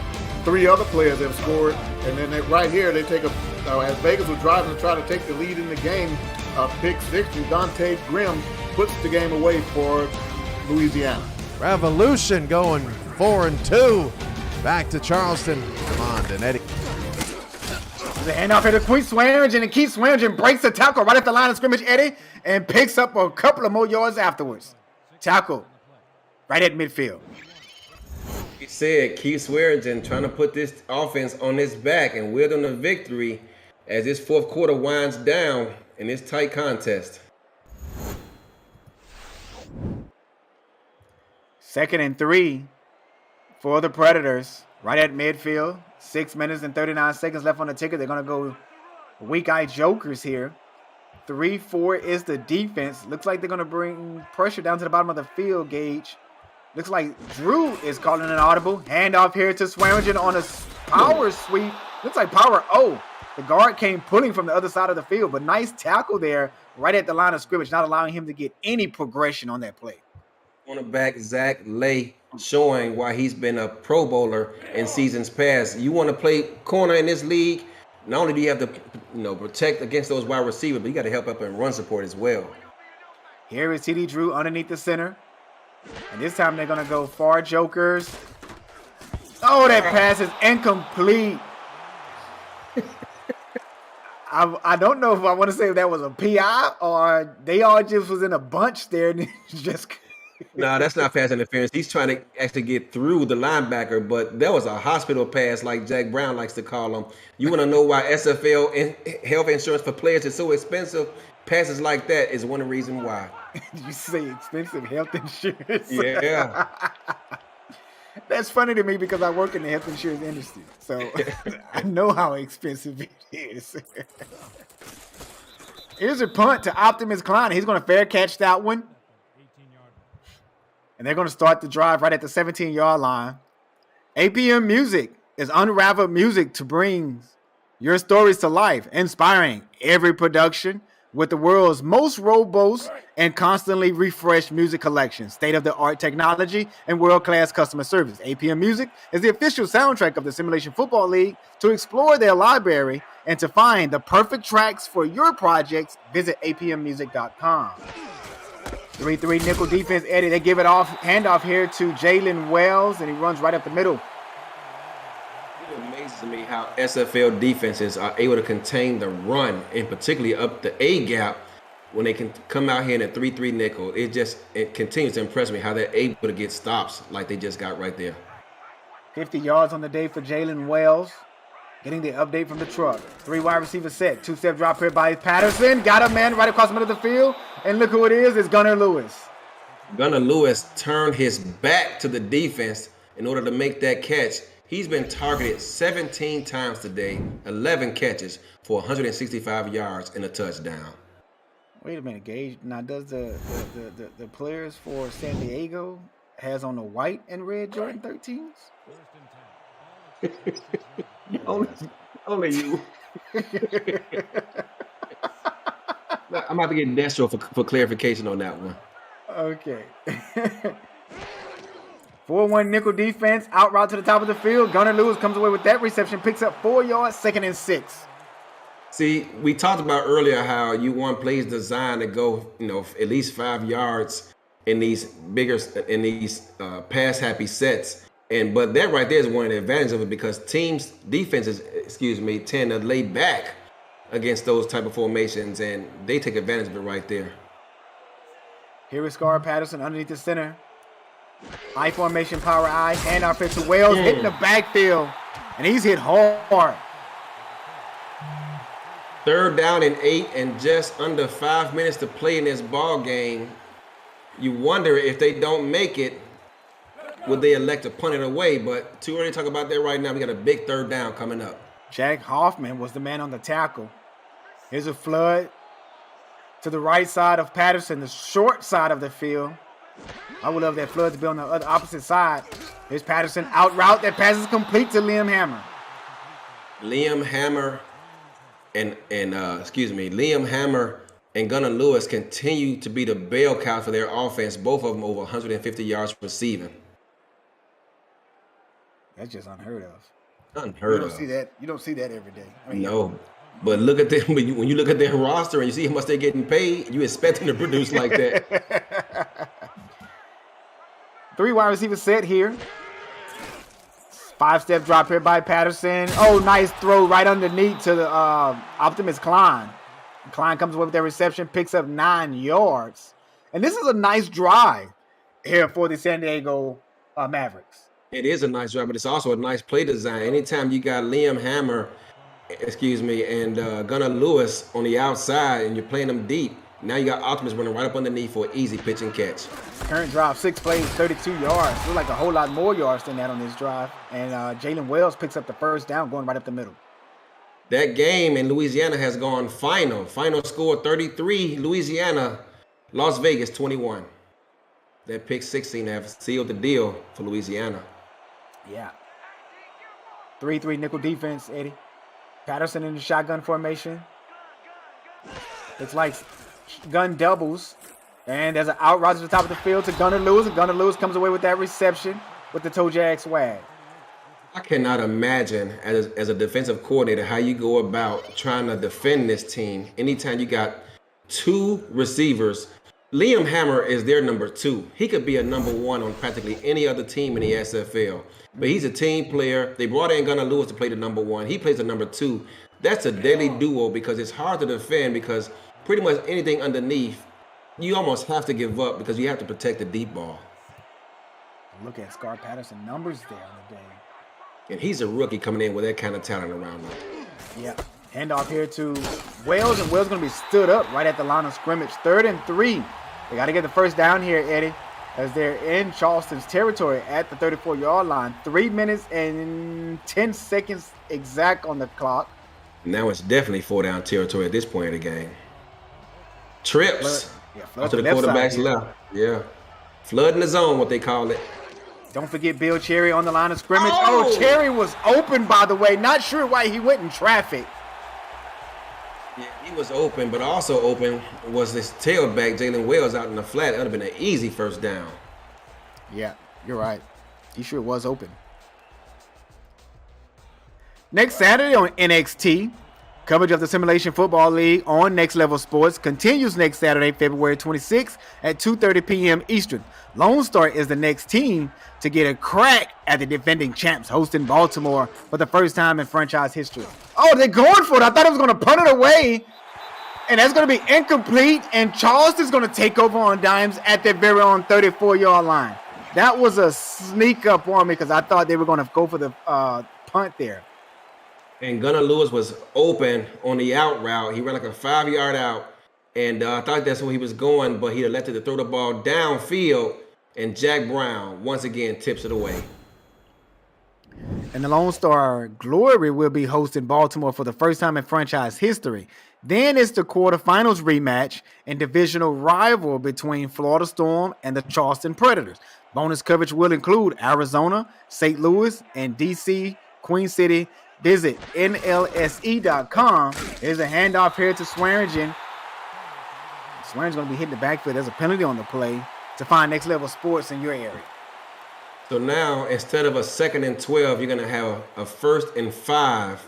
3 other players have scored. And then right here, they take as Vegas was driving to try to take the lead in the game, pick 6, and Dante Grimm puts the game away for Louisiana.
Revolution going 4-2. Back to Charleston. Come on, Danetti.
The handoff here to Keith Swearingen, and Keith Swearingen breaks the tackle right at the line of scrimmage, Eddie, and picks up a couple of more yards afterwards. Tackle right at midfield.
He said Keith Swearingen trying to put this offense on his back and will them to victory as this fourth quarter winds down in this tight contest.
2nd and 3 for the Predators right at midfield. 6 minutes and 39 seconds left on the ticket. They're going to go weak-eyed jokers here. 3-4 is the defense. Looks like they're going to bring pressure down to the bottom of the field, Gage. Looks like Drew is calling an audible. Handoff here to Swearingen on a power sweep. Looks like power O. The guard came pulling from the other side of the field, but nice tackle there right at the line of scrimmage, not allowing him to get any progression on that play.
Cornerback Zach Lay showing why he's been a Pro Bowler in seasons past. You want to play corner in this league, not only do you have to protect against those wide receivers, but you got to help up in run support as well.
Here is TD Drew underneath the center. And this time they're going to go far jokers. Oh, that pass is incomplete. I don't know if I want to say if that was a PI or they all just was in a bunch there and just...
No, that's not pass interference. He's trying to actually get through the linebacker, but that was a hospital pass like Jack Brown likes to call them. You want to know why SFL health insurance for players is so expensive? Passes like that is one reason why.
You say expensive health insurance?
Yeah.
That's funny to me because I work in the health insurance industry, so I know how expensive it is. Here's a punt to Optimus Klein. He's going to fair catch that one. And they're going to start the drive right at the 17-yard line. APM Music is unraveled music to bring your stories to life, inspiring every production with the world's most robust and constantly refreshed music collection, state-of-the-art technology, and world-class customer service. APM Music is the official soundtrack of the Simulation Football League. To explore their library and to find the perfect tracks for your projects, visit apmmusic.com. 3-3 nickel defense, Eddie. They give it off, handoff here to Jalen Wells, and he runs right up the middle.
It amazes me how SFL defenses are able to contain the run, and particularly up the A gap when they can come out here in a 3-3 nickel. It continues to impress me how they're able to get stops like they just got right there.
50 yards on the day for Jalen Wells. Getting the update from the truck. 3 wide receiver set. 2-step drop here by Patterson. Got a man right across the middle of the field. And look who it is. It's Gunnar Lewis.
Gunnar Lewis turned his back to the defense in order to make that catch. He's been targeted 17 times today, 11 catches for 165 yards and a touchdown.
Wait a minute, Gage. Now, does the players for San Diego has on the white and red Jordan 13s?
only you. I'm about to get Destro for clarification on that one.
Okay. 4-1 nickel defense, out route to the top of the field. Gunnar Lewis comes away with that reception, picks up 4 yards, 2nd and 6.
See, we talked about earlier how you want plays designed to go, at least 5 yards in these pass happy sets. But that right there is one of the advantages of it because defenses tend to lay back against those type of formations, and they take advantage of it right there.
Here is Scarlet Patterson underneath the center. I formation, power I, and our pitch to Wells hitting the backfield, and he's hit hard.
3rd down and 8, and just under 5 minutes to play in this ball game. You wonder if they don't make it, would they elect to punt it away? But too early to talk about that right now. We got a big 3rd down coming up.
Jack Hoffman was the man on the tackle. Here's a flood to the right side of Patterson, the short side of the field. I would love that flood to be on the opposite side. Here's Patterson out route. That pass is complete to Liam Hammer.
Liam Hammer and Gunnar Lewis continue to be the bell cow for their offense. Both of them over 150 yards receiving.
That's just unheard of.
Unheard of.
You don't see that every day.
No. But look at them when you look at their roster and you see how much they're getting paid, you expect them to produce like that.
3 wide receiver set here. 5-step drop here by Patterson. Oh, nice throw right underneath to the Optimus Klein. Klein comes away with that reception, picks up 9 yards. And this is a nice drive here for the San Diego Mavericks.
It is a nice drive, but it's also a nice play design. Anytime you got Liam Hammer, and Gunnar Lewis on the outside and you're playing them deep, now you got Optimus running right up underneath for an easy pitch and catch.
Current drive, 6 plays, 32 yards. Looks like a whole lot more yards than that on this drive. And Jalen Wells picks up the 1st down, going right up the middle.
That game in Louisiana has gone final. Final score 33, Louisiana, Las Vegas 21. That pick 16 have sealed the deal for Louisiana.
Yeah. 3-3 nickel defense, Eddie. Patterson in the shotgun formation. It's like gun doubles. And there's an out route to the top of the field to Gunnar Lewis. And Gunnar Lewis comes away with that reception with the toe jag swag.
I cannot imagine as a defensive coordinator how you go about trying to defend this team. Anytime you got 2 receivers, Liam Hammer is their number 2. He could be a number 1 on practically any other team in the SFL. But he's a team player. They brought in Gunnar Lewis to play the number 1. He plays the number 2. That's a deadly duo because it's hard to defend because pretty much anything underneath, you almost have to give up because you have to protect the deep ball.
Look at Scar Patterson numbers there on the day.
And he's a rookie coming in with that kind of talent around him.
Yeah. Handoff here to Wells, and Wells going to be stood up right at the line of scrimmage. 3rd and 3. They got to get the 1st down here, Eddie, as they're in Charleston's territory at the 34-yard line. 3 minutes and 10 seconds exact on the clock.
Now it's definitely 4-down territory at this point in the game. Trips to the quarterback's left. Yeah. Flood in the zone, what they call it.
Don't forget Bill Cherry on the line of scrimmage. Oh, Cherry was open, by the way. Not sure why he went in traffic.
Yeah, he was open, but also open was this tailback, Jalen Wells, out in the flat. That would have been an easy 1st down.
Yeah, you're right. He sure was open. Next Saturday on NXT, coverage of the Simulation Football League on Next Level Sports continues next Saturday, February 26th at 2:30 p.m. Eastern. Lone Star is the next team to get a crack at the defending champs, hosting Baltimore for the first time in franchise history. Oh, they're going for it. I thought it was going to punt it away, and that's going to be incomplete, and Charleston's going to take over on dimes at their very own 34-yard line. That was a sneak up on me because I thought they were going to go for the punt there.
And Gunnar Lewis was open on the out route. He ran like a 5-yard out, and I thought that's where he was going, but he elected to throw the ball downfield, and Jack Brown once again tips it away.
And the Lone Star Glory will be hosting Baltimore for the first time in franchise history. Then it's the quarterfinals rematch and divisional rival between Florida Storm and the Charleston Predators. Bonus coverage will include Arizona, St. Louis, and DC Queen City. Visit NLSE.com. There's a handoff here to Swearingen. Swearingen's going to be hitting the backfield. There's a penalty on the play to find next level sports in your area.
So now, instead of a 2nd and 12, you're going to have a 1st and 5.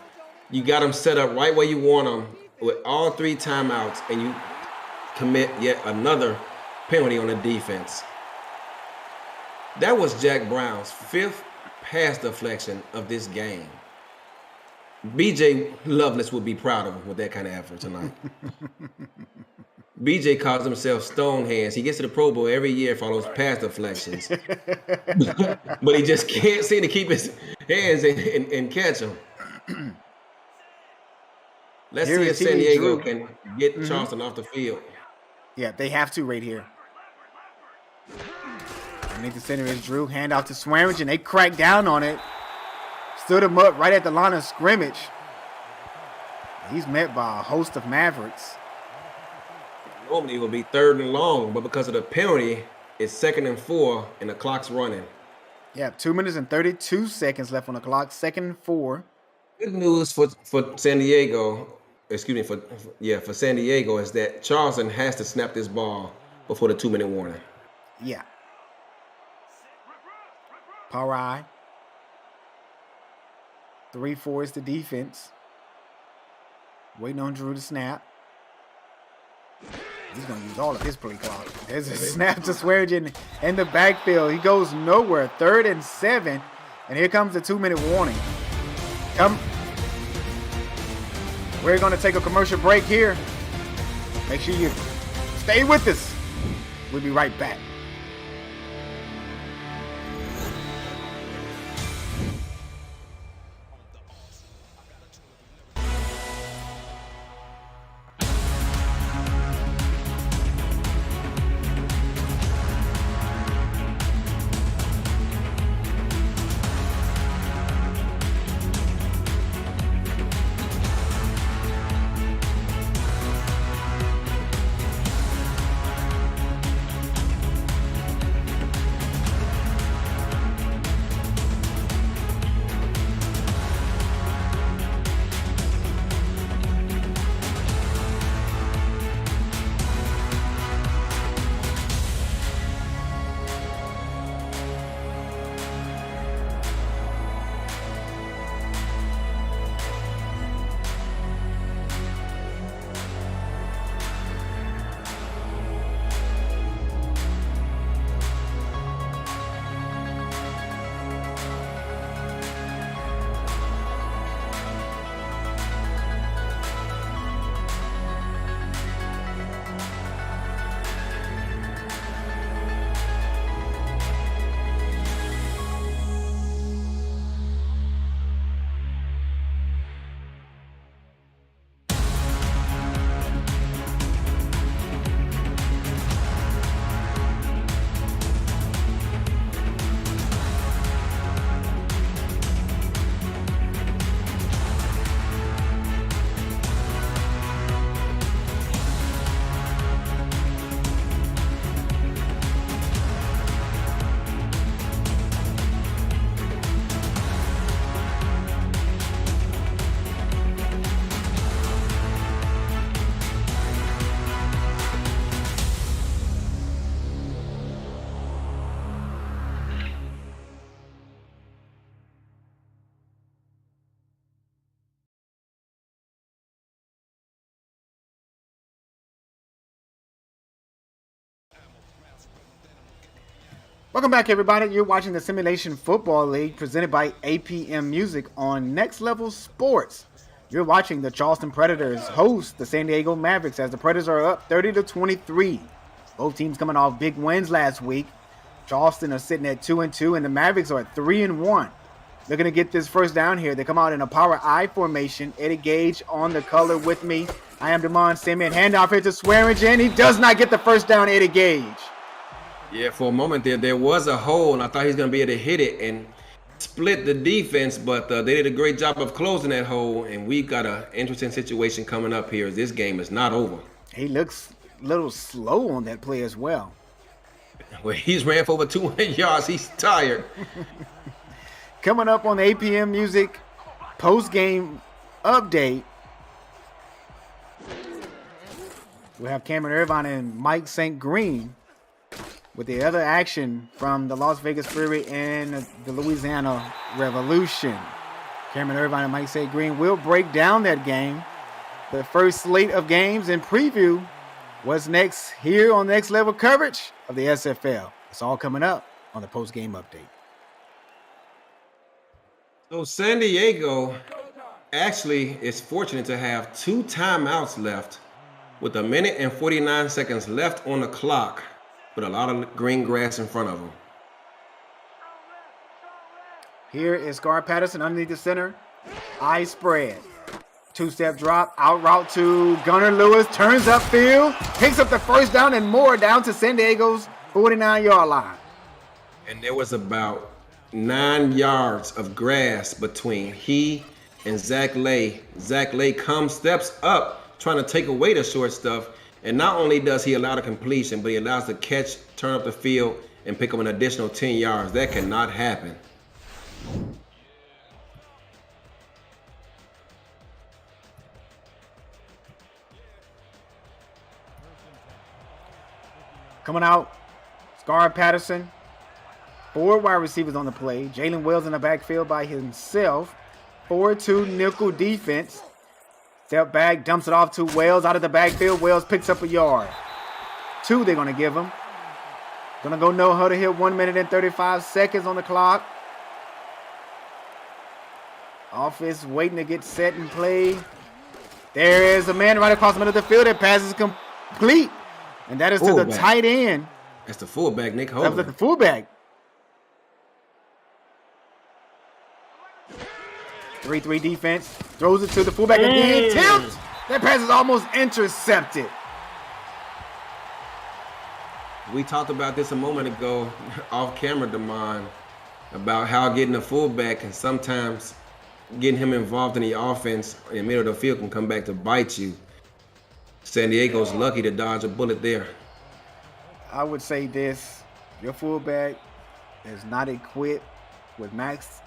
You got them set up right where you want them with all 3 timeouts, and you commit yet another penalty on the defense. That was Jack Brown's 5th pass deflection of this game. BJ Lovelace would be proud of him with that kind of effort tonight. BJ calls himself Stone Hands. He gets to the Pro Bowl every year for all those pass deflections. But he just can't seem to keep his hands and catch them. Let's see if San Diego can get Charleston off the field.
Yeah, they have to right here. Underneath the center is Drew. Hand out to Swearingen. They cracked down on it. Stood him up right at the line of scrimmage. He's met by a host of Mavericks.
Normally it would be 3rd and long, but because of the penalty, it's 2nd and 4, and the clock's running.
Yeah, 2 minutes and 32 seconds left on the clock. 2nd and 4.
Good news for San Diego, for San Diego is that Charleston has to snap this ball before the 2-minute warning.
Yeah. Power I. 3-4 is the defense. Waiting on Drew to snap. He's going to use all of his play clock. There's a snap to Swearingen in the backfield. He goes nowhere. 3rd and 7. And here comes the 2-minute warning. We're going to take a commercial break here. Make sure you stay with us. We'll be right back. Welcome back, everybody. You're watching the Simulation Football League presented by APM Music on Next Level Sports. You're watching the Charleston Predators host the San Diego Mavericks as the Predators are up 30-23. Both teams coming off big wins last week. Charleston are sitting at 2-2, and the Mavericks are at 3-1. They're going to get this first down here. They come out in a power I formation. Eddie Gage on the color with me. I am Damon Simeon. Handoff here to Swearingen. He does not get the first down, Eddie Gage.
Yeah, for a moment there was a hole, and I thought he was going to be able to hit it and split the defense, but they did a great job of closing that hole, and we've got an interesting situation coming up here. This game is not over.
He looks a little slow on that play as well.
Well, he's ran for over 200 yards. He's tired.
Coming up on the APM Music post-game update. We have Cameron Irvine and Mike St. Green with the other action from the Las Vegas Fury and the Louisiana Revolution. Cameron Irvine and Mike St. Green will break down that game. The first slate of games and preview what's next here on Next Level coverage of the SFL. It's all coming up on the post-game update.
So San Diego actually is fortunate to have 2 timeouts left with 1 minute and 49 seconds left on the clock with a lot of green grass in front of them.
Here is Scarlet Patterson underneath the center. Eye spread. 2-step drop. Out route to Gunnar Lewis. Turns upfield. Picks up the first down and more down to San Diego's 49-yard line.
And there was about 9 yards of grass between he and Zach Lay. Zach Lay steps up trying to take away the short stuff. And not only does he allow the completion, but he allows the catch, turn up the field, and pick up an additional 10 yards. That cannot happen.
Coming out, Scarlet Patterson. 4 wide receivers on the play. Jalen Wells in the backfield by himself. 4-2 nickel defense. Step back, dumps it off to Wells out of the backfield. Wells picks up a yard. 2 they're going to give him. Going to go no huddle here. 1 minute and 35 seconds on the clock. Offense waiting to get set and play. There is a man right across the middle of the field. That pass is complete. And that is to the tight end.
That's the fullback, Nick
That
Hogan.
was the fullback. 3-3 defense. Throws it to the fullback again. Tipped. That pass is almost intercepted.
We talked about this a moment ago off camera, Damon, about how getting a fullback and sometimes getting him involved in the offense in the middle of the field can come back to bite you. San Diego's lucky to dodge a bullet there.
I would say this. Your fullback is not equipped with max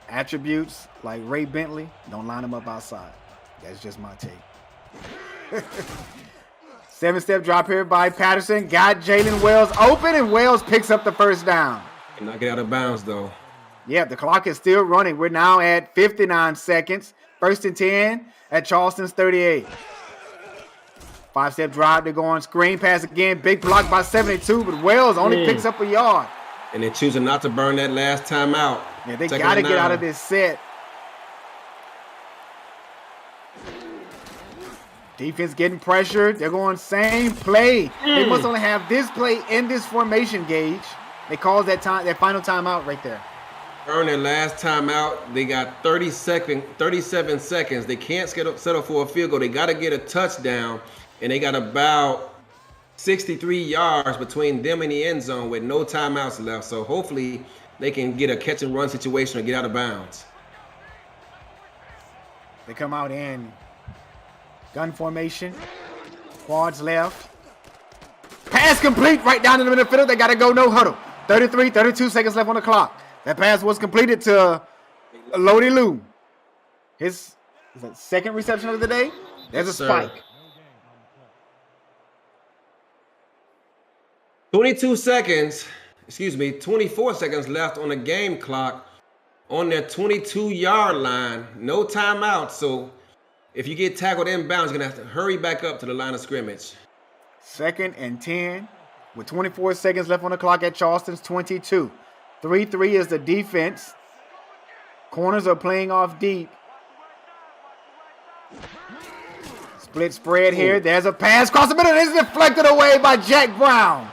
attributes like Ray Bentley. Don't line him up outside. That's just my take. 7-step drop here by Patterson. Got Jalen Wells open, and Wells picks up the first down.
Cannot get out of bounds, though.
Yeah, the clock is still running. We're now at 59 seconds. 1st and 10 at Charleston's 38. 5-step drive to go on screen pass again. Big block by 72, but Wells only picks up a yard.
And they're choosing not to burn that last time out.
Yeah, they got to get out of this set. Defense getting pressured. They're going same play. They must only have this play in this formation, Gage. They called that final timeout right there.
Burn their last time out. They got 37 seconds. They can't settle for a field goal. They got to get a touchdown. And they got about 63 yards between them and the end zone with no timeouts left. So hopefully they can get a catch and run situation or get out of bounds.
They come out in gun formation. Quads left. Pass complete right down in the middle of the field. They got to go no huddle. 32 seconds left on the clock. That pass was completed to Lodi Lou. His second reception of the day. There's a spike.
24 seconds left on the game clock on their 22-yard line. No timeout. So if you get tackled inbounds, you're going to have to hurry back up to the line of scrimmage.
2nd and 10 with 24 seconds left on the clock at Charleston's 22. 3-3 is the defense. Corners are playing off deep. Split spread here. There's a pass across the middle. It's deflected away by Jack Brown.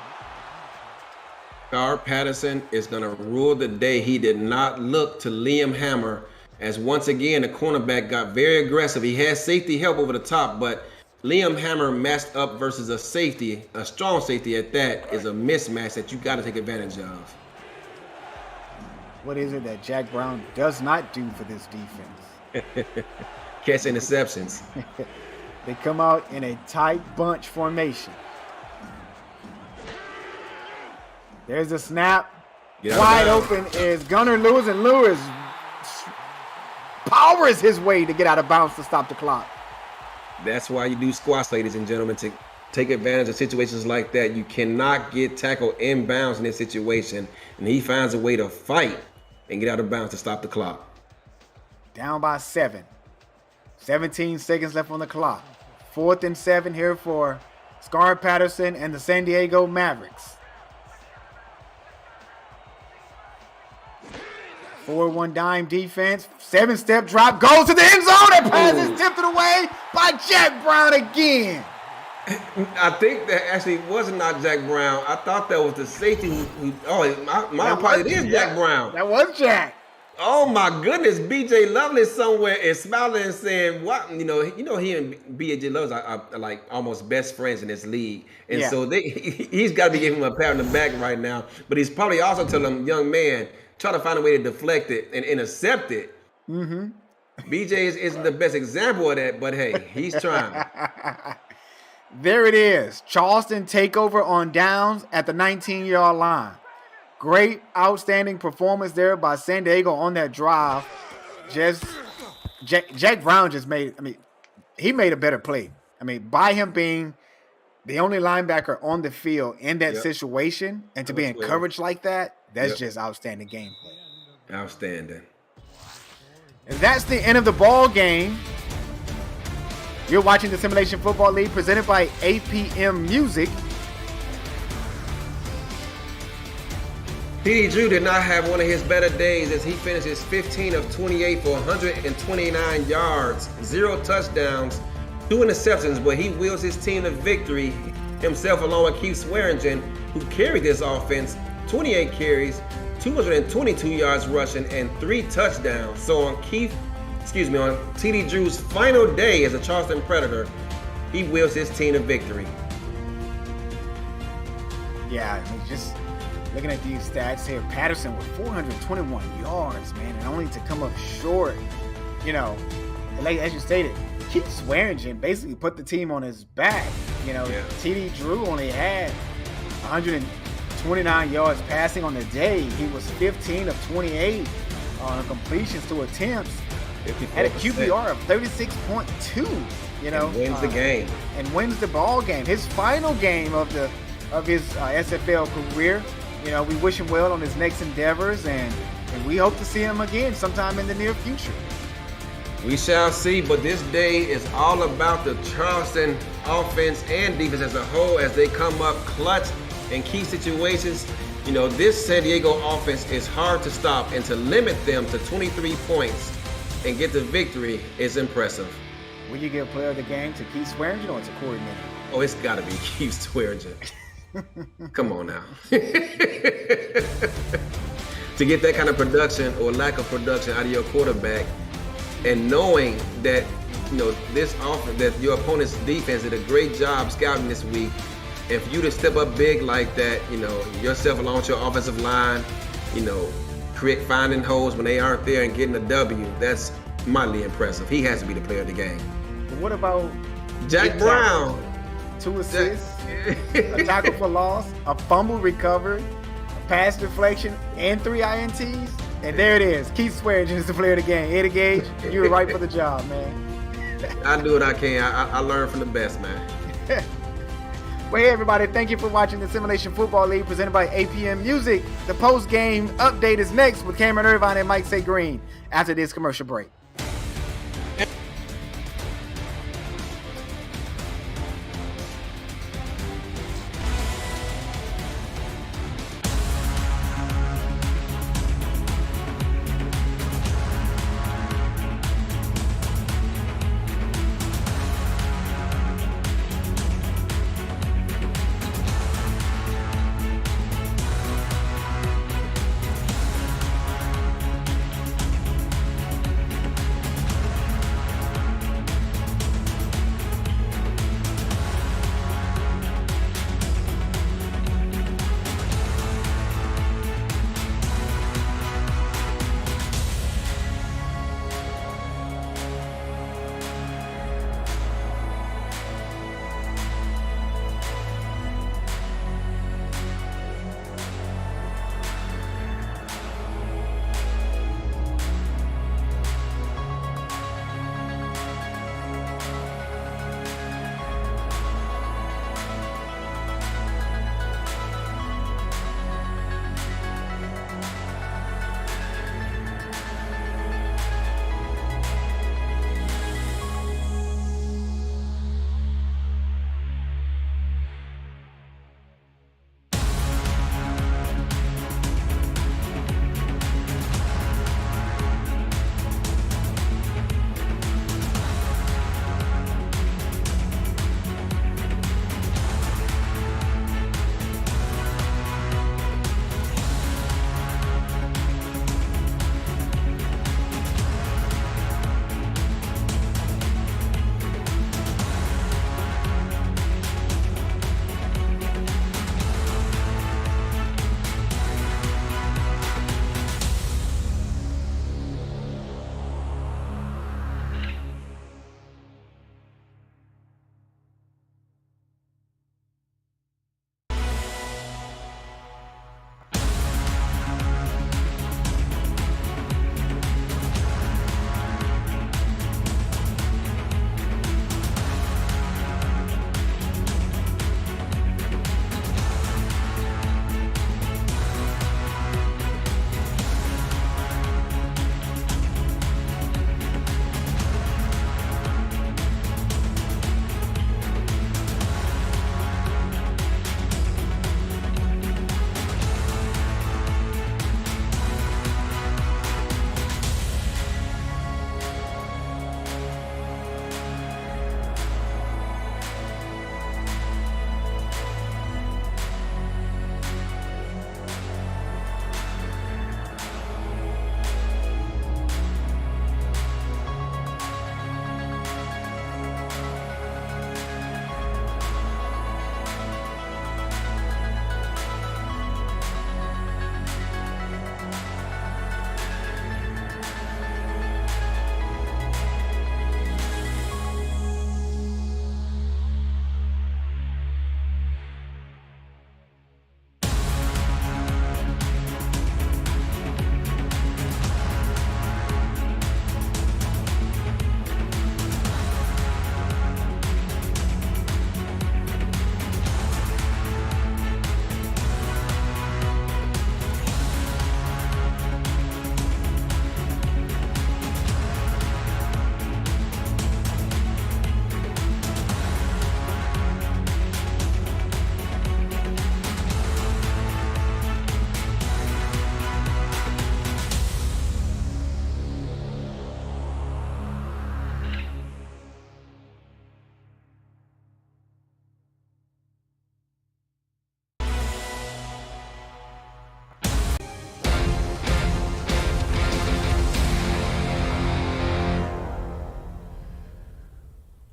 Scarlet Patterson is going to rule the day. He did not look to Liam Hammer as once again the cornerback got very aggressive. He had safety help over the top, but Liam Hammer matched up versus a safety, a strong safety at that, is a mismatch that you got to take advantage of.
What is it that Jack Brown does not do for this defense?
Catch interceptions.
They come out in a tight bunch formation. There's the snap. Wide open is Gunnar Lewis, and Lewis powers his way to get out of bounds to stop the clock.
That's why you do squats, ladies and gentlemen, to take advantage of situations like that. You cannot get tackled inbounds in this situation, and he finds a way to fight and get out of bounds to stop the clock.
Down by 7. 17 seconds left on the clock. 4th and 7 here for Scarlet Patterson and the San Diego Mavericks. 4-1 dime defense. 7-step drop. Goes to the end zone. And pass is tipped away by Jack Brown again.
I think that actually was not Jack Brown. I thought that was the safety my apologies. It is Jack Brown.
That was Jack.
Oh my goodness, BJ Lovely somewhere is smiling and saying, "What? You know, he and BJ Lovely are like almost best friends in this league, and so he's got to be giving him a pat on the back right now. But he's probably also telling him, young man, try to find a way to deflect it and intercept it. Mm-hmm. BJ isn't the best example of that, but hey, he's trying."
There it is. Charleston takeover on downs at the 19-yard line. Great, outstanding performance there by San Diego on that drive. Jack Brown he made a better play. By him being the only linebacker on the field in that situation and to be encouraged like that, that's just outstanding gameplay.
Outstanding.
And that's the end of the ball game. You're watching the Simulation Football League presented by APM Music.
TD Drew did not have one of his better days as he finishes 15 of 28 for 129 yards, 0 touchdowns, 2 interceptions, but he wheels his team to victory himself along with Keith Swearingen, who carried this offense, 28 carries, 222 yards rushing, and 3 touchdowns. So on TD Drew's final day as a Charleston Predator, he wheels his team to victory.
Yeah, just looking at these stats here, Patterson with 421 yards, man, and only to come up short. Like as you stated, Keith Swearingen basically put the team on his back. TD Drew only had 129 yards passing on the day. He was 15 of 28 on completions to attempts. Had a QBR of 36.2.
And wins the game.
And wins the ball game. His final game of his SFL career. We wish him well on his next endeavors, and we hope to see him again sometime in the near future.
We shall see, but this day is all about the Charleston offense and defense as a whole as they come up clutch in key situations. This San Diego offense is hard to stop, and to limit them to 23 points and get the victory is impressive.
Will you give player of the game to Keith Swearingen or to coordinator?
Oh, it's got to be Keith Swearingen. Come on now. To get that kind of production or lack of production out of your quarterback, and knowing that this offense, that your opponent's defense did a great job scouting this week, and for you to step up big like that, yourself along with your offensive line, finding holes when they aren't there and getting a W, that's mightily impressive. He has to be the player of the game.
What about
Jack Brown?
2 assists, a tackle for loss, a fumble recovered, a pass deflection, and 3 INTs. And there it is. Keith Swearingen is the player of the game. Eddie Gage, you were right for the job, man.
I do what I can. I learn from the best, man.
Well, hey, everybody. Thank you for watching the Simulation Football League presented by APM Music. The post-game update is next with Cameron Irvine and Mike Say Green after this commercial break.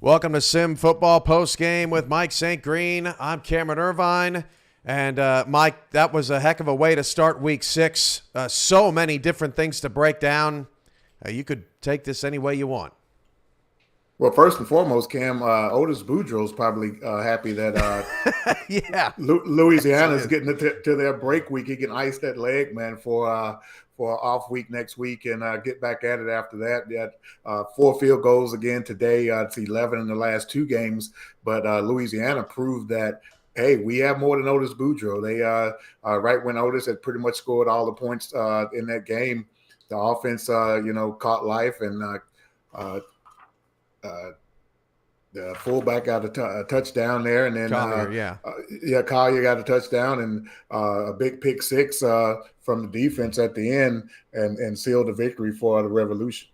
Welcome to Sim Football Postgame with Mike St. Green. I'm Cameron Irvine. And Mike, that was a heck of a way to start week 6. So many different things to break down. You could take this any way you want.
Well, first and foremost, Cam, Otis Boudreaux's probably happy that Louisiana's getting to their break week. He can ice that leg, man, for an off week next week and get back at it after that. They had 4 field goals again today. It's 11 in the last 2 games. But Louisiana proved that, hey, we have more than Otis Boudreaux. They right when Otis had pretty much scored all the points in that game, the offense, caught life and the fullback got a touchdown there, and then Collier got a touchdown and a big pick 6 from the defense at the end and sealed the victory for the Revolution.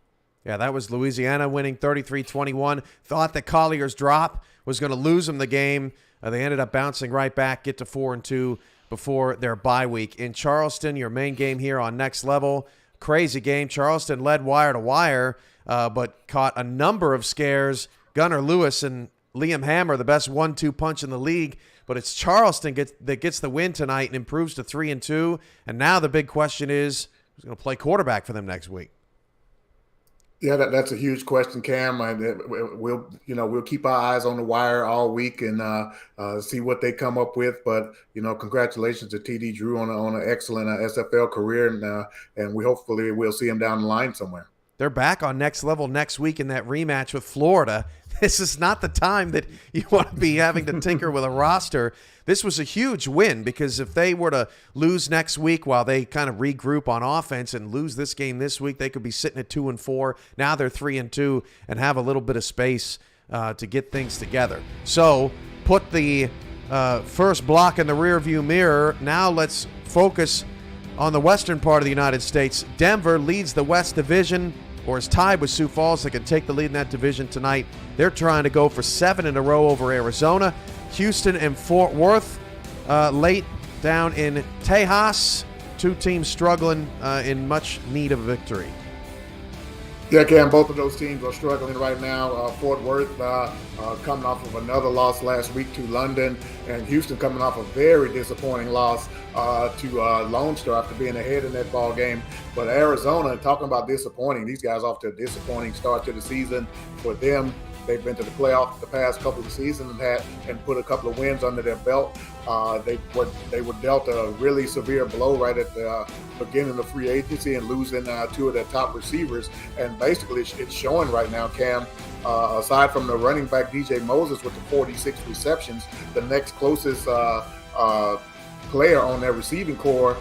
Yeah, that was Louisiana winning 33-21. Thought that Collier's drop was going to lose them the game. They ended up bouncing right back, get to 4-2 before their bye week. In Charleston, your main game here on Next Level, crazy game. Charleston led wire to wire, but caught a number of scares. Gunnar Lewis and Liam Hammer, the best 1-2 punch in the league. But it's Charleston that gets the win tonight and improves to 3-2. And now the big question is, who's going to play quarterback for them next week?
Yeah, that's a huge question, Cam. We'll keep our eyes on the wire all week and see what they come up with. But congratulations to TD Drew on an excellent SFL career, and we hopefully we'll see him down the line somewhere.
They're back on Next Level next week in that rematch with Florida. This is not the time that you want to be having to tinker with a roster. This was a huge win because if they were to lose next week while they kind of regroup on offense and lose this game this week, they could be sitting at 2-4. Now they're 3-2 and have a little bit of space to get things together. So put the first block in the rearview mirror. Now let's focus on the western part of the United States. Denver leads the West Division, or is tied with Sioux Falls. They can take the lead in that division tonight. They're trying to go for 7 in a row over Arizona. Houston and Fort Worth late down in Tejas. 2 teams struggling in much need of a victory.
Yeah, Cam, both of those teams are struggling right now. Fort Worth coming off of another loss last week to London, and Houston coming off a very disappointing loss to Lone Star after being ahead in that ball game. But Arizona, talking about disappointing, these guys off to a disappointing start to the season. For them, they've been to the playoffs the past couple of seasons and put a couple of wins under their belt. They were dealt a really severe blow right at the beginning of free agency and losing 2 of their top receivers. And basically, it's showing right now, Cam. Aside from the running back DJ Moses with the 46 receptions, the next closest player on their receiving core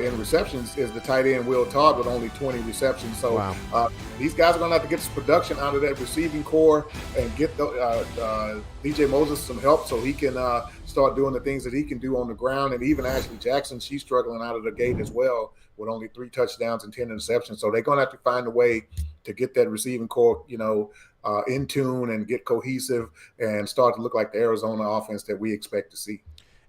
in receptions is the tight end Will Todd with only 20 receptions. So wow. These guys are going to have to get some production out of that receiving core and get DJ Moses some help so he can start doing the things that he can do on the ground. And even Ashley Jackson, she's struggling out of the gate as well with only 3 touchdowns and 10 interceptions. So they're going to have to find a way to get that receiving core, in tune and get cohesive and start to look like the Arizona offense that we expect to see.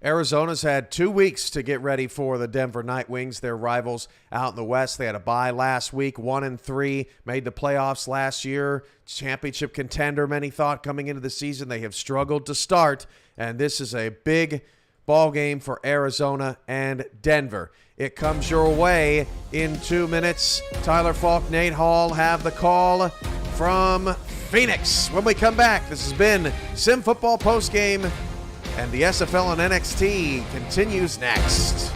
Arizona's had 2 weeks to get ready for the Denver Nightwings, their rivals out in the West. They had a bye last week, 1-3, made the playoffs last year, championship contender, many thought coming into the season. They have struggled to start, and this is a big ball game for Arizona and Denver. It comes your way in 2 minutes. Tyler Falk, Nate Hall have the call from Phoenix. When we come back, this has been Sim Football Postgame, and the SFL and NXT continues next.